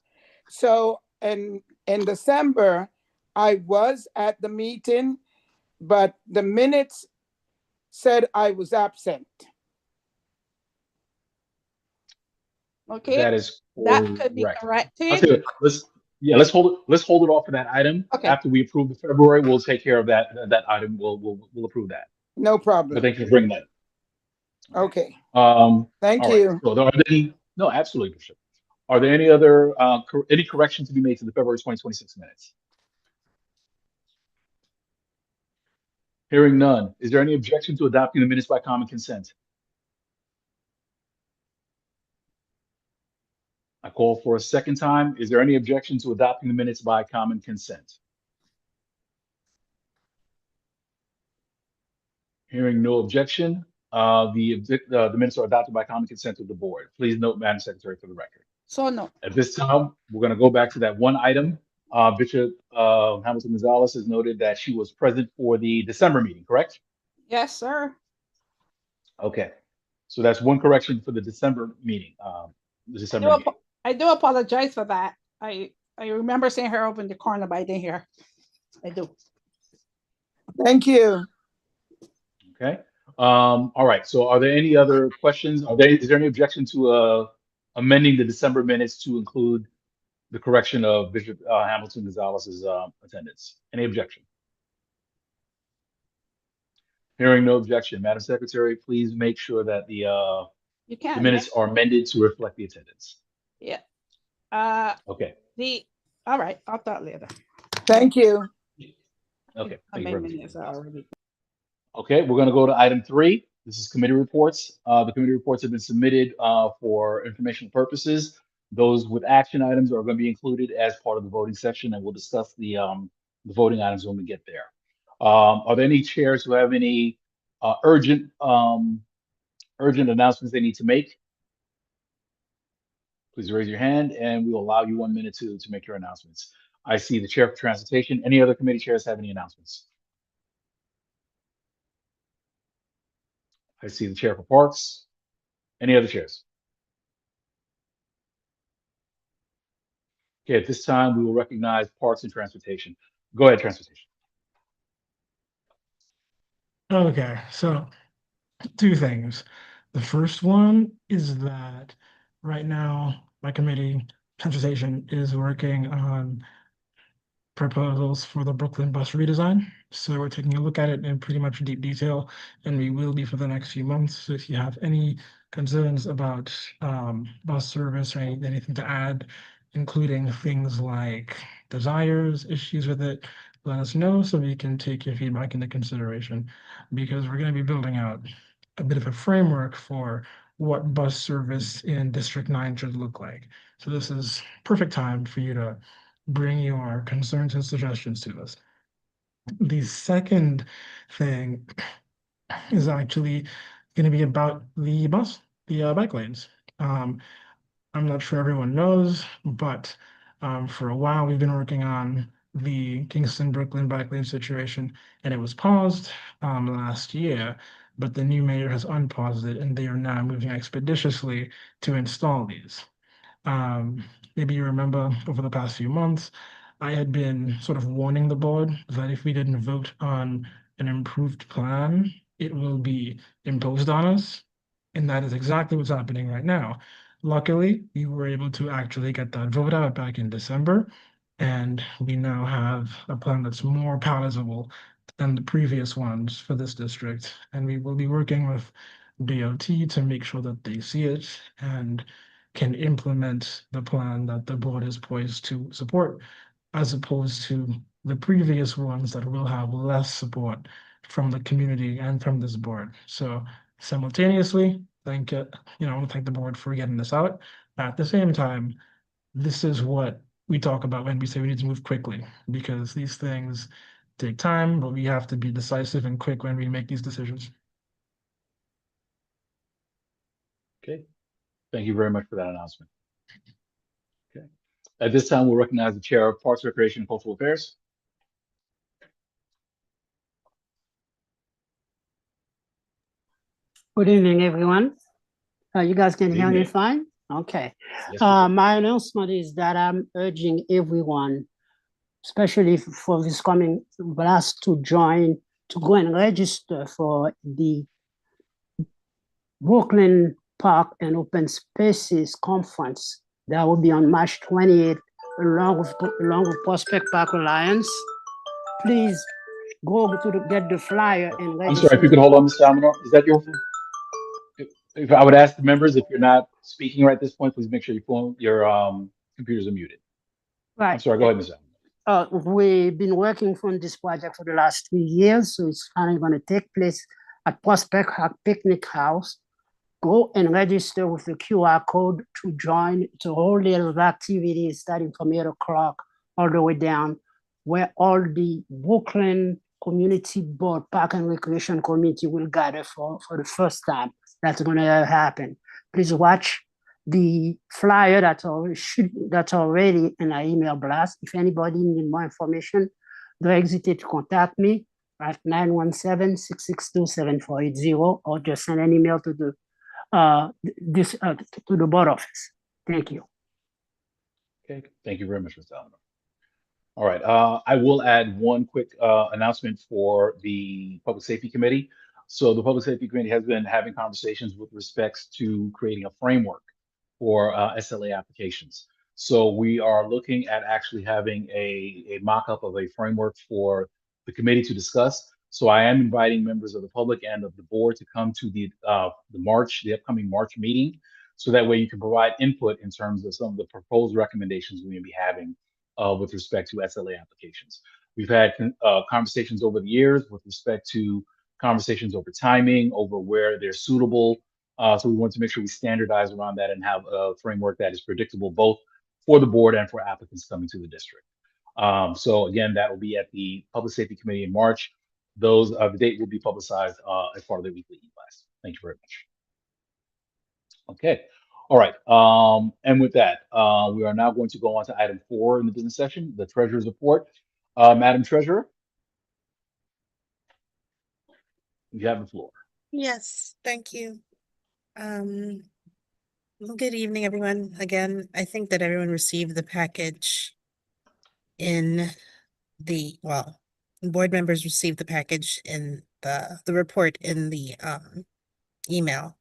So in December, I was at the meeting, but the minutes said I was absent. Okay. That is That could be correct. corrected. Let's hold it off for that item. Okay. After we approve the February, we'll take care of that item. We'll approve that. No problem. But thank you for bringing that. Okay. Thank Thank you. So are there any? No, absolutely, Bishop. Are there any other any corrections to be made to the February 2026 minutes? Hearing none. Is there any objection to adopting the minutes by common consent? I call for a second time. Is there any objection to adopting the minutes by common consent? Hearing no objection, the minutes are adopted by common consent of the board. Please note, Madam Secretary, for the record. So no. At this time, we're going to go back to that one item. Bishop Hamilton Gonzalez has noted that she was present for the December meeting, correct? Yes, sir. Okay. So that's one correction for the December meeting. I do apologize for that. I remember seeing her over in the corner, but I didn't hear her. I do. Thank you. Okay. All right. So are there any other questions? Is there any objection to amending the December minutes to include the correction of Bishop Hamilton Gonzalez's attendance? Any objection? Hearing no objection, Madam Secretary, please make sure that the minutes are amended to reflect the attendance. Yeah. Okay. All right. I'll talk later. Thank you. Okay. Thank you very much. Amendment is already. Okay, we're going to go to item 3. This is committee reports. The committee reports have been submitted for informational purposes. Those with action items are going to be included as part of the voting section, and we'll discuss the voting items when we get there. Are there any chairs who have any urgent announcements they need to make? Please raise your hand, and we will allow you 1 minute to make your announcements. I see the chair for transportation. Any other committee chairs have any announcements? I see the chair for parks. Any other chairs? Okay, at this time, we will recognize Parks and Transportation. Go ahead, Transportation. Okay, so two things. The first one is that right now, my committee, Transportation, is working on proposals for the Brooklyn bus redesign. So we're taking a look at it in pretty much deep detail, and we will be for the next few months. So if you have any concerns about bus service or anything to add, including things like desires, issues with it, let us know so we can take your feedback into consideration, because we're going to be building out a bit of a framework for what bus service in District 9 should look like. So this is perfect time for you to bring your concerns and suggestions to us. The second thing is actually going to be about the bike lanes. I'm not sure everyone knows, but for a while we've been working on the Kingston Brooklyn bike lane situation, and it was paused last year, but the new mayor has unpaused it, and they are now moving expeditiously to install these. Maybe you remember over the past few months, I had been sort of warning the board that if we didn't vote on an improved plan, it will be imposed on us. And that is exactly what's happening right now. Luckily, we were able to actually get that vote out back in December, and we now have a plan that's more palatable than the previous ones for this district. And we will be working with DOT to make sure that they see it and can implement the plan that the board is poised to support, as opposed to the previous ones that will have less support from the community and from this board. So simultaneously, I want to thank the board for getting this out. At the same time, this is what we talk about when we say we need to move quickly, because these things take time, but we have to be decisive and quick when we make these decisions. Okay, thank you very much for that announcement. Okay, at this time, we'll recognize the Chair of Parks, Recreation, and Cultural Affairs. Good evening, everyone. You guys can Good hear me evening. fine? Okay. Yes, we can. My announcement is that I'm urging everyone, especially for this coming blast, to go and register for the Brooklyn Park and Open Spaces Conference. That will be on March 28th, along with Prospect Park Alliance. Please go to get the flyer and register. I'm sorry, if you could hold on, Mr. Almanor, is that your phone? If I would ask the members, if you're not speaking right at this point, please make sure your computers are muted. Right. I'm sorry, go ahead, Ms. Almanor. We've been working on this project for the last 3 years, so it's finally going to take place at Prospect Park Picnic House. Go and register with the QR code to join. It's a whole little of activities starting from 8 o'clock all the way down, where all the Brooklyn Community Board Park and Recreation Committee will gather for the first time. That's going to happen. Please watch the flyer that's already in our email blast. If anybody needs more information, don't hesitate to contact me at 917-662-7480 or just send an email to the to the board office. Thank you. Okay, thank you very much, Mr. Almanor. All right, I will add one quick announcement for the Public Safety Committee. So the Public Safety Committee has been having conversations with respects to creating a framework for SLA applications. So we are looking at actually having a mock-up of a framework for the committee to discuss. So I am inviting members of the public and of the board to come to the upcoming March meeting, so that way you can provide input in terms of some of the proposed recommendations we may be having with respect to SLA applications. We've had conversations over the years with respect to conversations over timing, over where they're suitable. So we want to make sure we standardize around that and have a framework that is predictable both for the board and for applicants coming to the district. So again, that will be at the Public Safety Committee in March. The date will be publicized as part of the weekly e-blast. Thank you very much. Okay. All right. And with that, we are now going to go on to item 4 in the business session, the Treasurer's Report. Madam Treasurer, you have the floor. Yes, thank you. Well, good evening, everyone. Again, I think that everyone received the package in well, board members received the package in the report in the email.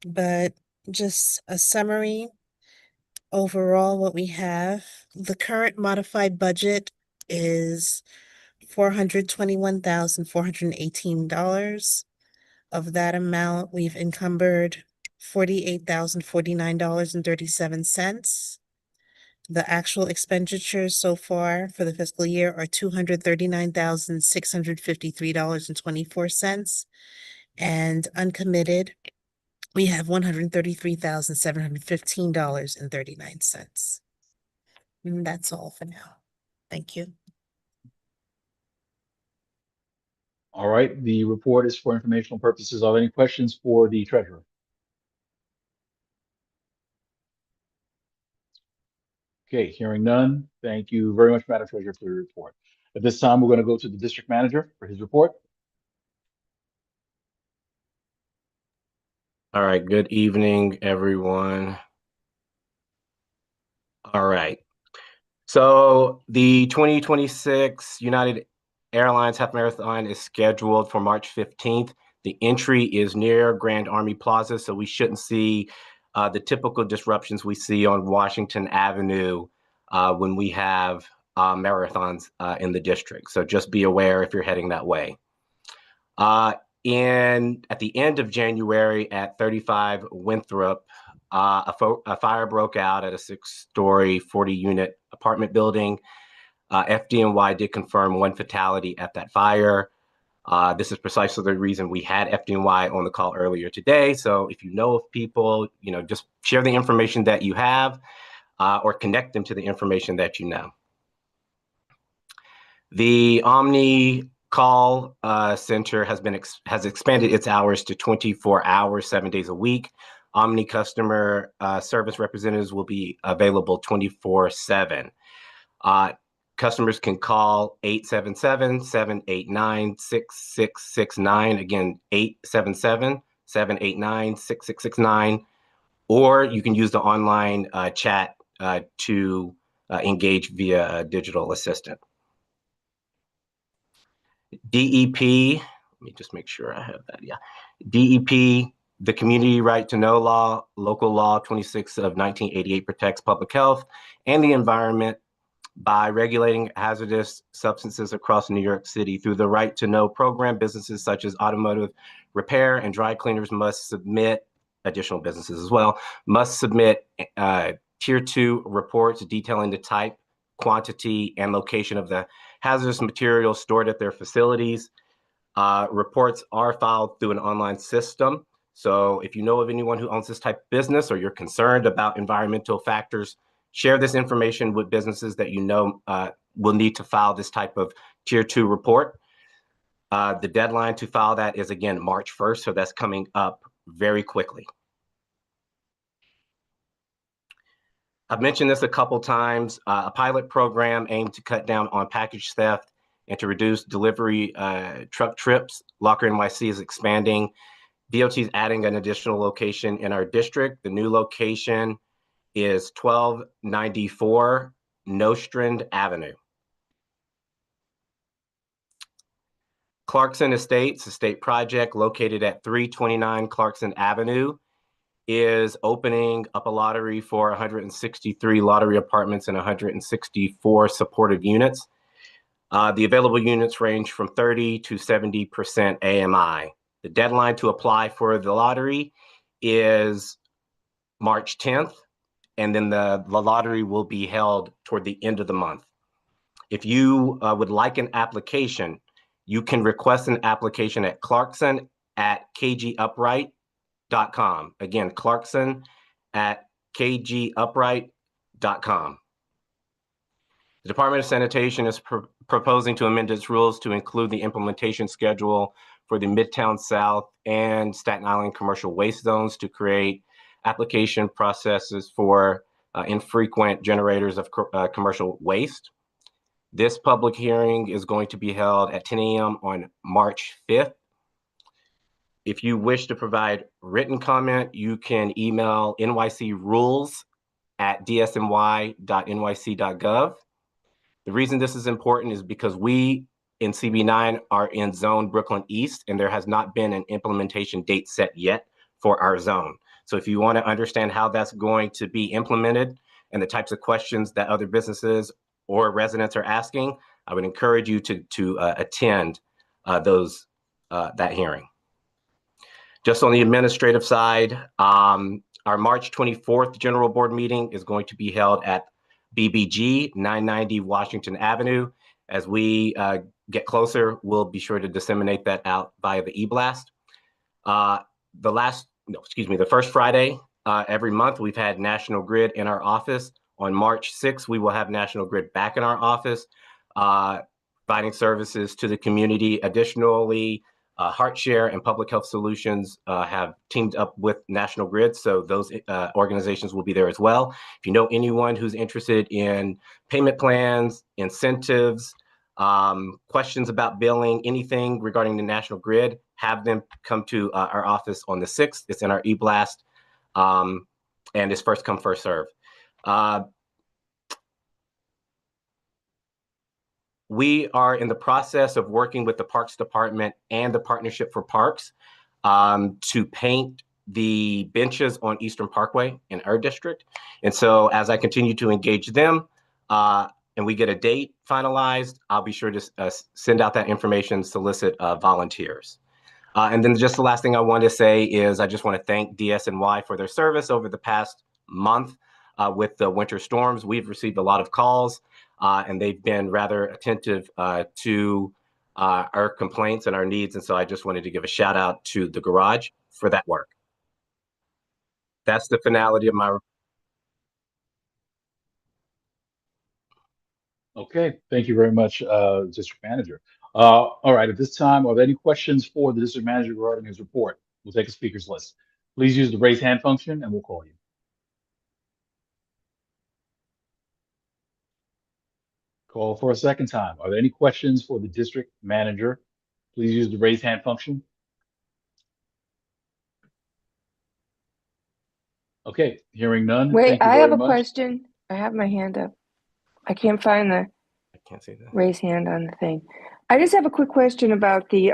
But just a summary, overall, what we have, the current modified budget is $421,418. Of that amount, we've encumbered $48,049.37. The actual expenditures so far for the fiscal year are $239,653.24. And uncommitted, we have $133,715.39. And that's all for now. Thank you. All right, the report is for informational purposes. Are there any questions for the treasurer? Okay, hearing none. Thank you very much, Madam Treasurer, for your report. At this time, we're going to go to the district manager for his report. All right, good evening, everyone. All right. So the 2026 United Airlines Half Marathon is scheduled for March 15th. The entry is near Grand Army Plaza, so we shouldn't see the typical disruptions we see on Washington Avenue when we have marathons in the district. So just be aware if you're heading that way. At the end of January at 35 Winthrop, a fire broke out at a 6-story, 40-unit apartment building. FDNY did confirm 1 fatality at that fire. This is precisely the reason we had FDNY on the call earlier today. So if you know of people, just share the information that you have or connect them to the information that you know. The Omni Call Center has expanded its hours to 24 hours, 7 days a week. Omni customer service representatives will be available 24/7. Customers can call 877-789-6669. Again, 877-789-6669. Or you can use the online chat to engage via a digital assistant. DEP, let me just make sure I have that. Yeah. DEP, the Community Right to Know Law, Local Law 26 of 1988 protects public health and the environment by regulating hazardous substances across New York City. Through the Right to Know program, businesses such as automotive repair and dry cleaners must submit, additional businesses as well, must submit Tier 2 reports detailing the type, quantity, and location of the hazardous materials stored at their facilities. Reports are filed through an online system. So if you know of anyone who owns this type of business or you're concerned about environmental factors, share this information with businesses that you know will need to file this type of Tier 2 report. The deadline to file that is, again, March 1st, so that's coming up very quickly. I've mentioned this a couple times. A pilot program aimed to cut down on package theft and to reduce delivery truck trips. Locker NYC is expanding. DOT is adding an additional location in our district. The new location is 1294 Nostrand Avenue. Clarkson Estates, a state project located at 329 Clarkson Avenue, is opening up a lottery for 163 lottery apartments and 164 supportive units. The available units range from 30 to 70% AMI. The deadline to apply for the lottery is March 10th, and then the lottery will be held toward the end of the month. If you would like an application, you can request an application at clarkson@kgupright.com. Again, clarkson@kgupright.com. The Department of Sanitation is proposing to amend its rules to include the implementation schedule for the Midtown South and Staten Island commercial waste zones to create application processes for infrequent generators of commercial waste. This public hearing is going to be held at 10 a.m. on March 5th. If you wish to provide written comment, you can email nycrules@dsmy.nyc.gov. The reason this is important is because we in CB9 are in Zone Brooklyn East, and there has not been an implementation date set yet for our zone. So if you want to understand how that's going to be implemented and the types of questions that other businesses or residents are asking, I would encourage you to attend that hearing. Just on the administrative side, our March 24th General Board meeting is going to be held at BBG 990 Washington Avenue. As we get closer, we'll be sure to disseminate that out via the e-blast. The first Friday every month, we've had National Grid in our office. On March 6th, we will have National Grid back in our office, providing services to the community. Additionally, HeartShare and Public Health Solutions have teamed up with National Grid, so those organizations will be there as well. If you know anyone who's interested in payment plans, incentives, questions about billing, anything regarding the National Grid, have them come to our office on the 6th. It's in our e-blast, and it's first come, first serve. We are in the process of working with the Parks Department and the Partnership for Parks to paint the benches on Eastern Parkway in our district. And so as I continue to engage them and we get a date finalized, I'll be sure to send out that information, solicit volunteers. And then just the last thing I want to say is I just want to thank DSNY for their service over the past month with the winter storms. We've received a lot of calls. And they've been rather attentive to our complaints and our needs. And so I just wanted to give a shout out to the garage for that work. That's the finality of my. Okay, thank you very much, District Manager. All right, at this time, are there any questions for the District Manager regarding his report? We'll take a speakers list. Please use the raise hand function and we'll call you. Call for a second time. Are there any questions for the District Manager? Please use the raise hand function. Okay, hearing none. Wait, Thank you I very have a much. question. I have my hand up. I can't find the I can't see that. raise hand on the thing. I just have a quick question about the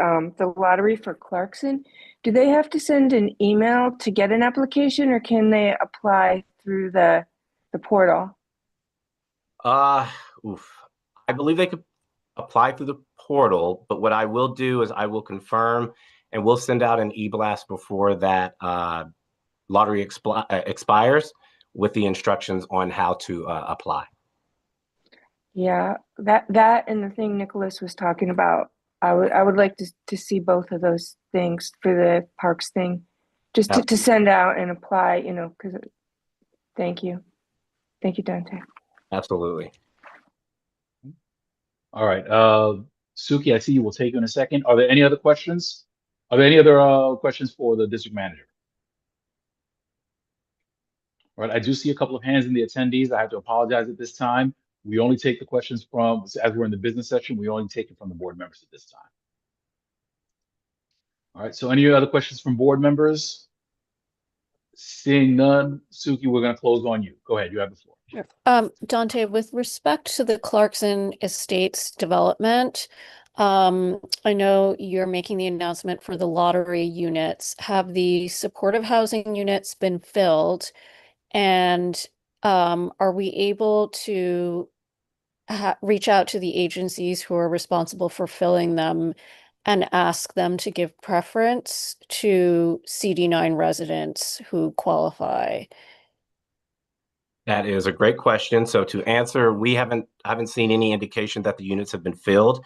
lottery for Clarkson. Do they have to send an email to get an application, or can they apply through the portal? I believe they could apply through the portal, but what I will do is I will confirm and we'll send out an e-blast before that lottery expires with the instructions on how to apply. Yeah, that and the thing Nicholas was talking about. I would like to see both of those things for the parks thing, just to send out and apply, you know, because thank you, Dante. Absolutely. All right, Suki, I see you. Will take you in a second. Are there any other questions? Are there any other questions for the District Manager? All right, I do see a couple of hands in the attendees. I have to apologize at this time. We only take the questions from, as we're in the business section, we only take it from the board members at this time. All right, so any other questions from board members? Seeing none, Suki, we're going to close on you. Go ahead, you have the floor. Sure. Dante, with respect to the Clarkson Estates development, I know you're making the announcement for the lottery units. Have the supportive housing units been filled? And are we able to reach out to the agencies who are responsible for filling them and ask them to give preference to CD9 residents who qualify? That is a great question. So to answer, we haven't seen any indication that the units have been filled.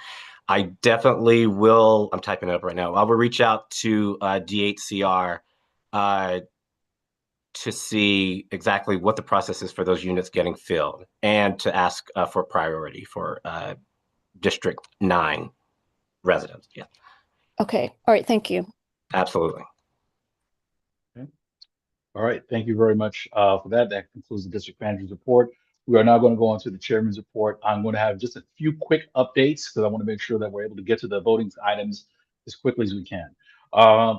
I definitely will. I'm typing it up right now. I will reach out to DHCR to see exactly what the process is for those units getting filled, and to ask for priority for District 9 residents. Yeah. Okay. All right. Thank you. Absolutely. Okay. All right. Thank you very much for that. That concludes the District Manager's report. We are now going to go on to the Chairman's report. I'm going to have just a few quick updates because I want to make sure that we're able to get to the voting items as quickly as we can.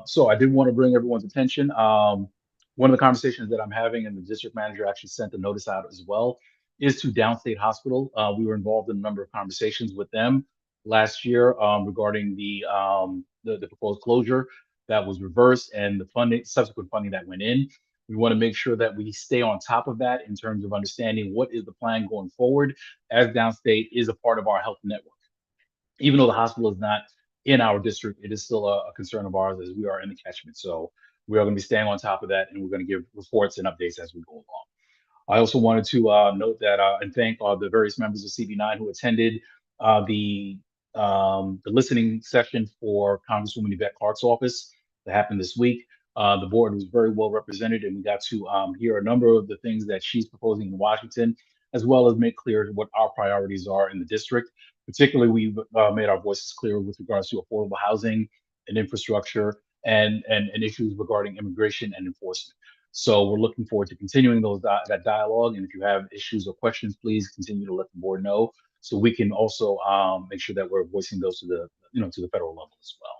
So I did want to bring everyone's attention. One of the conversations that I'm having, and the district manager actually sent a notice out as well, is to Downstate Hospital. We were involved in a number of conversations with them last year regarding the proposed closure that was reversed and the funding, subsequent funding that went in. We want to make sure that we stay on top of that in terms of understanding what is the plan going forward, as Downstate is a part of our health network. Even though the hospital is not in our district, it is still a concern of ours as we are in the catchment. So we are going to be staying on top of that, and we're going to give reports and updates as we go along. I also wanted to note that and thank the various members of CB9 who attended the listening session for Congresswoman Yvette Clarke's office that happened this week. The board was very well represented, and we got to hear a number of the things that she's proposing in Washington, as well as make clear what our priorities are in the district. Particularly, we've made our voices clear with regards to affordable housing and infrastructure and issues regarding immigration and enforcement. So we're looking forward to continuing that dialogue. And if you have issues or questions, please continue to let the board know, so we can also make sure that we're voicing those to the federal level as well.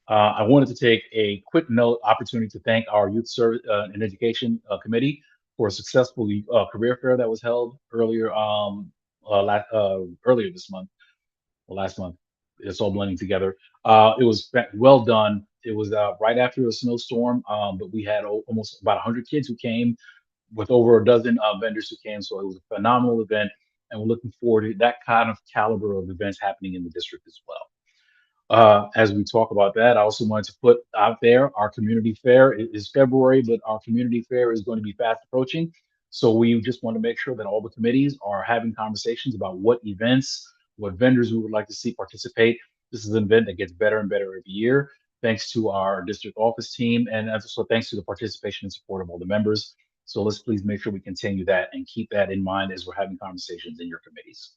I wanted to take a quick opportunity to thank our Youth Service and Education Committee for a successful career fair that was held earlier this month, or last month. It's all blending together. It was well done. It was right after a snowstorm, but we had almost about 100 kids who came, with over a dozen vendors who came. So it was a phenomenal event, and we're looking forward to that kind of caliber of events happening in the district as well. As we talk about that, I also wanted to put out there our community fair. It is February, but our community fair is going to be fast approaching. So we just want to make sure that all the committees are having conversations about what events, what vendors we would like to see participate. This is an event that gets better and better every year, thanks to our district office team, and also thanks to the participation and support of all the members. So let's please make sure we continue that and keep that in mind as we're having conversations in your committees.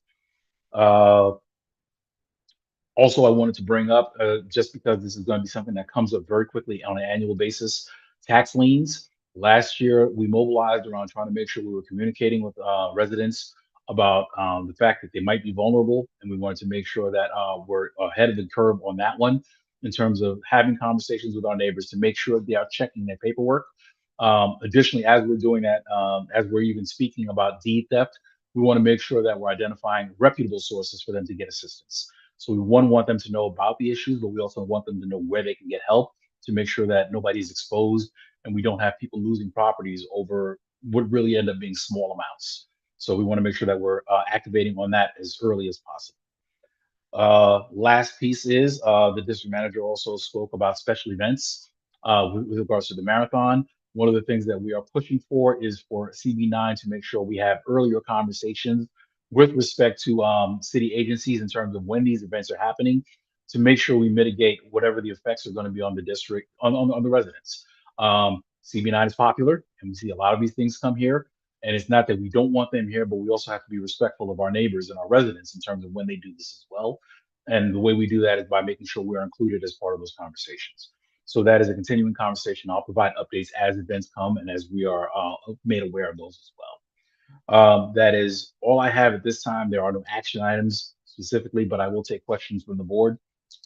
Also, I wanted to bring up, just because this is going to be something that comes up very quickly on an annual basis, tax liens. Last year, we mobilized around trying to make sure we were communicating with residents about the fact that they might be vulnerable, and we wanted to make sure that we're ahead of the curve on that one in terms of having conversations with our neighbors to make sure they are checking their paperwork. Additionally, as we're doing that, as we're even speaking about deed theft, we want to make sure that we're identifying reputable sources for them to get assistance. So we want them to know about the issues, but we also want them to know where they can get help to make sure that nobody's exposed and we don't have people losing properties over what really end up being small amounts. So we want to make sure that we're activating on that as early as possible. Last piece is the district manager also spoke about special events with regards to the marathon. One of the things that we are pushing for is for CB9 to make sure we have earlier conversations with respect to city agencies in terms of when these events are happening, to make sure we mitigate whatever the effects are going to be on the district, on the residents. CB9 is popular, and we see a lot of these things come here. And it's not that we don't want them here, but we also have to be respectful of our neighbors and our residents in terms of when they do this as well. And the way we do that is by making sure we're included as part of those conversations. So that is a continuing conversation. I'll provide updates as events come and as we are made aware of those as well. That is all I have at this time. There are no action items specifically, but I will take questions from the board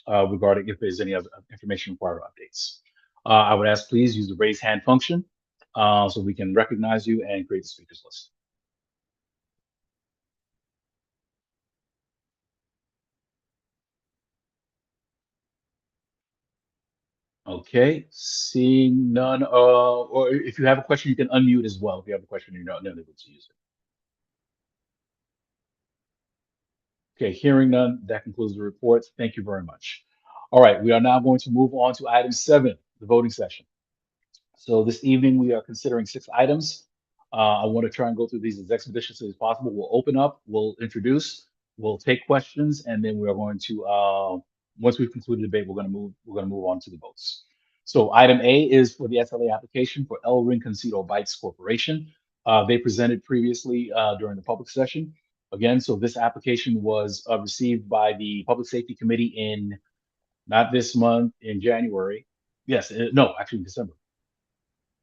regarding if there's any other information required or updates. I would ask, please use the raise hand function so we can recognize you and create the speakers list. Okay, seeing none, or if you have a question, you can unmute as well. If you have a question, you're not able to use it. Okay, hearing none, that concludes the report. Thank you very much. All right, we are now going to move on to item 7, the voting session. So this evening, we are considering 6 items. I want to try and go through these as expeditiously as possible. We'll open up, we'll introduce, we'll take questions, and then we are going to, once we've concluded the debate, we're going to move on to the votes. So item A is for the SLA application for El Rinconcito Bites Corporation. They presented previously during the public session. Again, so this application was received by the Public Safety Committee in, not this month, in January. Yes, no, actually in December.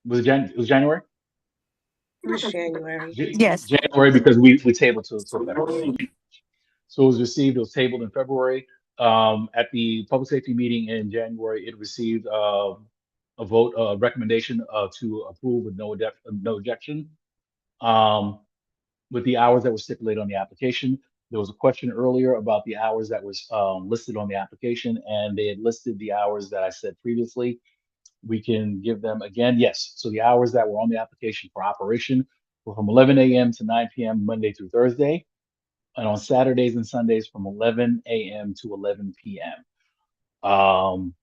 Was it January? It was January. Yes. January, because we tabled to February. So it was received, it was tabled in February. At the public safety meeting in January, it received a vote, recommendation to approve with no objection. With the hours that were stipulated on the application. There was a question earlier about the hours that was listed on the application, and they had listed the hours that I said previously. We can give them again, yes. So the hours that were on the application for operation were from 11 a.m. to 9 p.m. Monday through Thursday, and on Saturdays and Sundays from 11 a.m. to 11 p.m.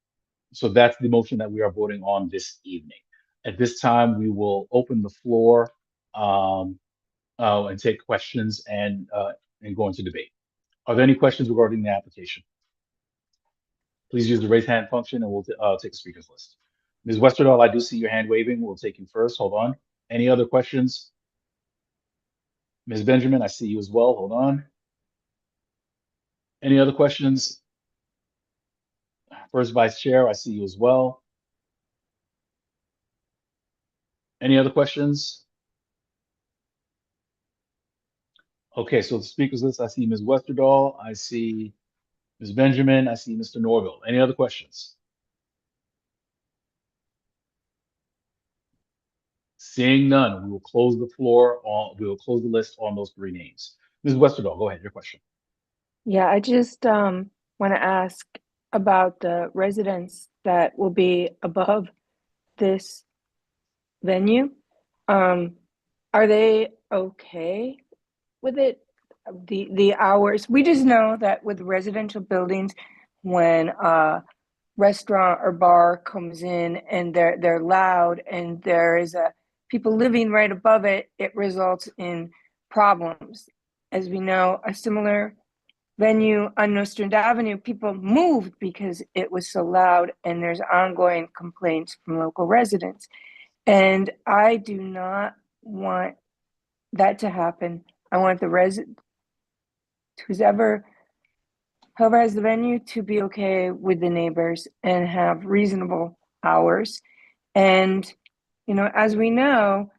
So that's the motion that we are voting on this evening. At this time, we will open the floor and take questions and go into debate. Are there any questions regarding the application? Please use the raise hand function and we'll take a speakers list. Ms. Westerdahl, I do see your hand waving. We'll take you first. Hold on. Any other questions? Ms. Benjamin, I see you as well. Hold on. Any other questions? First Vice Chair, I see you as well. Any other questions? Okay, so the speakers list, I see Ms. Westerdahl, I see Ms. Benjamin, I see Mr. Norville. Any other questions? Seeing none, we will close the floor on, we will close the list on those three names. Ms. Westerdahl, go ahead, your question. Yeah, I just want to ask about the residents that will be above this venue. Are they okay with it? The hours, we just know that with residential buildings, when a restaurant or bar comes in and they're loud and there is people living right above it, it results in problems. As we know, a similar venue on Nostrand Avenue, people moved because it was so loud, and there's ongoing complaints from local residents. And I do not want that to happen. I want the whoever has the venue to be okay with the neighbors and have reasonable hours. And, you know, as we know,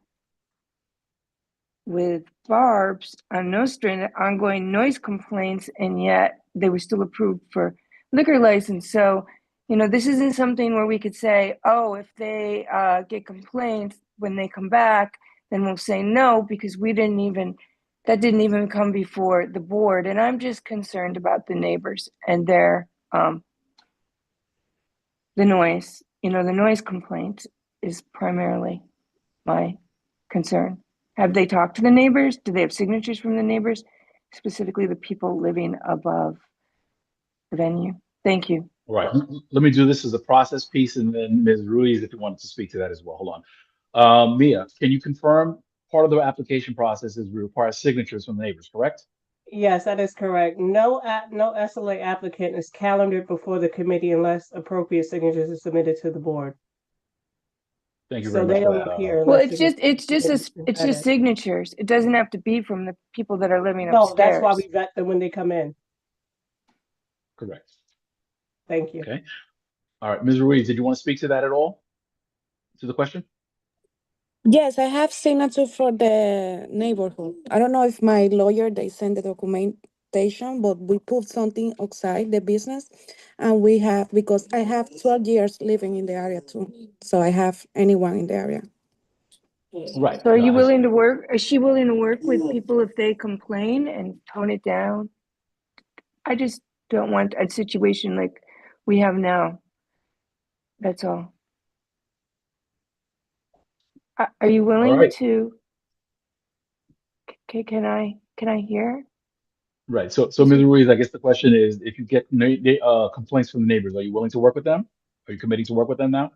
with Barb's on Nostrand, ongoing noise complaints, and yet they were still approved for liquor license. So, you know, this isn't something where we could say, oh, if they get complaints when they come back, then we'll say no, because that didn't even come before the board. And I'm just concerned about the neighbors and their, the noise. You know, the noise complaint is primarily my concern. Have they talked to the neighbors? Do they have signatures from the neighbors, specifically the people living above the venue? Thank you. All right, let me do this as a process piece, and then Ms. Ruiz, if you wanted to speak to that as well. Hold on. Mia, can you confirm part of the application process is we require signatures from the neighbors, correct? Yes, that is correct. No SLA applicant is calendared before the committee unless appropriate signatures are submitted to the board. Thank you very much for that. Well, it's just signatures. It doesn't have to be from the people that are living upstairs. No, that's why we vet them when they come in. Correct. Thank you. Okay. All right, Ms. Ruiz, did you want to speak to that at all? To the question? Yes, I have signature for the neighborhood. I don't know if my lawyer, they send the documentation, but we put something outside the business. And we have, because I have 12 years living in the area too. So I have anyone in the area. Right. So are you willing to work? Is she willing to work with people if they complain and tone it down? I just don't want a situation like we have now. That's all. Are you willing to? Okay, can I hear? Right. So Ms. Ruiz, I guess the question is, if you get complaints from the neighbors, are you willing to work with them? Are you committing to work with them now?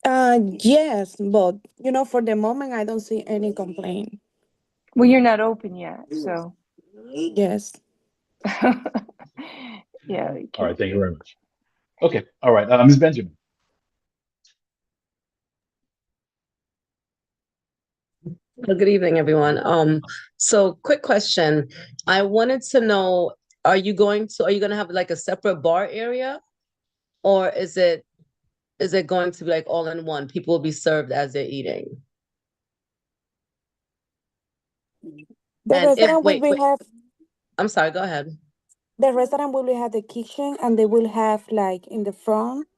Yes, but you know, for the moment, I don't see any complaint. Well, you're not open yet, so. Yes. Yeah. All right. Thank you very much. Okay. All right. Ms. Benjamin. Well, good evening, everyone. So quick question. I wanted to know, are you going to have like a separate bar area? Or is it going to be like all in one? People will be served as they're eating. The restaurant will be I'm sorry, go ahead. the restaurant will have the kitchen and they will have like in the front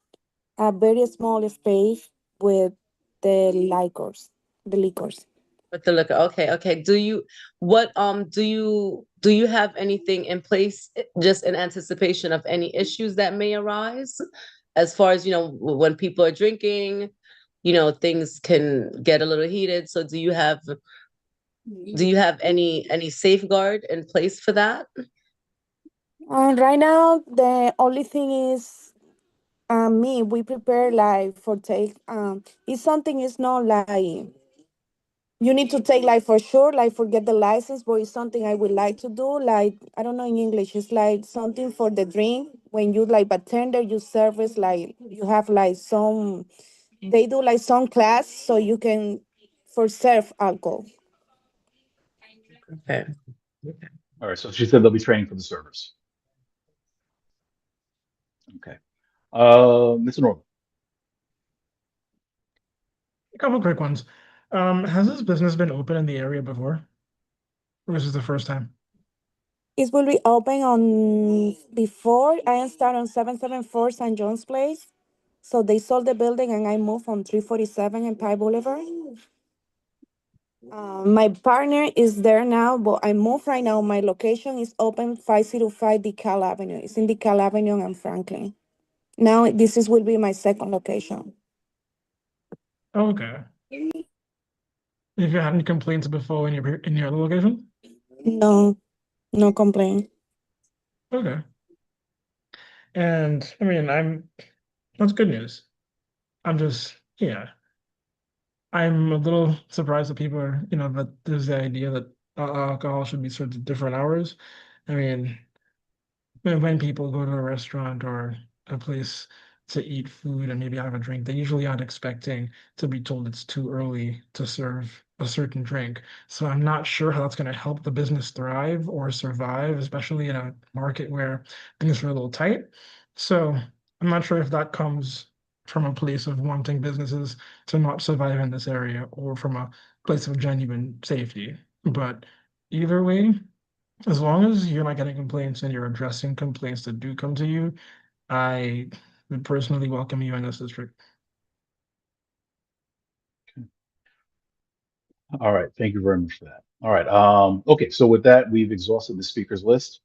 a very small space with the liquors. With the liquor, okay, okay. Do you have anything in place just in anticipation of any issues that may arise? As far as, when people are drinking, things can get a little heated. So do you have any safeguard in place for that? Right now, the only thing is we prepare like for take if something is not like you need to take like for sure, like forget the license, but it's something I would like to do. Like, I don't know in English, it's like something for the drink. When you like bartender, you service like you have like they do like some class so you can for serve alcohol. Okay. All right, so she said they'll be training for the servers. Okay. Mr. Norman. A couple quick ones. Has this business been open in the area before? Or is this the first time? It will be open on before I started on 774 St. John's Place. So they sold the building and I moved on 347 Empire Boulevard. My partner is there now, but I moved right now. My location is open 505 DeKalb Avenue. It's in DeKalb Avenue and Franklin. Now will be my second location. Okay. Have you had any complaints before in your other location? No, no complaint. Okay. And I mean, that's good news. I'm a little surprised that people are, that there's the idea that alcohol should be served at different hours. I mean, when people go to a restaurant or a place to eat food and maybe have a drink, they usually aren't expecting to be told it's too early to serve a certain drink. So I'm not sure how that's going to help the business thrive or survive, especially in a market where things are a little tight. So I'm not sure if that comes from a place of wanting businesses to not survive in this area or from a place of genuine safety. But either way, as long as you're not getting complaints and you're addressing complaints that do come to you, I would personally welcome you in this district. All right, thank you very much for that. All right, okay, so with that, we've exhausted the speakers list.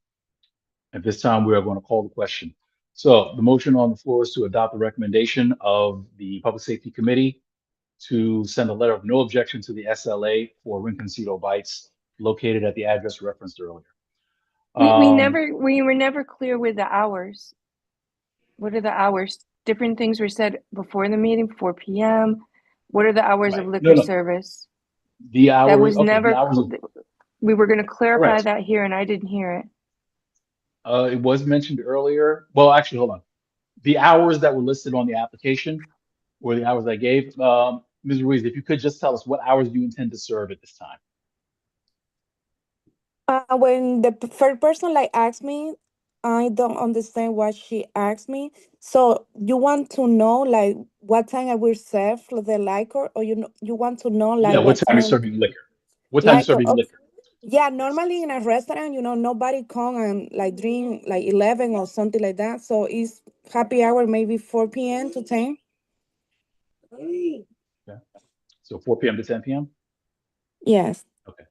At this time, we are going to call the question. So the motion on the floor is to adopt the recommendation of the Public Safety Committee to send a letter of no objection to the SLA for Rinconcito Bites located at the address referenced earlier. We were never clear with the hours. What are the hours? Different things were said before the meeting, 4 p.m. What are the hours of liquor service? The hours, That was okay, never, the hours of, we were going to clarify correct. that here and I didn't hear it. It was mentioned earlier. Well, actually, hold on. The hours that were listed on the application were the hours I gave. Ms. Ruiz, if you could just tell us what hours you intend to serve at this time. When the first person like asked me, I don't understand what she asked me. So you want to know like what time I will serve the liquor, or you want to know like Yeah, what time you're serving liquor? What time you're serving liquor? Yeah, normally in a restaurant, nobody come and like drink like 11 or something like that. So it's happy hour, maybe 4 p.m. to 10. Okay. So 4 p.m. to 10 p.m.? Yes. Okay.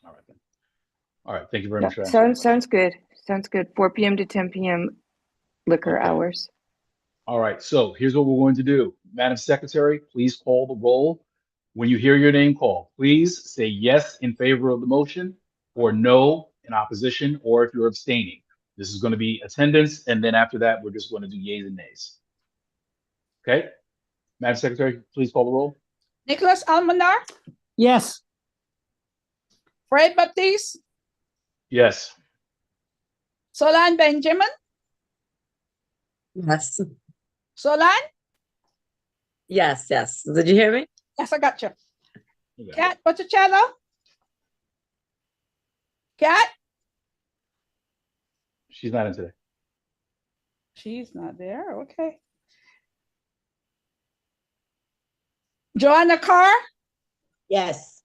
All right then. All right. Thank you very much for that. Sounds good. Sounds good. 4 p.m. to 10 p.m. liquor hours. All right. So here's what we're going to do. Madam Secretary, please call the roll. When you hear your name called, please say yes in favor of the motion or no in opposition, or if you're abstaining. This is going to be attendance, and then after that, we're just going to do yeas and nays. Okay? Madam Secretary, please call the roll. Nicholas Almanar, Yes. Fred Baptiste, Yes. Solan Benjamin, Yes. Solan? Yes, yes. Did you hear me? Yes, I got you. Kat Botticello? Kat? She's not in today. She's not there. Okay. Joanna Carr? Yes.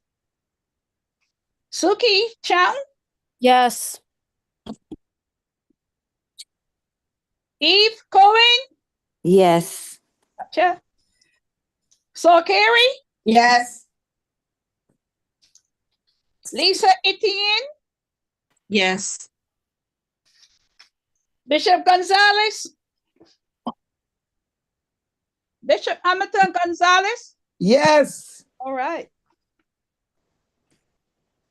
Suki Chang? Yes. Eve Cohen, Yes. gotcha. So Carrie, Yes. Lisa Etienne, Yes. Bishop Gonzalez, Bishop Hamilton Gonzalez. Yes. All right.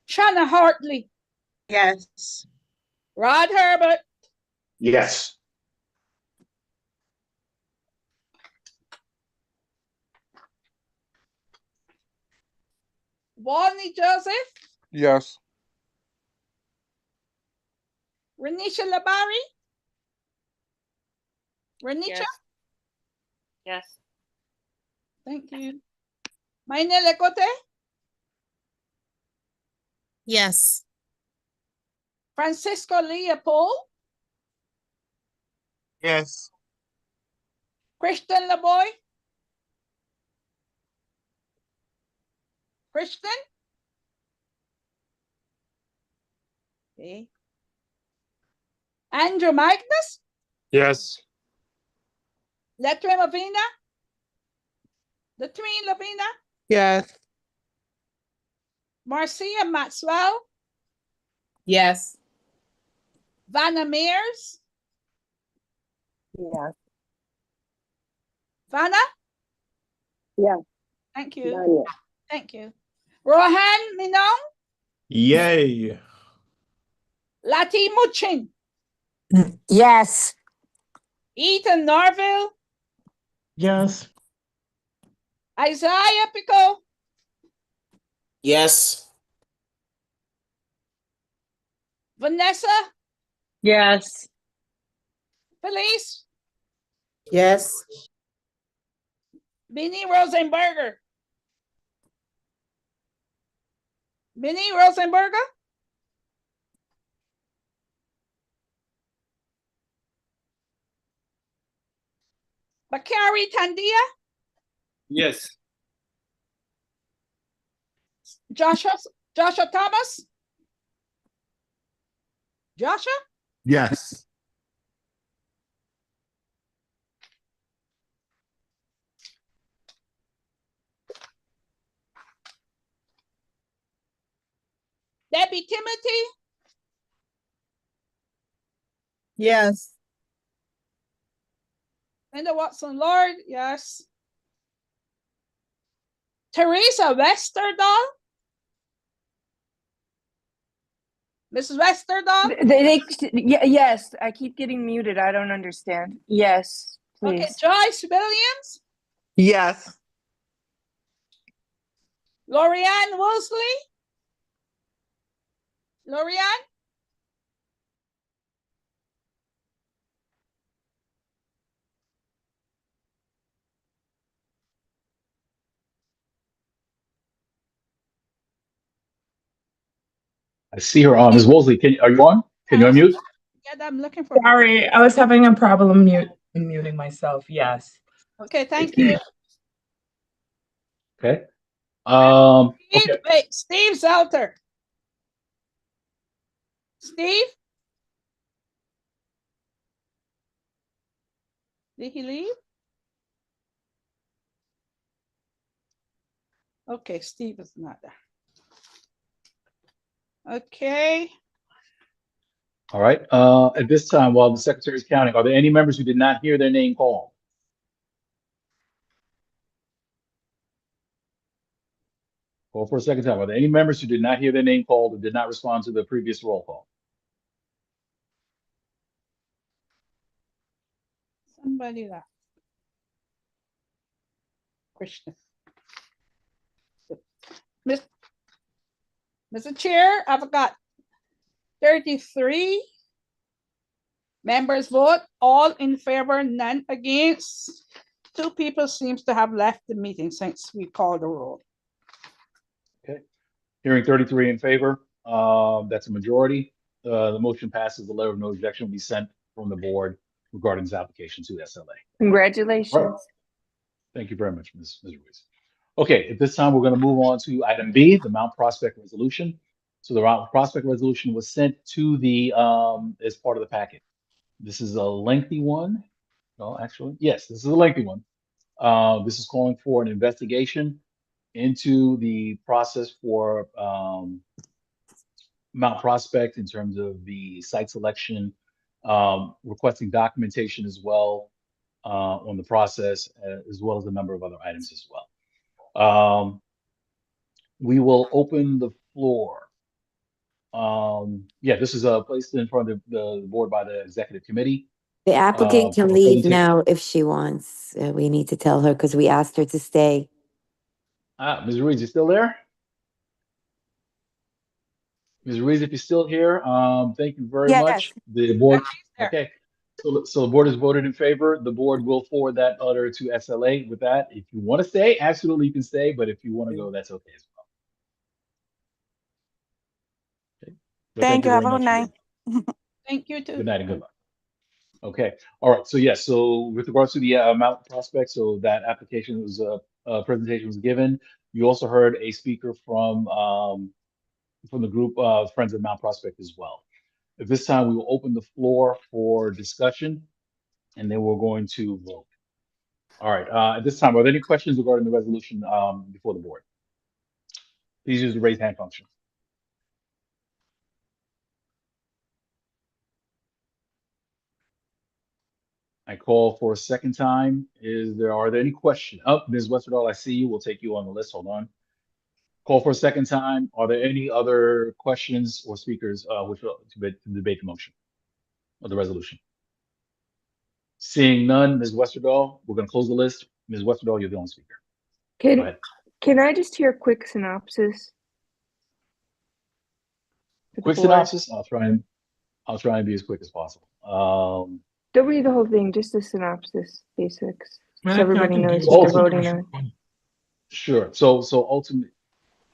Shanna Hartley, Yes. Rod Herbert, Yes. Walney Joseph, Yes. Renisha Labari, Renisha. Yes. Thank you. Maine Lecote, Yes. Francisco Leopold, Yes. Christian Laboy, Christian. Okay. Andrew Magnus, Yes. Letrin Lavina, Latrine Lavina, Yes. Marcia Maxwell, Yes. Vanna Mears, Yes. Vanna. Yeah. Thank you. Daniel. Thank you. Rohan Minong, Yay. Lati Muchin, Yes. Ethan Norville, Yes. Isaiah Pico, Yes. Vanessa, Yes. Felice, Yes. Minnie Rosenberger. Minnie Rosenberger, Bakari Tandia, Yes. Joshua Thomas, Joshua, Yes. Debbie Timothy, Yes. Linda Watson Lord, yes. Teresa Westerdahl, Mrs. Westerdahl. Yes, I keep getting muted. I don't understand. Yes, Okay, please. Joyce Williams, Yes. Lorianne Wolseley, Lorianne, I see her on. Ms. Woolsey, are you on? Can you unmute? yeah, I'm looking for her. Sorry, I was having a problem muting myself. Yes. Okay, thank you. Okay. Steve, Okay. wait, Steve Zelter. Steve? Did he leave? Okay, Steve is not there. Okay. All right. At this time, while the secretary is counting, are there any members who did not hear their name called? Call for a second time. Are there any members who did not hear their name called or did not respond to the previous roll call? Somebody left. Christian. Mr. Chair, I've got 33 members vote, all in favor, none against. 2 people seems to have left the meeting since we called the roll. Okay. Hearing 33 in favor, that's a majority. The motion passes. The letter of no objection will be sent from the board regarding this application to SLA. Congratulations. Right. Thank you very much, Ms. Ruiz. Okay, at this time, we're going to move on to item B, the Mount Prospect resolution. So the Mount Prospect resolution was sent to the, as part of the packet. This is a lengthy one. No, actually, yes, this is a lengthy one. This is calling for an investigation into the process for Mount Prospect in terms of the site selection, requesting documentation as well on the process, as well as a number of other items as well. We will open the floor. Yeah, this is placed in front of the board by the executive committee. The applicant can for leave presentation. now if she wants. We need to tell her because we asked her to stay. Ms. Ruiz, you still there? Ms. Ruiz, if you're still here, thank you very much. The board, okay. So the board has voted in favor. The board will forward that letter to SLA with that. If you want to stay, absolutely you can stay, but if you want to go, that's okay as well. Okay. But Thank you. very Have a good much night. Thank you too. Good night and good luck. Okay. All right. So yes. So with regards to the Mount Prospect, so that application was presentation was given. You also heard a speaker from the group of Friends of Mount Prospect as well. At this time, we will open the floor for discussion, and then we're going to vote. All right. At this time, are there any questions regarding the resolution before the board? Please use the raise hand function. I call for a second time. Are there any questions? Oh, Ms. Westerdahl, I see you. We'll take you on the list. Hold on. Call for a second time. Are there any other questions or speakers which will to debate the motion or the resolution? Seeing none, Ms. Westerdahl, we're going to close the list. Ms. Westerdahl, you're the only speaker. Go ahead. Can I just hear a quick synopsis? Quick synopsis. I'll try and be as quick as possible. Don't read the whole thing, just the synopsis, basics, so Man, everybody I can knows do what it. they're voting on. Sure. So ultimately,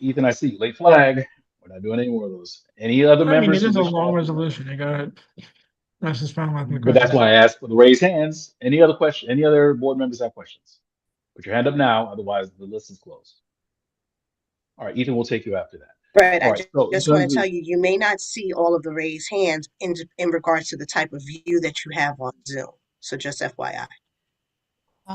Ethan, I see you. Late flag. We're not doing any more of those. Any other I mean, members? it who is a wish to long offer- resolution. You got it. That's just fine with me. But that's why I asked for the raised hands. Any other question? Any other board members have questions? Put your hand up now. Otherwise, the list is closed. All right, Ethan, we'll take you after that. Right. All I right, so in just want terms to of- tell you, you may not see all of the raised hands in regards to the type of view that you have on Zoom. So just FYI.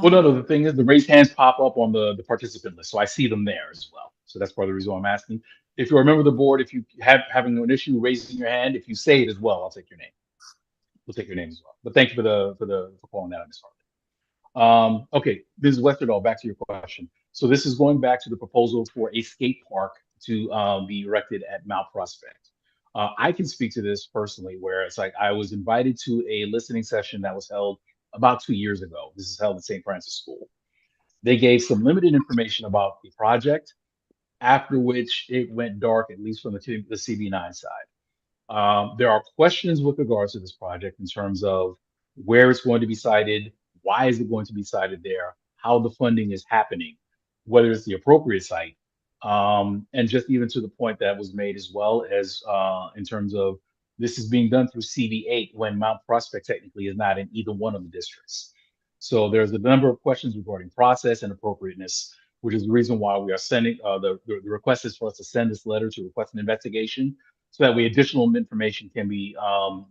Well, no, the thing is, the raised hands pop up on the participant list, so I see them there as well. So that's part of the reason why I'm asking. If you're a member of the board, if you having an issue raising your hand, if you say it as well, I'll take your name. We'll take your name as well. But thank you for calling that out, Ms. Hartley. Okay, Ms. Westerdahl, back to your question. So this is going back to the proposal for a skate park to be erected at Mount Prospect. I can speak to this personally, where it's like I was invited to a listening session that was held about 2 years ago. This is held at St. Francis School. They gave some limited information about the project, after which it went dark, at least from the CB9 side. There are questions with regards to this project in terms of where it's going to be sited, why is it going to be sited there, how the funding is happening, whether it's the appropriate site, and just even to the point that was made as well as in terms of this is being done through CB8 when Mount Prospect technically is not in either one of the districts. So there's a number of questions regarding process and appropriateness, which is the reason why we are sending the request is for us to send this letter to request an investigation so that way additional information can be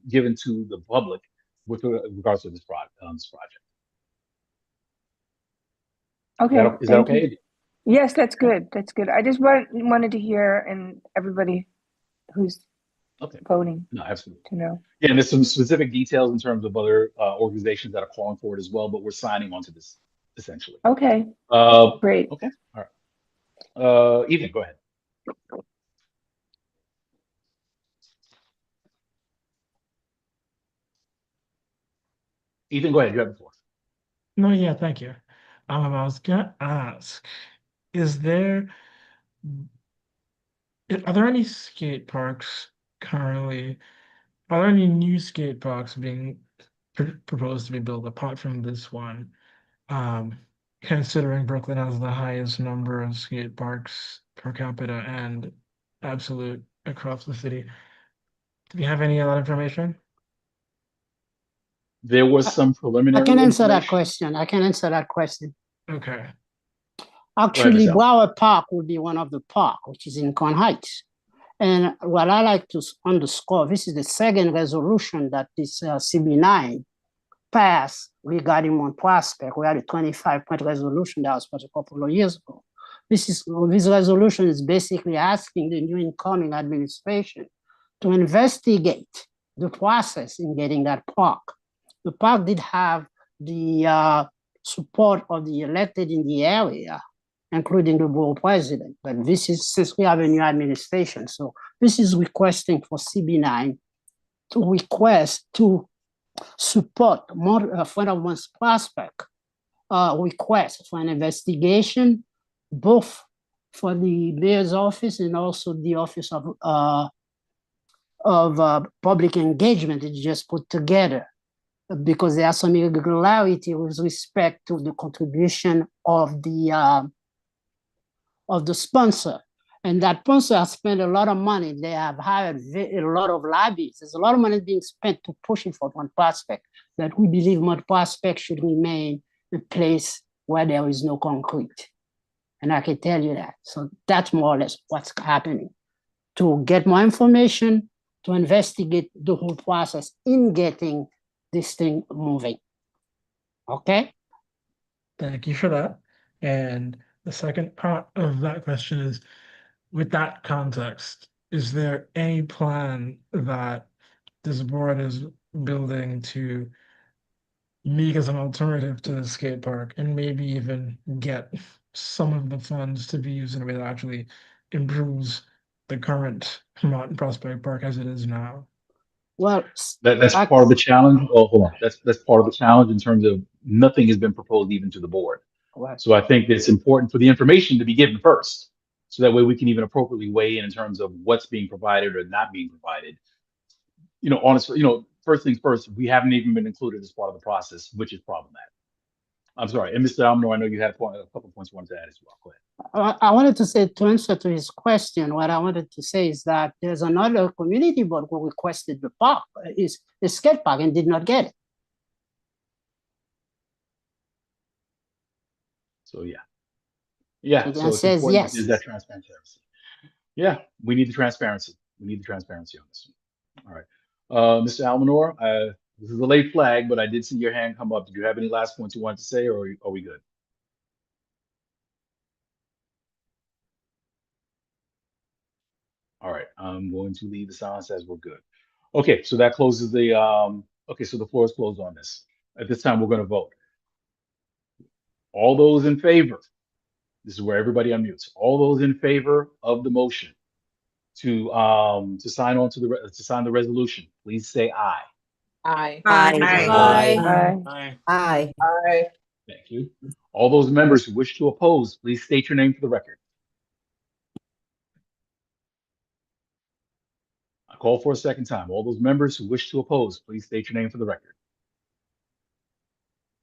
given to the public with regards to this project. Okay. Is that thank okay? you. Yes, that's good. That's good. I just wanted to hear and everybody who's voting No, absolutely. to know. Yeah, and there's some specific details in terms of other organizations that are calling for it as well, but we're signing onto this essentially. Okay. Great. Okay. All right. Ethan, go ahead. Ethan, go ahead. You have the floor. No, yeah, thank you. I was gonna ask, are there any skate parks currently? Are there any new skate parks being proposed to be built apart from this one? Considering Brooklyn has the highest number of skate parks per capita and absolute across the city. Do you have any other information? There was some preliminary I can answer that information. question. Okay. Actually, Michelle. Broward Park would be one of the park, which is in Con Heights. And what I like to underscore, this is the second resolution that this CB9 passed regarding Mount Prospect. We had a 25-point resolution that was passed a couple of years ago. This resolution is basically asking the new incoming administration to investigate the process in getting that park. The park did have the support of the elected in the area, including the borough president, but this is since we have a new administration. So this is requesting for CB9 to request to support Friend of Mount Prospect request for an investigation, both for the mayor's office and also the office of public engagement is just put together, because there are some irregularity with respect to the contribution of the sponsor. And that sponsor has spent a lot of money. They have hired a lot of lobbies. There's a lot of money being spent to push it for Mount Prospect, that we believe Mount Prospect should remain a place where there is no concrete. And I can tell you that. So that's more or less what's happening. To get more information, to investigate the whole process in getting this thing moving. Okay? Thank you for that. And the second part of that question is, with that context, is there any plan that this board is building to make as an alternative to the skate park and maybe even get some of the funds to be used in a way that actually improves the current Mountain Prospect Park as it is now? Well, that's part of the challenge. Oh, hold on. That's part of the challenge in terms of nothing has been proposed even to the board. Right. So I think it's important for the information to be given first, so that way we can even appropriately weigh in terms of what's being provided or not being provided. Honestly, first things first, we haven't even been included as part of the process, which is problematic. I'm sorry. And Mr. Almanor, I know you had a couple of points you wanted to add as well. Go ahead. I wanted to say, to answer to his question, what I wanted to say is that there's another community board who requested the park, is the skate park, and did not get it. So yeah. And So that it's says important yes. is that transparency. Yeah, we need the transparency. We need the transparency on this one. All right, Mr. Almanor, this is a late flag, but I did see your hand come up. Did you have any last points you wanted to say, or are we good? All right, I'm going to leave the silence as we're good. Okay, so that closes the, okay, so the floor is closed on this. At this time, we're going to vote. All those in favor, this is where everybody unmutes. All those in favor of the motion to sign on to to sign the resolution, please say aye. Aye. Aye. Aye. Thank you. All those members who wish to oppose, please state your name for the record. I call for a second time. All those members who wish to oppose, please state your name for the record.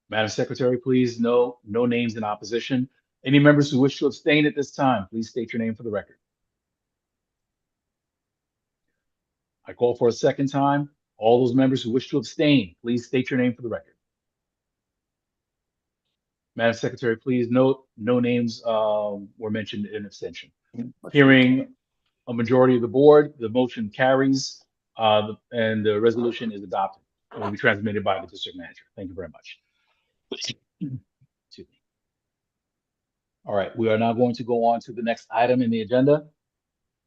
Madam Secretary, please, no names in opposition. Any members who wish to abstain at this time, please state your name for the record. I call for a second time. All those members who wish to abstain, please state your name for the record. Madam Secretary, please note no names were mentioned in abstention. Hearing a majority of the board, the motion carries and the resolution is adopted. It will be transmitted by the district manager. Thank you very much. Excuse me. All right, we are now going to go on to the next item in the agenda,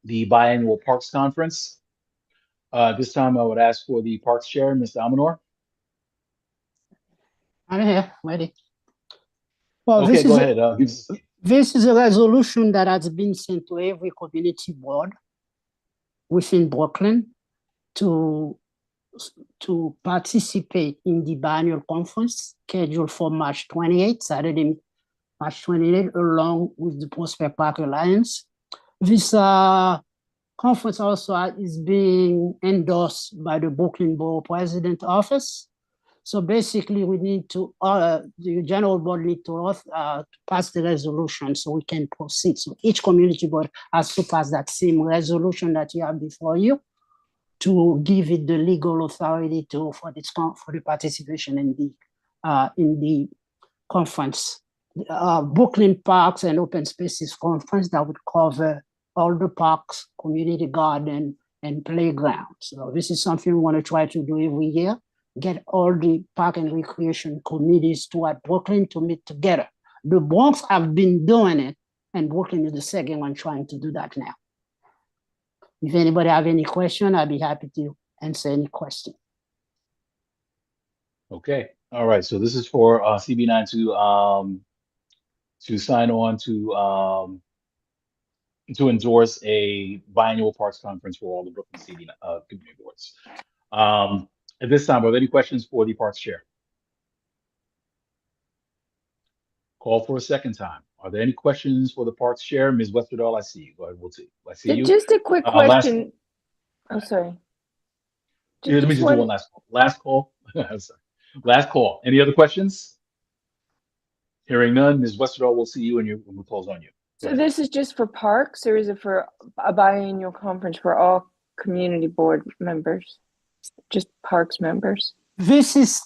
the biannual Parks Conference. This time I would ask for the Parks Chair, Mr. Almanor. I'm here, ready. Well, Okay, go ahead. This is a resolution that has been sent to every community board within Brooklyn to participate in the biannual conference scheduled for March 28th, Saturday, March 28th, along with the Prospect Park Alliance. This conference also is being endorsed by the Brooklyn Borough President Office. So basically, we need to, the general board need to pass the resolution so we can proceed. So each community board has to pass that same resolution that you have before you to give it the legal authority for the participation in the conference. Brooklyn Parks and Open Spaces Conference that would cover all the parks, community garden, and playground. So this is something we want to try to do every year, get all the park and recreation committees throughout Brooklyn to meet together. The Bronx have been doing it, and Brooklyn is the second one trying to do that now. If anybody have any question, I'd be happy to answer any question. Okay, all right, so this is for CB9 to sign on to endorse a biannual parks conference for all the Brooklyn CB community boards. At this time, are there any questions for the parks chair? Call for a second time. Are there any questions for the parks chair? Ms. Westerdahl, I see you. Go ahead, we'll see. I see you. Just a quick question. Oh, sorry. Yeah, let me just do one last call. Last call. Sorry. Last call. Any other questions? Hearing none, Ms. Westerdahl, we'll see you and we'll close on you. So this is just for parks, or is it for a biannual conference for all community board members? Just parks members? This is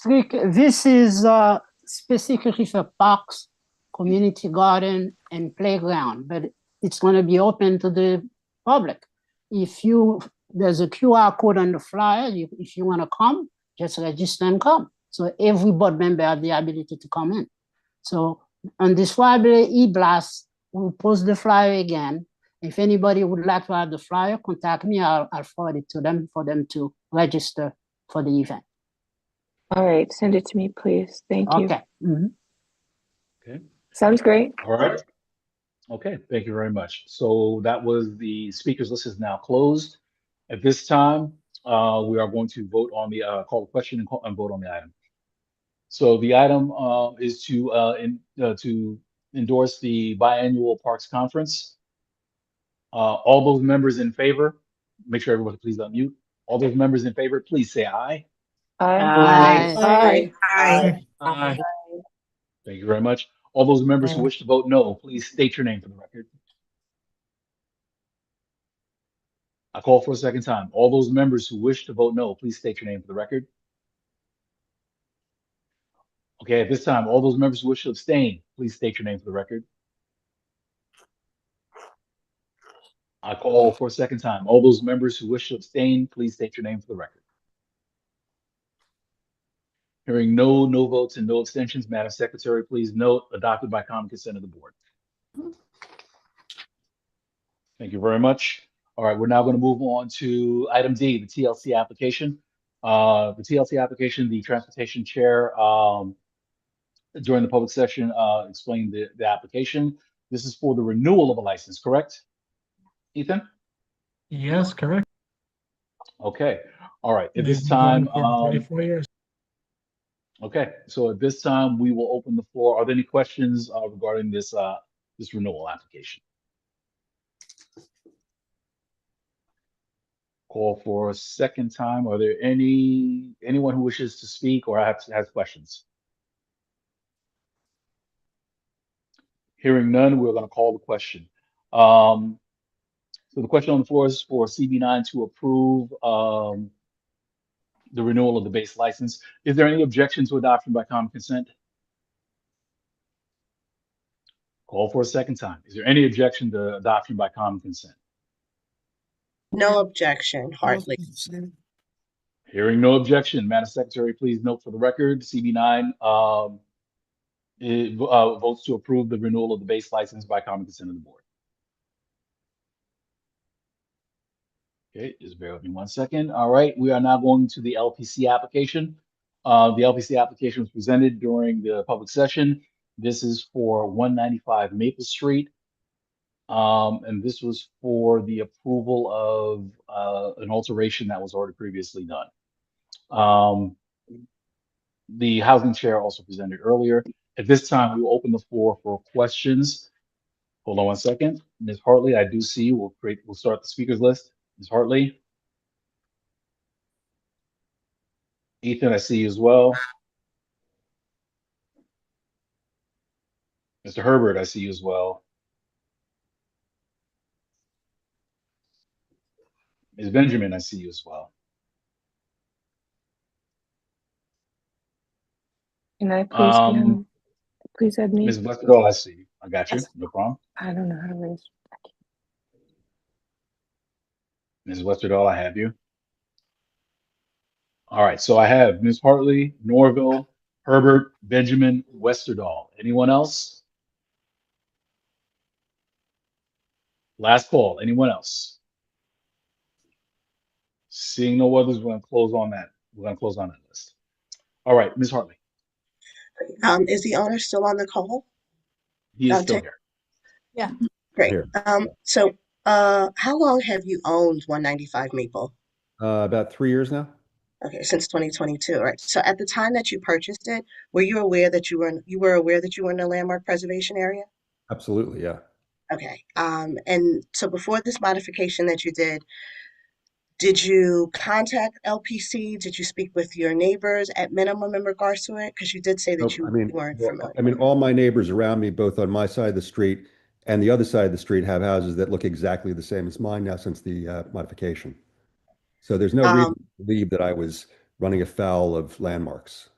specifically for parks, community garden, and playground, but it's going to be open to the public. There's a QR code on the flyer. If you want to come, just register and come. So every board member has the ability to come in. So on this Friday e-blast, we'll post the flyer again. If anybody would like to have the flyer, contact me. I'll forward it to them for them to register for the event. All right, send it to me, please. Thank you. Okay. Okay. Sounds great. All right. Okay, thank you very much. So that was the speakers list is now closed. At this time, we are going to vote on the call the question and vote on the item. So the item is to endorse the biannual parks conference. All those members in favor, make sure everybody please unmute. All those members in favor, please say aye. Aye. Aye. Thank you very much. All those members who wish to vote no, please state your name for the record. I call for a second time. All those members who wish to vote no, please state your name for the record. Okay, at this time, all those members who wish to abstain, please state your name for the record. I call for a second time. All those members who wish to abstain, please state your name for the record. Hearing no votes and no abstentions, Madam Secretary, please note adopted by common consent of the board. Thank you very much. All right, we're now going to move on to item D, the TLC application. The TLC application, the transportation chair during the public session explained the application. This is for the renewal of a license, correct? Ethan? Yes, correct. Okay. All right. At They've this been going time, for 34 years. okay. So at this time, we will open the floor. Are there any questions regarding this this renewal application? Call for a second time. Are there anyone who wishes to speak or has questions? Hearing none, we're going to call the question. So the question on the floor is for CB9 to approve the renewal of the base license. Is there any objection to adoption by common consent? Call for a second time. Is there any objection to adoption by common consent? No objection, Hartley. Hearing no objection, Madam Secretary, please note for the record, CB9 votes to approve the renewal of the base license by common consent of the board. Okay, just bear with me 1 second. All right, we are now going to the LPC application. The LPC application was presented during the public session. This is for 195 Maple Street. And this was for the approval of an alteration that was already previously done. The housing chair also presented earlier. At this time, we will open the floor for questions. Hold on 1 second. Ms. Hartley, I do see you. We'll start the speakers list. Ms. Hartley. Ethan, I see you as well. Mr. Herbert, I see you as well. Ms. Benjamin, I see you as well. Can I please add me? Ms. Westerdahl, I see you. I got you. No problem. I don't know how to raise. Ms. Westerdahl, I have you. All right, so I have Ms. Hartley, Norville, Herbert, Benjamin, Westerdahl. Anyone else? Last call. Anyone else? Seeing no others, we're going to close on that. We're going to close on that list. All right, Ms. Hartley. Is the owner still on the call? He is still Dante? here. Yeah. Great. Here. How long have you owned 195 Maple? About 3 years now. Okay, since 2022, right? So at the time that you purchased it, were you aware that you were aware that you were in a landmark preservation area? Absolutely, yeah. Okay. And so before this modification that you did you contact LPC? Did you speak with your neighbors at minimum in regards to it? Because you did say that Nope, you I mean, weren't well, familiar. I mean, all my neighbors around me, both on my side of the street and the other side of the street, have houses that look exactly the same as mine now since the modification. So there's no reason to believe that I was running afoul of landmarks.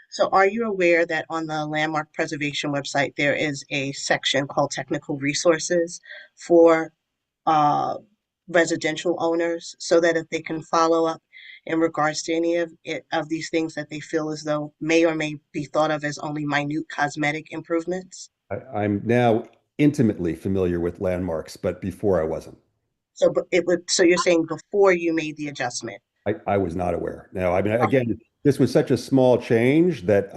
So are you aware that on the landmark preservation website, there is a section called technical resources for residential owners so that if they can follow up in regards to any of these things that they feel as though may or may be thought of as only minute cosmetic improvements? I'm now intimately familiar with landmarks, but before I wasn't. So so you're saying before you made the adjustment? I was not aware. No, I mean, again, this was such a small change that,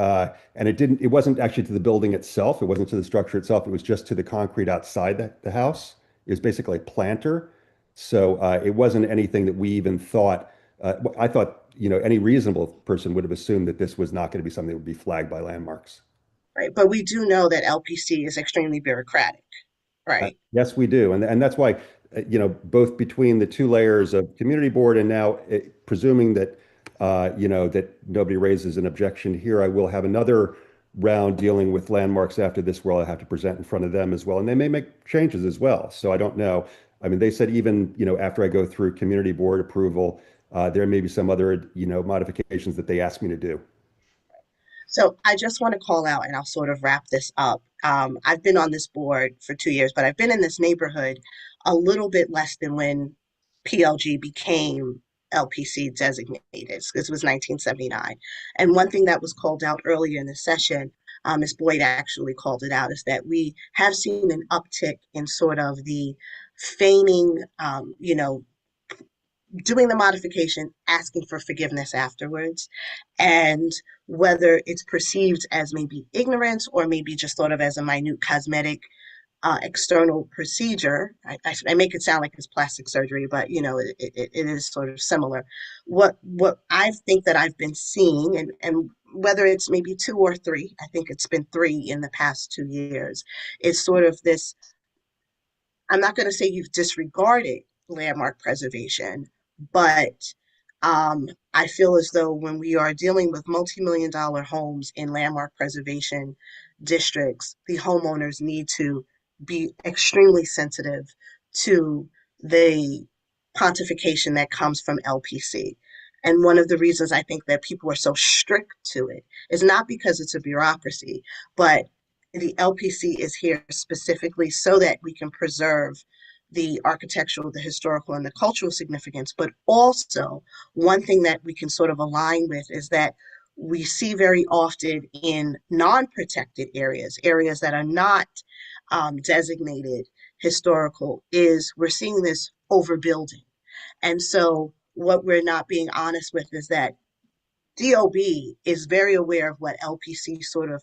and it wasn't actually to the building itself. It wasn't to the structure itself. It was just to the concrete outside the house. It was basically a planter. So it wasn't anything that we even thought, I thought, any reasonable person would have assumed that this was not going to be something that would be flagged by landmarks. Right, but we do know that LPC is extremely bureaucratic, right? Yes, we do. And that's why, both between the two layers of community board and now presuming that, that nobody raises an objection here, I will have another round dealing with landmarks after this where I'll have to present in front of them as well. And they may make changes as well. So I don't know. I mean, they said even, after I go through community board approval, there may be some other, modifications that they ask me to do. So I just want to call out, and I'll sort of wrap this up. I've been on this board for 2 years, but I've been in this neighborhood a little bit less than when PLG became LPC designated. This was 1979. And one thing that was called out earlier in the session, Ms. Boyd actually called it out, is that we have seen an uptick in sort of the feigning, doing the modification, asking for forgiveness afterwards, and whether it's perceived as maybe ignorance or maybe just thought of as a minute cosmetic external procedure. I make it sound like it's plastic surgery, but it is sort of similar. What I think that I've been seeing, and whether it's maybe 2 or 3, I think it's been 3 in the past 2 years, is sort of this, I'm not going to say you've disregarded landmark preservation, but I feel as though when we are dealing with multi-million-dollar homes in landmark preservation districts, the homeowners need to be extremely sensitive to the pontification that comes from LPC. And one of the reasons I think that people are so strict to it is not because it's a bureaucracy, but the LPC is here specifically so that we can preserve the architectural, the historical, and the cultural significance. But also, one thing that we can sort of align with is that we see very often in non-protected areas that are not designated historical, is we're seeing this overbuilding. And so what we're not being honest with is that DOB is very aware of what LPC sort of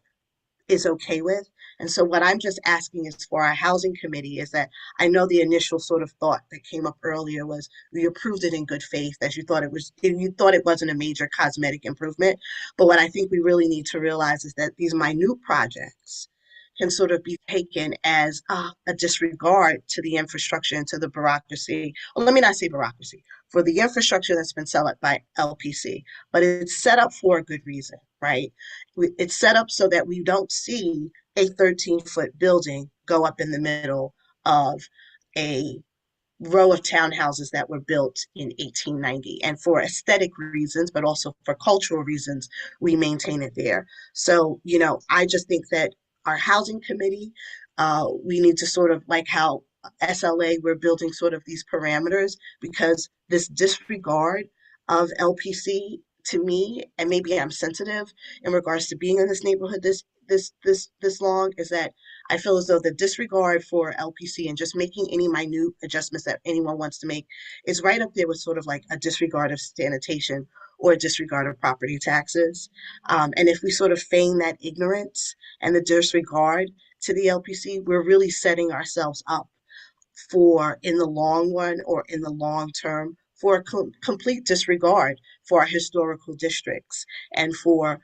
is okay with. And so what I'm just asking is for our housing committee is that I know the initial sort of thought that came up earlier was we approved it in good faith, as you thought it wasn't a major cosmetic improvement. But what I think we really need to realize is that these minute projects can sort of be taken as a disregard to the infrastructure and to the bureaucracy. Well, let me not say bureaucracy, for the infrastructure that's been set up by LPC, but it's set up for a good reason, right? It's set up so that we don't see a 13-foot building go up in the middle of a row of townhouses that were built in 1890. And for aesthetic reasons, but also for cultural reasons, we maintain it there. So, I just think that our housing committee, we need to sort of, like how SLA, we're building sort of these parameters because this disregard of LPC to me, and maybe I'm sensitive in regards to being in this neighborhood this long, is that I feel as though the disregard for LPC and just making any minute adjustments that anyone wants to make is right up there with sort of like a disregard of sanitation or a disregard of property taxes. And if we sort of feign that ignorance and the disregard to the LPC, we're really setting ourselves up for, in the long run or in the long term, for a complete disregard for our historical districts and for,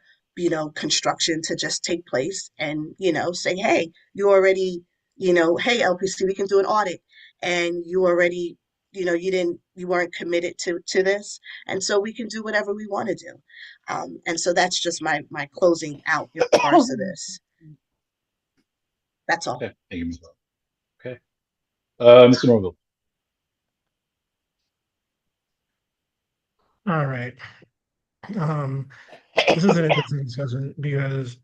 construction to just take place and, say, hey, you already, hey, LPC, we can do an audit. And you already, you weren't committed to this. And so we can do whatever we want to do. And so that's just my closing out in regards to this. That's all. Okay, thank you, Ms. Bell. Okay. Mr. Norville. All right. This is an interesting discussion because,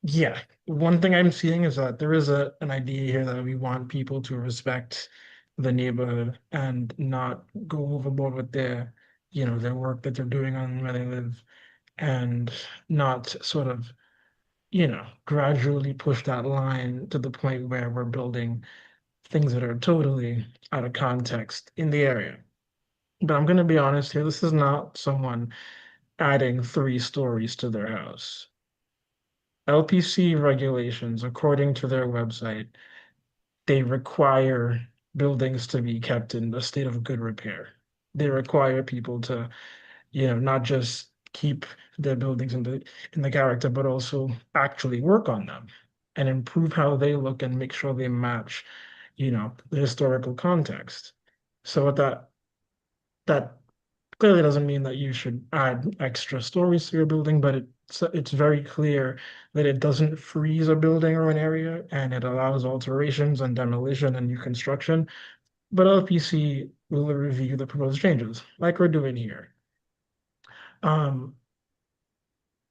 yeah, one thing I'm seeing is that there is an idea here that we want people to respect the neighborhood and not go overboard with their work that they're doing on where they live, and not sort of, gradually push that line to the point where we're building things that are totally out of context in the area. But I'm going to be honest here, this is not someone adding 3 stories to their house. LPC regulations, according to their website, they require buildings to be kept in a state of good repair. They require people to, not just keep their buildings in the character, but also actually work on them and improve how they look and make sure they match, the historical context. So that clearly doesn't mean that you should add extra stories to your building, but it's very clear that it doesn't freeze a building or an area, and it allows alterations and demolition and new construction. But LPC will review the proposed changes, like we're doing here.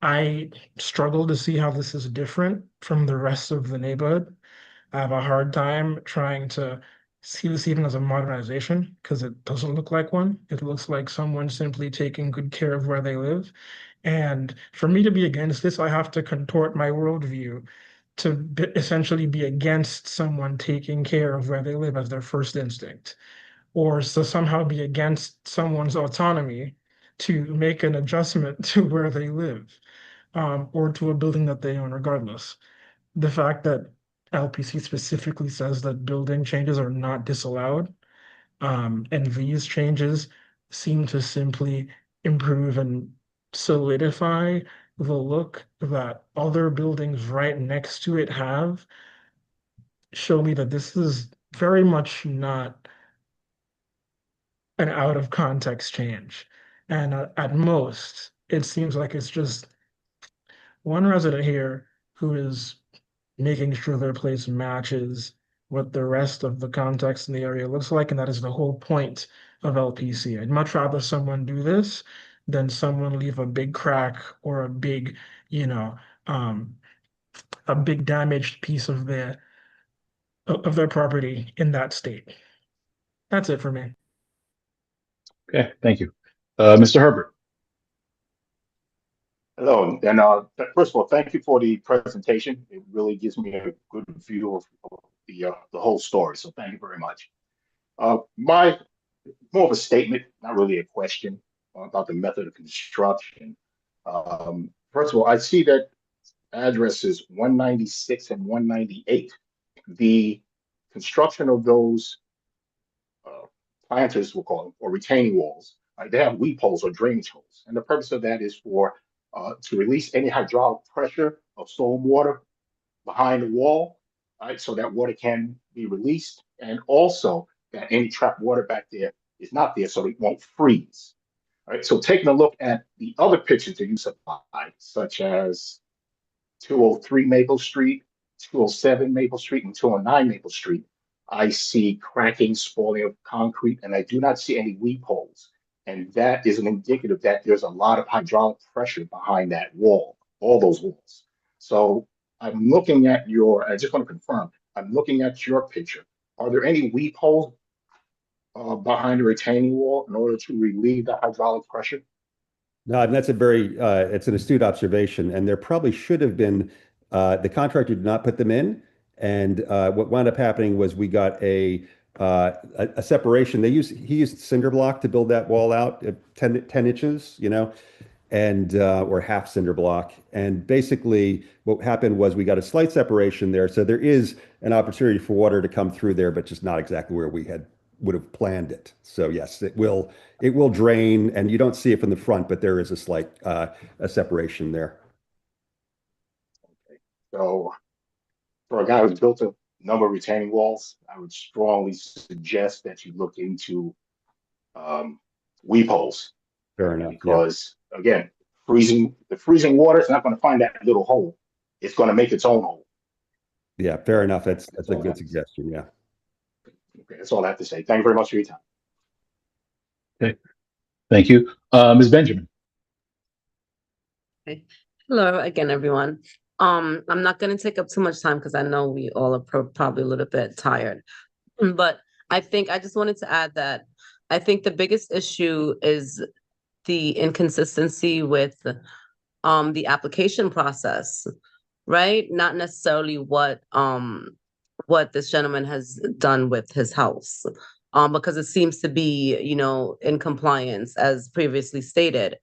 I struggle to see how this is different from the rest of the neighborhood. I have a hard time trying to see this even as a modernization because it doesn't look like one. It looks like someone simply taking good care of where they live. And for me to be against this, I have to contort my worldview to essentially be against someone taking care of where they live as their first instinct, or to somehow be against someone's autonomy to make an adjustment to where they live, or to a building that they own regardless. The fact that LPC specifically says that building changes are not disallowed, and these changes seem to simply improve and solidify the look that other buildings right next to it have, show me that this is very much not an out of context change. And at most, it seems like it's just one resident here who is making sure their place matches what the rest of the context in the area looks like, and that is the whole point of LPC. I'd much rather someone do this than someone leave a big crack or a big, a big damaged piece of their property in that state. That's it for me. Okay, thank you. Mr. Herbert. Hello, and first of all, thank you for the presentation. It really gives me a good view of the whole story, so thank you very much. My more of a statement, not really a question, about the method of construction. First of all, I see that addresses 196 and 198. The construction of those planters, we'll call them, or retaining walls, they have weep holes or drainage holes, and the purpose of that is for to release any hydraulic pressure of storm water behind the wall, right? So that water can be released, and also that any trapped water back there is not there, so it won't freeze. All right. So taking a look at the other pictures that you supplied, such as 203 Maple Street, 207 Maple Street, and 209 Maple Street, I see cracking, spoiling of concrete, and I do not see any weep holes. And that is an indicative that there's a lot of hydraulic pressure behind that wall, all those walls. So I'm looking at I just want to confirm I'm looking at your picture. Are there any weep holes behind the retaining wall in order to relieve the hydraulic pressure? No, and that's a very, it's an astute observation, and there probably should have been, the contractor did not put them in, and what wound up happening was we got a separation. He used cinder block to build that wall out, 10 inches, you know, and or half cinder block. And basically what happened was we got a slight separation there. So there is an opportunity for water to come through there, but just not exactly where we would have planned it. So yes, it will drain, and you don't see it from the front, but there is a slight a separation there. So for a guy who's built a number of retaining walls, I would strongly suggest that you look into weep holes. Fair enough. Because again, the freezing water is not going to find that little hole. It's going to make its own hole. Yeah, fair enough. That's a good suggestion. Yeah. Okay, that's all I have to say. Thank you very much for your time. Okay, thank you. Ms. Benjamin. Okay. Hello again, everyone. I'm not going to take up too much time because I know we all are probably a little bit tired. But I think I just wanted to add that I think the biggest issue is the inconsistency with the application process, right? Not necessarily what this gentleman has done with his house, because it seems to be, you know, in compliance as previously stated.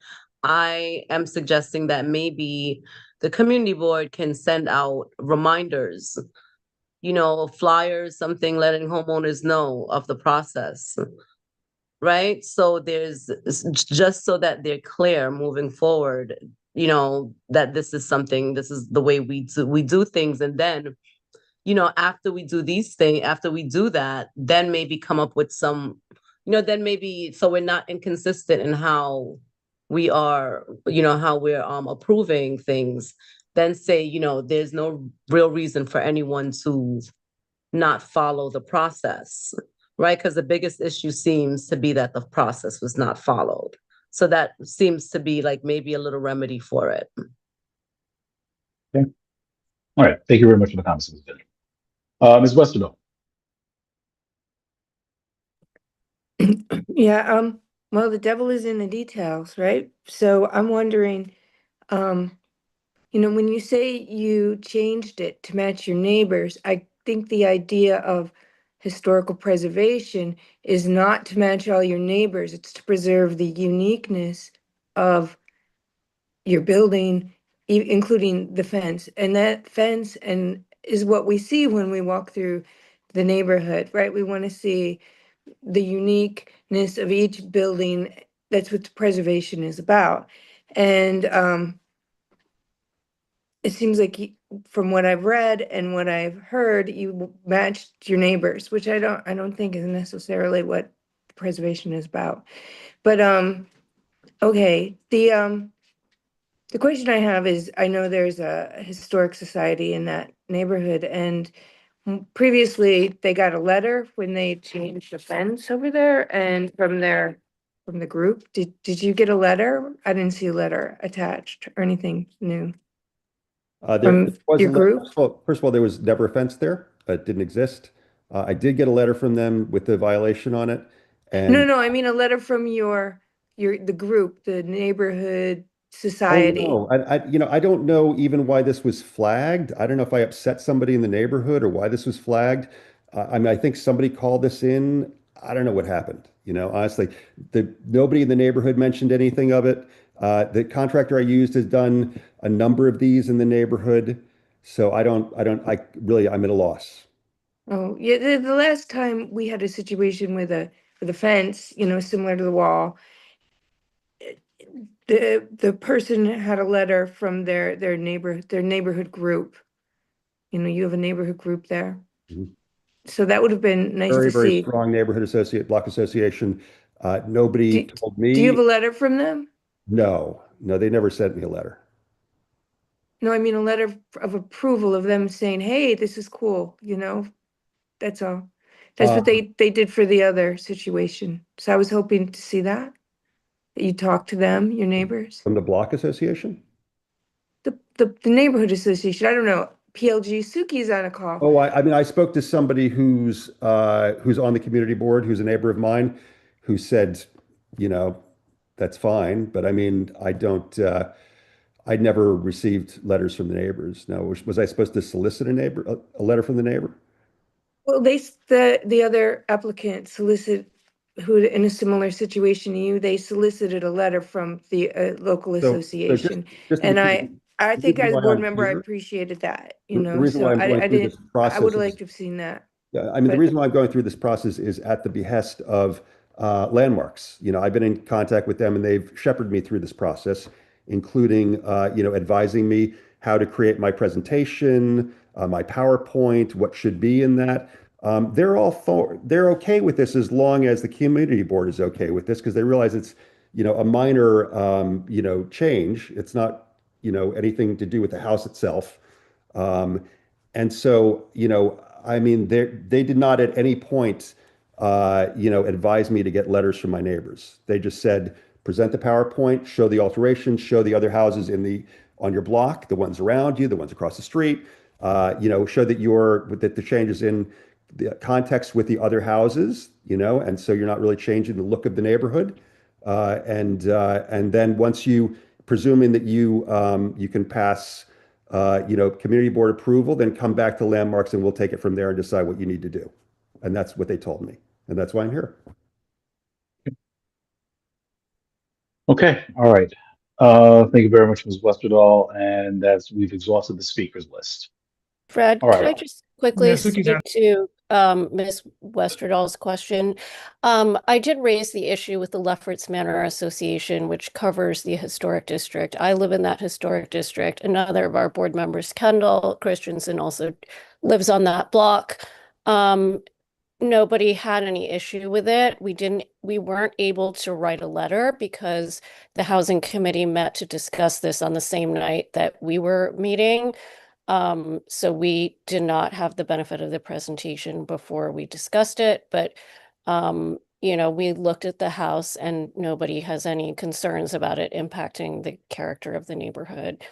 I am suggesting that maybe the community board can send out reminders, you know, flyers, something letting homeowners know of the process, right? So there's just so that they're clear moving forward, you know, that this is the way we do things. And then, you know, after we do that, then maybe come up with some, you know, then maybe, so we're not inconsistent in how we are, you know, how we're approving things, then say, you know, there's no real reason for anyone to not follow the process, right? Because the biggest issue seems to be that the process was not followed. So that seems to be like maybe a little remedy for it. Okay. All right. Thank you very much for the comments, Ms. Benjamin. Ms. Westerville. Yeah, well, the devil is in the details, right? So I'm wondering, you know, when you say you changed it to match your neighbors, I think the idea of historical preservation is not to match all your neighbors, it's to preserve the uniqueness of your building, including the fence. And that fence is what we see when we walk through the neighborhood, right? We want to see the uniqueness of each building. That's what the preservation is about. And it seems like from what I've read and what I've heard, you matched your neighbors, which I don't think is necessarily what preservation is about. But okay, the question I have is, I know there's a historic society in that neighborhood, and previously they got a letter when they changed the fence over there, and from the group. Did you get a letter? I didn't see a letter attached or anything new. There was your group? First of all, there was never a fence there. It didn't exist. I did get a letter from them with the violation on it. And No, I mean a letter from the group, the neighborhood society. Oh, no. I don't know even why this was flagged. I don't know if I upset somebody in the neighborhood or why this was flagged. I mean, I think somebody called this in. I don't know what happened. You know, honestly, nobody in the neighborhood mentioned anything of it. The contractor I used has done a number of these in the neighborhood. So I'm at a loss. Oh, yeah, the last time we had a situation with a fence, you know, similar to the wall, the person had a letter from their neighborhood group. You know, you have a neighborhood group there. Mhm. So that would have been nice Very, to very see. strong neighborhood block association. Nobody told me. Do you have a letter from them? No, they never sent me a letter. No, I mean a letter of approval of them saying, hey, this is cool, you know? That's all. That's what they did for the other situation. So I was hoping to see that you talk to them, your neighbors. From the block association? The neighborhood association. I don't know. PLG Suki's on a call. Oh, I mean, I spoke to somebody who's on the community board, who's a neighbor of mine, who said, you know, that's fine. But I mean, I never received letters from the neighbors. Now, was I supposed to solicit a letter from the neighbor? Well, the other applicant who in a similar situation to you, they solicited a letter from the local So association. just to be And clear, I the think reason as a why board I'm member, I here- appreciated that, the reason why I'm going through this I would process like is- to have seen that. Yeah, I mean, the But- reason why I'm going through this process is at the behest of Landmarks. You know, I've been in contact with them and they've shepherded me through this process, including, advising me how to create my presentation, my PowerPoint, what should be in that. They're okay with this as long as the community board is okay with this because they realize it's, a minor, change. It's not, anything to do with the house itself. And so, I mean, they did not at any point, advise me to get letters from my neighbors. They just said, present the PowerPoint, show the alterations, show the other houses on your block, the ones around you, the ones across the street, show that the changes in the context with the other houses, and so you're not really changing the look of the neighborhood. And then once presuming that you can pass, community board approval, then come back to Landmarks and we'll take it from there and decide what you need to do. And that's what they told me. And that's why I'm here. Okay, all right. Thank you very much, Ms. Westerdahl. And we've exhausted the speakers list. Fred, All could I right. just quickly Yeah, Suki's on. speak to Ms. Westerdahl's question? I did raise the issue with the Lefferts Manor Association, which covers the historic district. I live in that historic district. Another of our board members, Kendall Christensen, also lives on that block. Nobody had any issue with it. We weren't able to write a letter because the housing committee met to discuss this on the same night that we were meeting. So we did not have the benefit of the presentation before we discussed it, but we looked at the house and nobody has any concerns about it impacting the character of the neighborhood.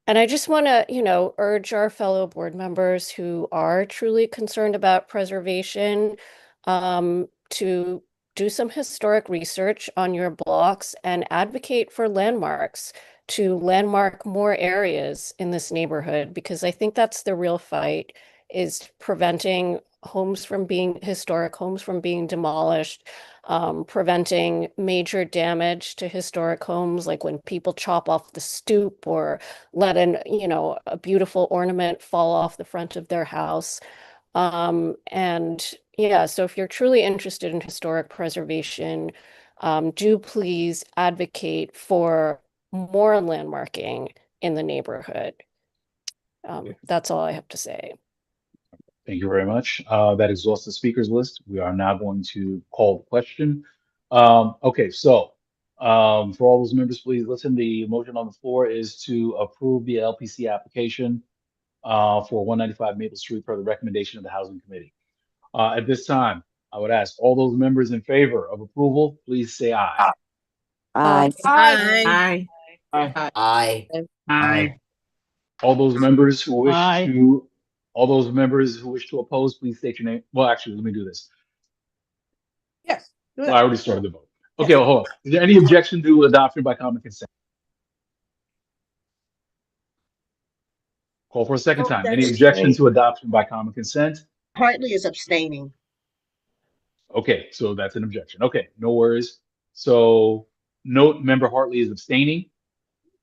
And I just want to, urge our fellow board members who are truly concerned about preservation, to do some historic research on your blocks and advocate for landmarks to landmark more areas in this neighborhood, because I think that's the real fight, is preventing historic homes from being demolished, preventing major damage to historic homes, like when people chop off the stoop or let a beautiful ornament fall off the front of their house. And yeah, so if you're truly interested in historic preservation, do please advocate for more landmarking in the neighborhood. That's all I have to say. Thank you very much. That exhausts the speakers list. We are now going to call the question. Okay, so for all those members, please listen. The motion on the floor is to approve the LPC application for 195 Maple Street per the recommendation of the Housing Committee. At this time, I would ask all those members in favor of approval, please say aye. Aye. Aye. Aye. Aye. All those members who wish Aye. to, all those members who wish to oppose, please state your name. Well, actually, let me do this. Yes. do Well, that. I already started the vote. Okay, well, hold on. Is there any objection to adoption by common consent? Call for a second time. Any objection to adoption by common consent? Hartley is abstaining. Okay, so that's an objection. Okay, no worries. So note member Hartley is abstaining.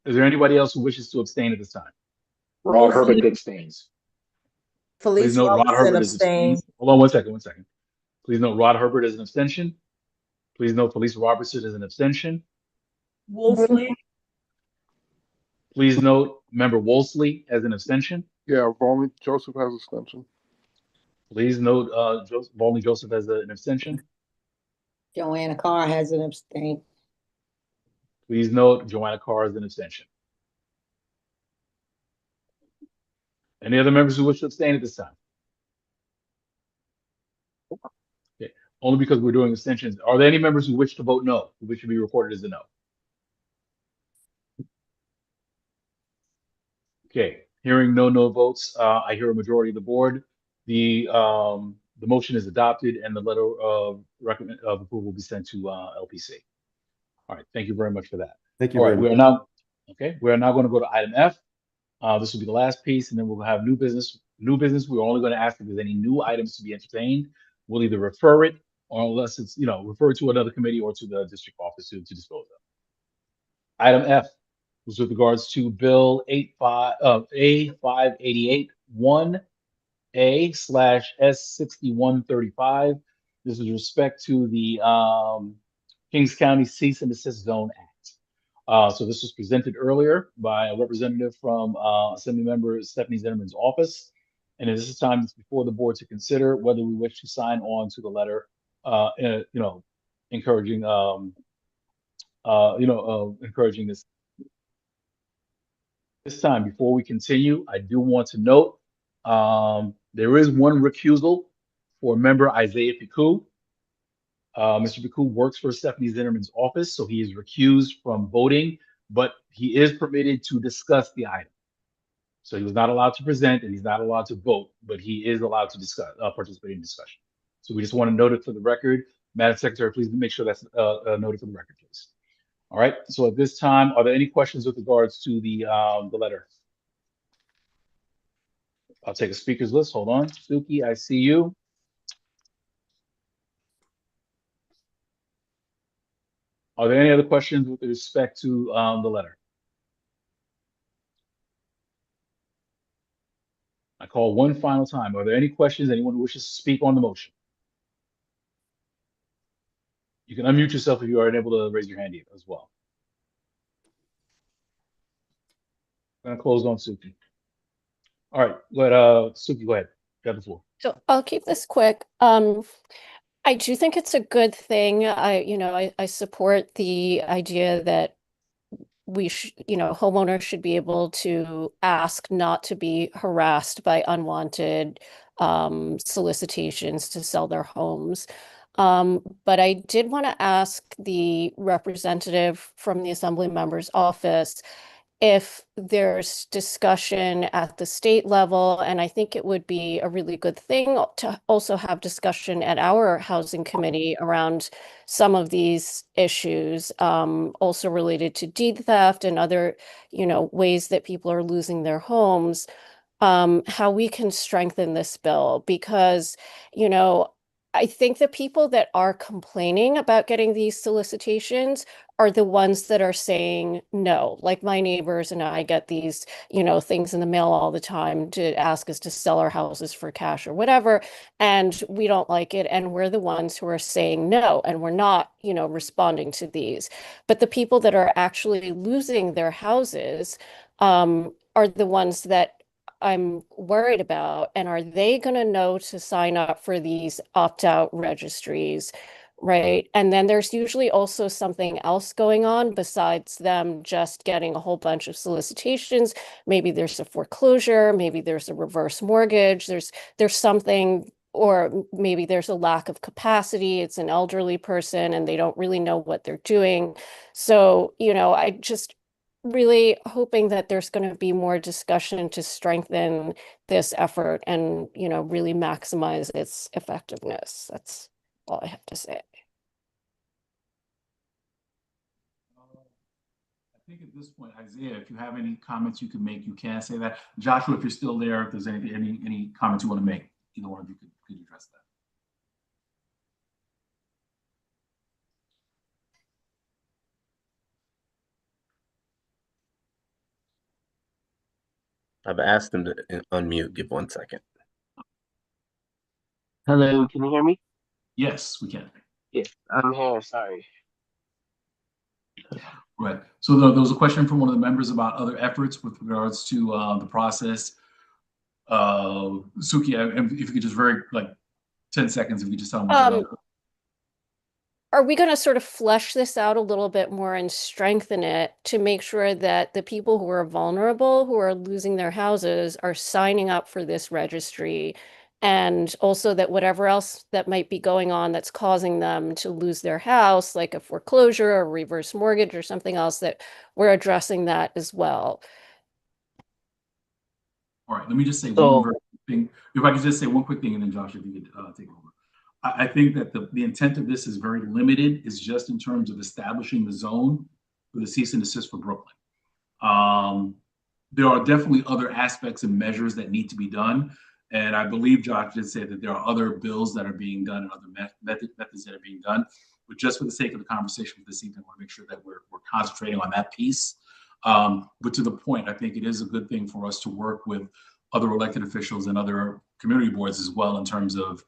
Is there anybody else who wishes to abstain at this time? Rod Herbert abstains. Felice Please note Rod Robinson Herbert is abstaining. abstained. Hold on one second. Please note Rod Herbert is an abstention. Please note Felice Robertson is an abstention. Wolfley. Please note member Wolseley as an abstention. Yeah, Volney Joseph has abstention. Please note Volney Joseph as an abstention. Joanna Carr has an abstain. Please note Joanna Carr as an abstention. Any other members who wish to abstain at this time? Okay, only because we're doing abstentions. Are there any members who wish to vote no, which should be recorded as a no? Okay, Hearing no votes, I hear a majority of the board. The motion is adopted and the letter of recommend of approval will be sent to LPC. All right, thank you very much for that. Thank you All very right, much. we are now going to go to item F. This will be the last piece, and then we'll have new business. New business, we're only going to ask if there's any new items to be entertained. We'll either refer it, or unless it's, referred to another committee or to the district office to dispose of. Item F was with regards to Bill A588 1A/S6135. This is respect to the Kings County Cease and Desist Zone Act. So this was presented earlier by a representative from Assemblymember Stephanie Zinnerman's office. And at this time, it's before the board to consider whether we wish to sign on to the letter, encouraging, encouraging this. This time, before we continue, I do want to note there is one recusal for member Isaiah Piku. Mr. Piku works for Stephanie Zinnerman's office, so he is recused from voting, but he is permitted to discuss the item. So he was not allowed to present and he's not allowed to vote, but he is allowed to discuss, participate in discussion. So we just want to note it for the record. Madam Secretary, please make sure that's noted for the record, please. All right, so at this time, are there any questions with regards to the letter? I'll take a speaker's list. Hold on. Suki, I see you. Are there any other questions with respect to the letter? I call one final time. Are there any questions? Anyone who wishes to speak on the motion? You can unmute yourself if you are unable to raise your hand as well. I'm going to close on Suki. All right, Suki, go ahead. You have the floor. So I'll keep this quick. I do think it's a good thing. I support the idea that we homeowners should be able to ask not to be harassed by unwanted solicitations to sell their homes. But I did want to ask the representative from the Assembly member's office if there's discussion at the state level, and I think it would be a really good thing to also have discussion at our housing committee around some of these issues, also related to deed theft and other, ways that people are losing their homes, how we can strengthen this bill, because, I think the people that are complaining about getting these solicitations are the ones that are saying no. Like my neighbors and I get these, things in the mail all the time to ask us to sell our houses for cash or whatever, and we don't like it. And we're the ones who are saying no, and we're not, responding to these. But the people that are actually losing their houses are the ones that I'm worried about. And are they going to know to sign up for these opt-out registries, right? And then there's usually also something else going on besides them just getting a whole bunch of solicitations. Maybe there's a foreclosure, maybe there's a reverse mortgage, there's something, or maybe there's a lack of capacity. It's an elderly person and they don't really know what they're doing. So, I just really hoping that there's going to be more discussion to strengthen this effort and, really maximize its effectiveness. That's all I have to say. I think at this point, Isaiah, if you have any comments you can make, you can say that. Joshua, if you're still there, if there's any comments you want to make, either one of you could address that. I've asked them to unmute. Give 1 second. Hello, can you hear me? Yes, we can. Yes, I'm here. Sorry. Right. So there was a question from one of the members about other efforts with regards to the process. Suki, if you could just 10 seconds, if you could just tell me. Are we going to sort of flesh this out a little bit more and strengthen it to make sure that the people who are vulnerable, who are losing their houses, are signing up for this registry, and also that whatever else that might be going on that's causing them to lose their house, like a foreclosure or reverse mortgage or something else, that we're addressing that as well? All right, let me just say So- one very quick thing. If I could just say one quick thing, and then Josh, if you could take over. I think that the intent of this is very limited. It's just in terms of establishing the zone for the cease and desist for Brooklyn. There are definitely other aspects and measures that need to be done. And I believe Josh did say that there are other bills that are being done and other methods that are being done. But just for the sake of the conversation for this evening, I want to make sure that we're concentrating on that piece. But to the point, I think it is a good thing for us to work with other elected officials and other community boards as well in terms of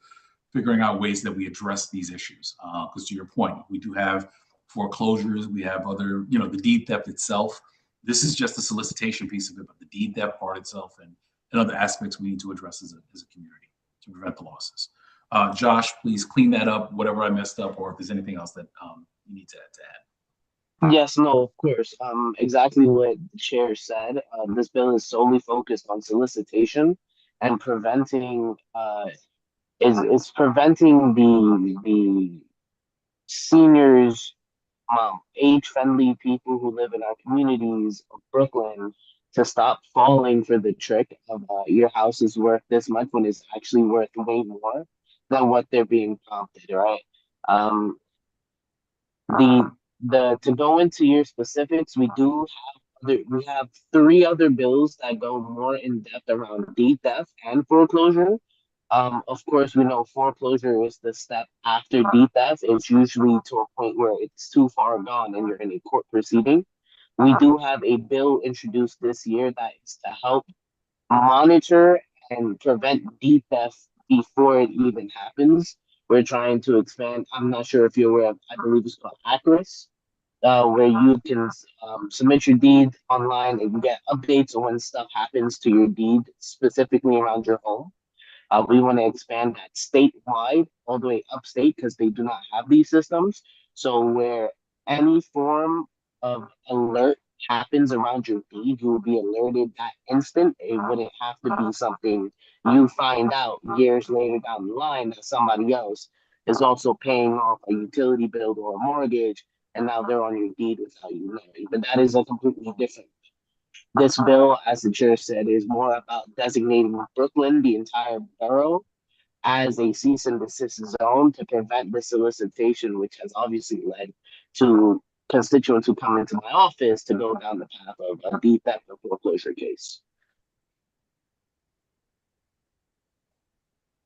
figuring out ways that we address these issues. Because to your point, we do have foreclosures, we have other, the deed theft itself. This is just the solicitation piece of it, but the deed theft part itself and other aspects we need to address as a community to prevent the losses. Josh, please clean that up, whatever I messed up, or if there's anything else that you need to add. Yes, no, of course. Exactly what the chair said. This bill is solely focused on solicitation and preventing is preventing the seniors, age-friendly people who live in our communities of Brooklyn to stop falling for the trick of your house is worth this much when it's actually worth way more than what they're being prompted, right? To go into your specifics, we have 3 other bills that go more in depth around deed theft and foreclosure. Of course, we know foreclosure is the step after deed theft. It's usually to a point where it's too far gone and you're in a court proceeding. We do have a bill introduced this year that is to help monitor and prevent deed theft before it even happens. We're trying to expand. I'm not sure if you're aware of, I believe it's called ACRIS, where you can submit your deed online and get updates on when stuff happens to your deed, specifically around your home. We want to expand that statewide, all the way upstate, because they do not have these systems. So where any form of alert happens around your deed, you will be alerted that instant. It wouldn't have to be something you find out years later down the line that somebody else is also paying off a utility bill or a mortgage, and now they're on your deed without you knowing. But that is a completely different. This bill, as the chair said, is more about designating Brooklyn, the entire borough, as a cease and desist zone to prevent the solicitation, which has obviously led to constituents who come into my office to go down the path of a deed theft or foreclosure case.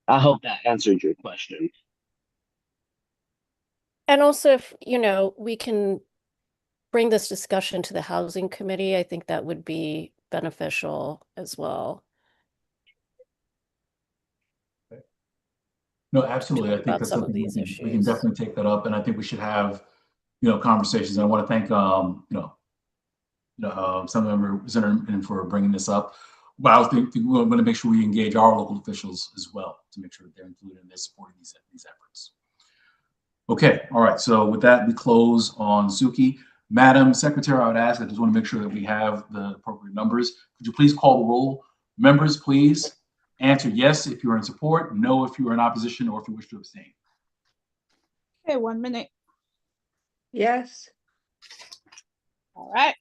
I hope that answered your question. And also, if, we can bring this discussion to the housing committee, I think that would be beneficial as well. No, absolutely. I think About that's some of something we these can issues. definitely take that up, and I think we should have, conversations. And I want to thank, some members for bringing this up. But I think we're going to make sure we engage our local officials as well to make sure that they're included in this, supporting these efforts. Okay, all right. So with that, we close on Suki. Madam Secretary, I would ask, I just want to make sure that we have the appropriate numbers. Could you please call the roll? Members, please answer yes if you're in support, no if you are in opposition, or if you wish to abstain. Okay, 1 minute. Yes. All right.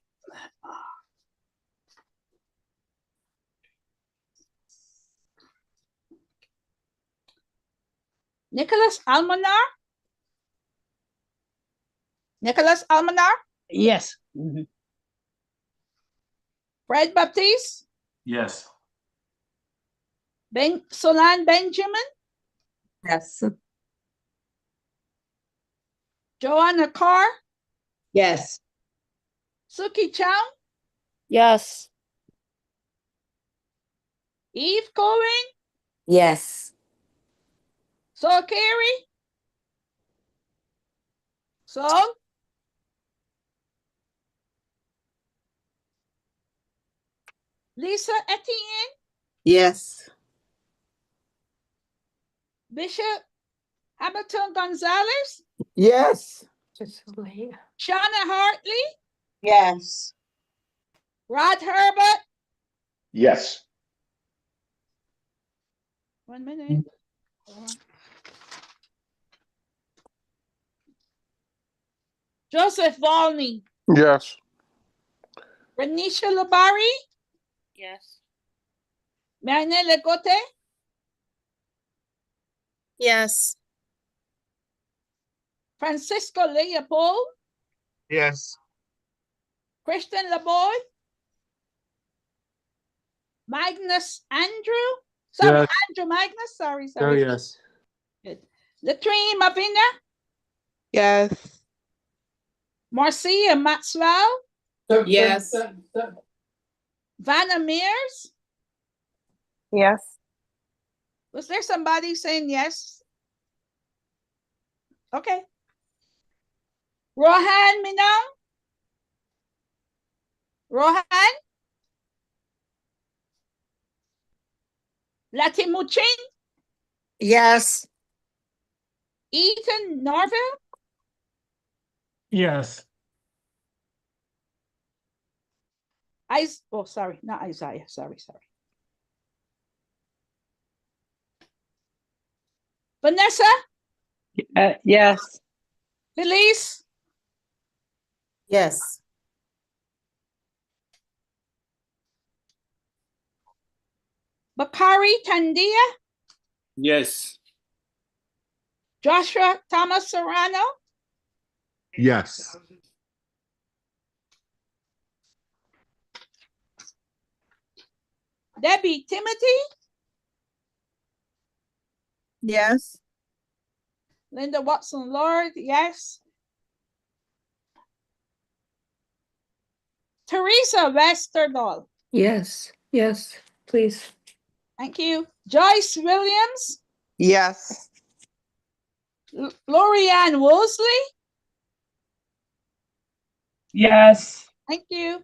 Nicholas Almanar? Nicholas Almanar? Yes. Fred Baptiste? Yes. Solan Benjamin? Yes. Joanna Carr? Yes. Suki Chow? Yes. Eve Cohen? Yes. Saul Carey? Saul? Lisa Etienne? Yes. Bishop Hamilton Gonzalez? Yes. Shauna Hartley? Yes. Rod Herbert? Yes. 1 minute. Joseph Volney? Yes. Renisha Labari? Yes. Marianne Lecote, Yes. Francisco Leopold, Yes. Christian LeBoy, Magnus Andrew, sorry, Yes. Andrew Magnus, sorry. yes. Good. Latrine Mavina, Yes. Marcia Maxwell, Yes. Vanna Mears. Yes. Was there somebody saying yes? Okay. Rohan Minam, Rohan, Latimuchin, Yes. Ethan Norville, Yes. sorry, not Isaiah, sorry. Vanessa, Yes. Felice, Yes. Bakari Tandia, Yes. Joshua Thomas Serrano, Yes. Debbie Timothy, Yes. Linda Watson Lord, yes. Teresa Westerdahl, Yes, yes, please. thank you. Joyce Williams, Yes. Lorianne Woolsey, Yes. thank you.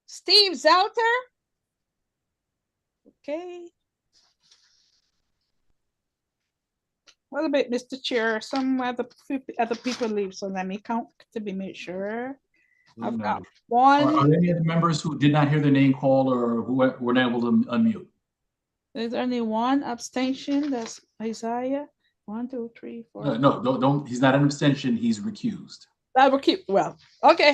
Steve Zelter, okay. What about Mr. Chair? Some other people leave, so let me count to be made sure. I've got one. Are there any other members who did not hear their name called or who weren't able to unmute? There's only one abstention. That's Isaiah. 1, 2, 3, 4. No, don't. He's not an abstention. He's recused. Well, okay.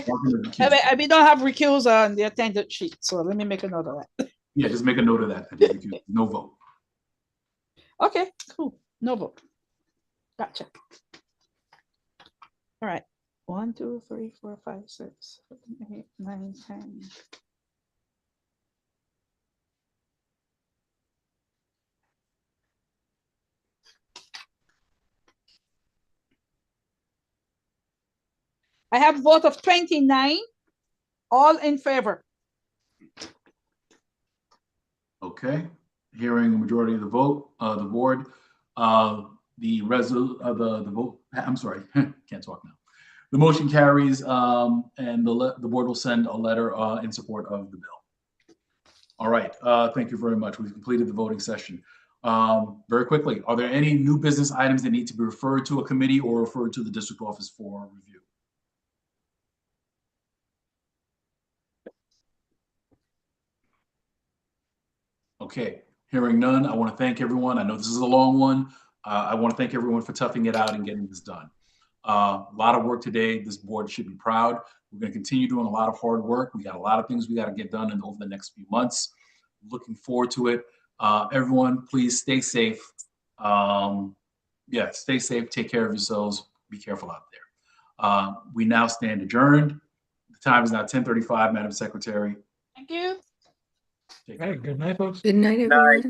Recused. We don't have recuse on the attendance sheet, so let me make a note of that. Yeah, just make a note of that. He's recused. No vote. Okay, cool. No vote. Gotcha. All right. 1, 2, 3, 4, 5, 6, 7, 8, 9, 10. I have a vote of 29, all in favor. Okay. Hearing a majority of the vote, the board, the vote. I'm sorry, can't talk now. The motion carries, and the board will send a letter in support of the bill. All right. Thank you very much. We've completed the voting session. Very quickly, are there any new business items that need to be referred to a committee or referred to the district office for review? Okay, hearing none, I want to thank everyone. I know this is a long one. I want to thank everyone for toughing it out and getting this done. A lot of work today. This board should be proud. We're going to continue doing a lot of hard work. We got a lot of things we got to get done over the next few months. Looking forward to it. Everyone, please stay safe. Stay safe. Take care of yourselves. Be careful out there. We now stand adjourned. The time is now 10:35, Madam Secretary. Thank you. Hey, good night, folks. Good night, everyone.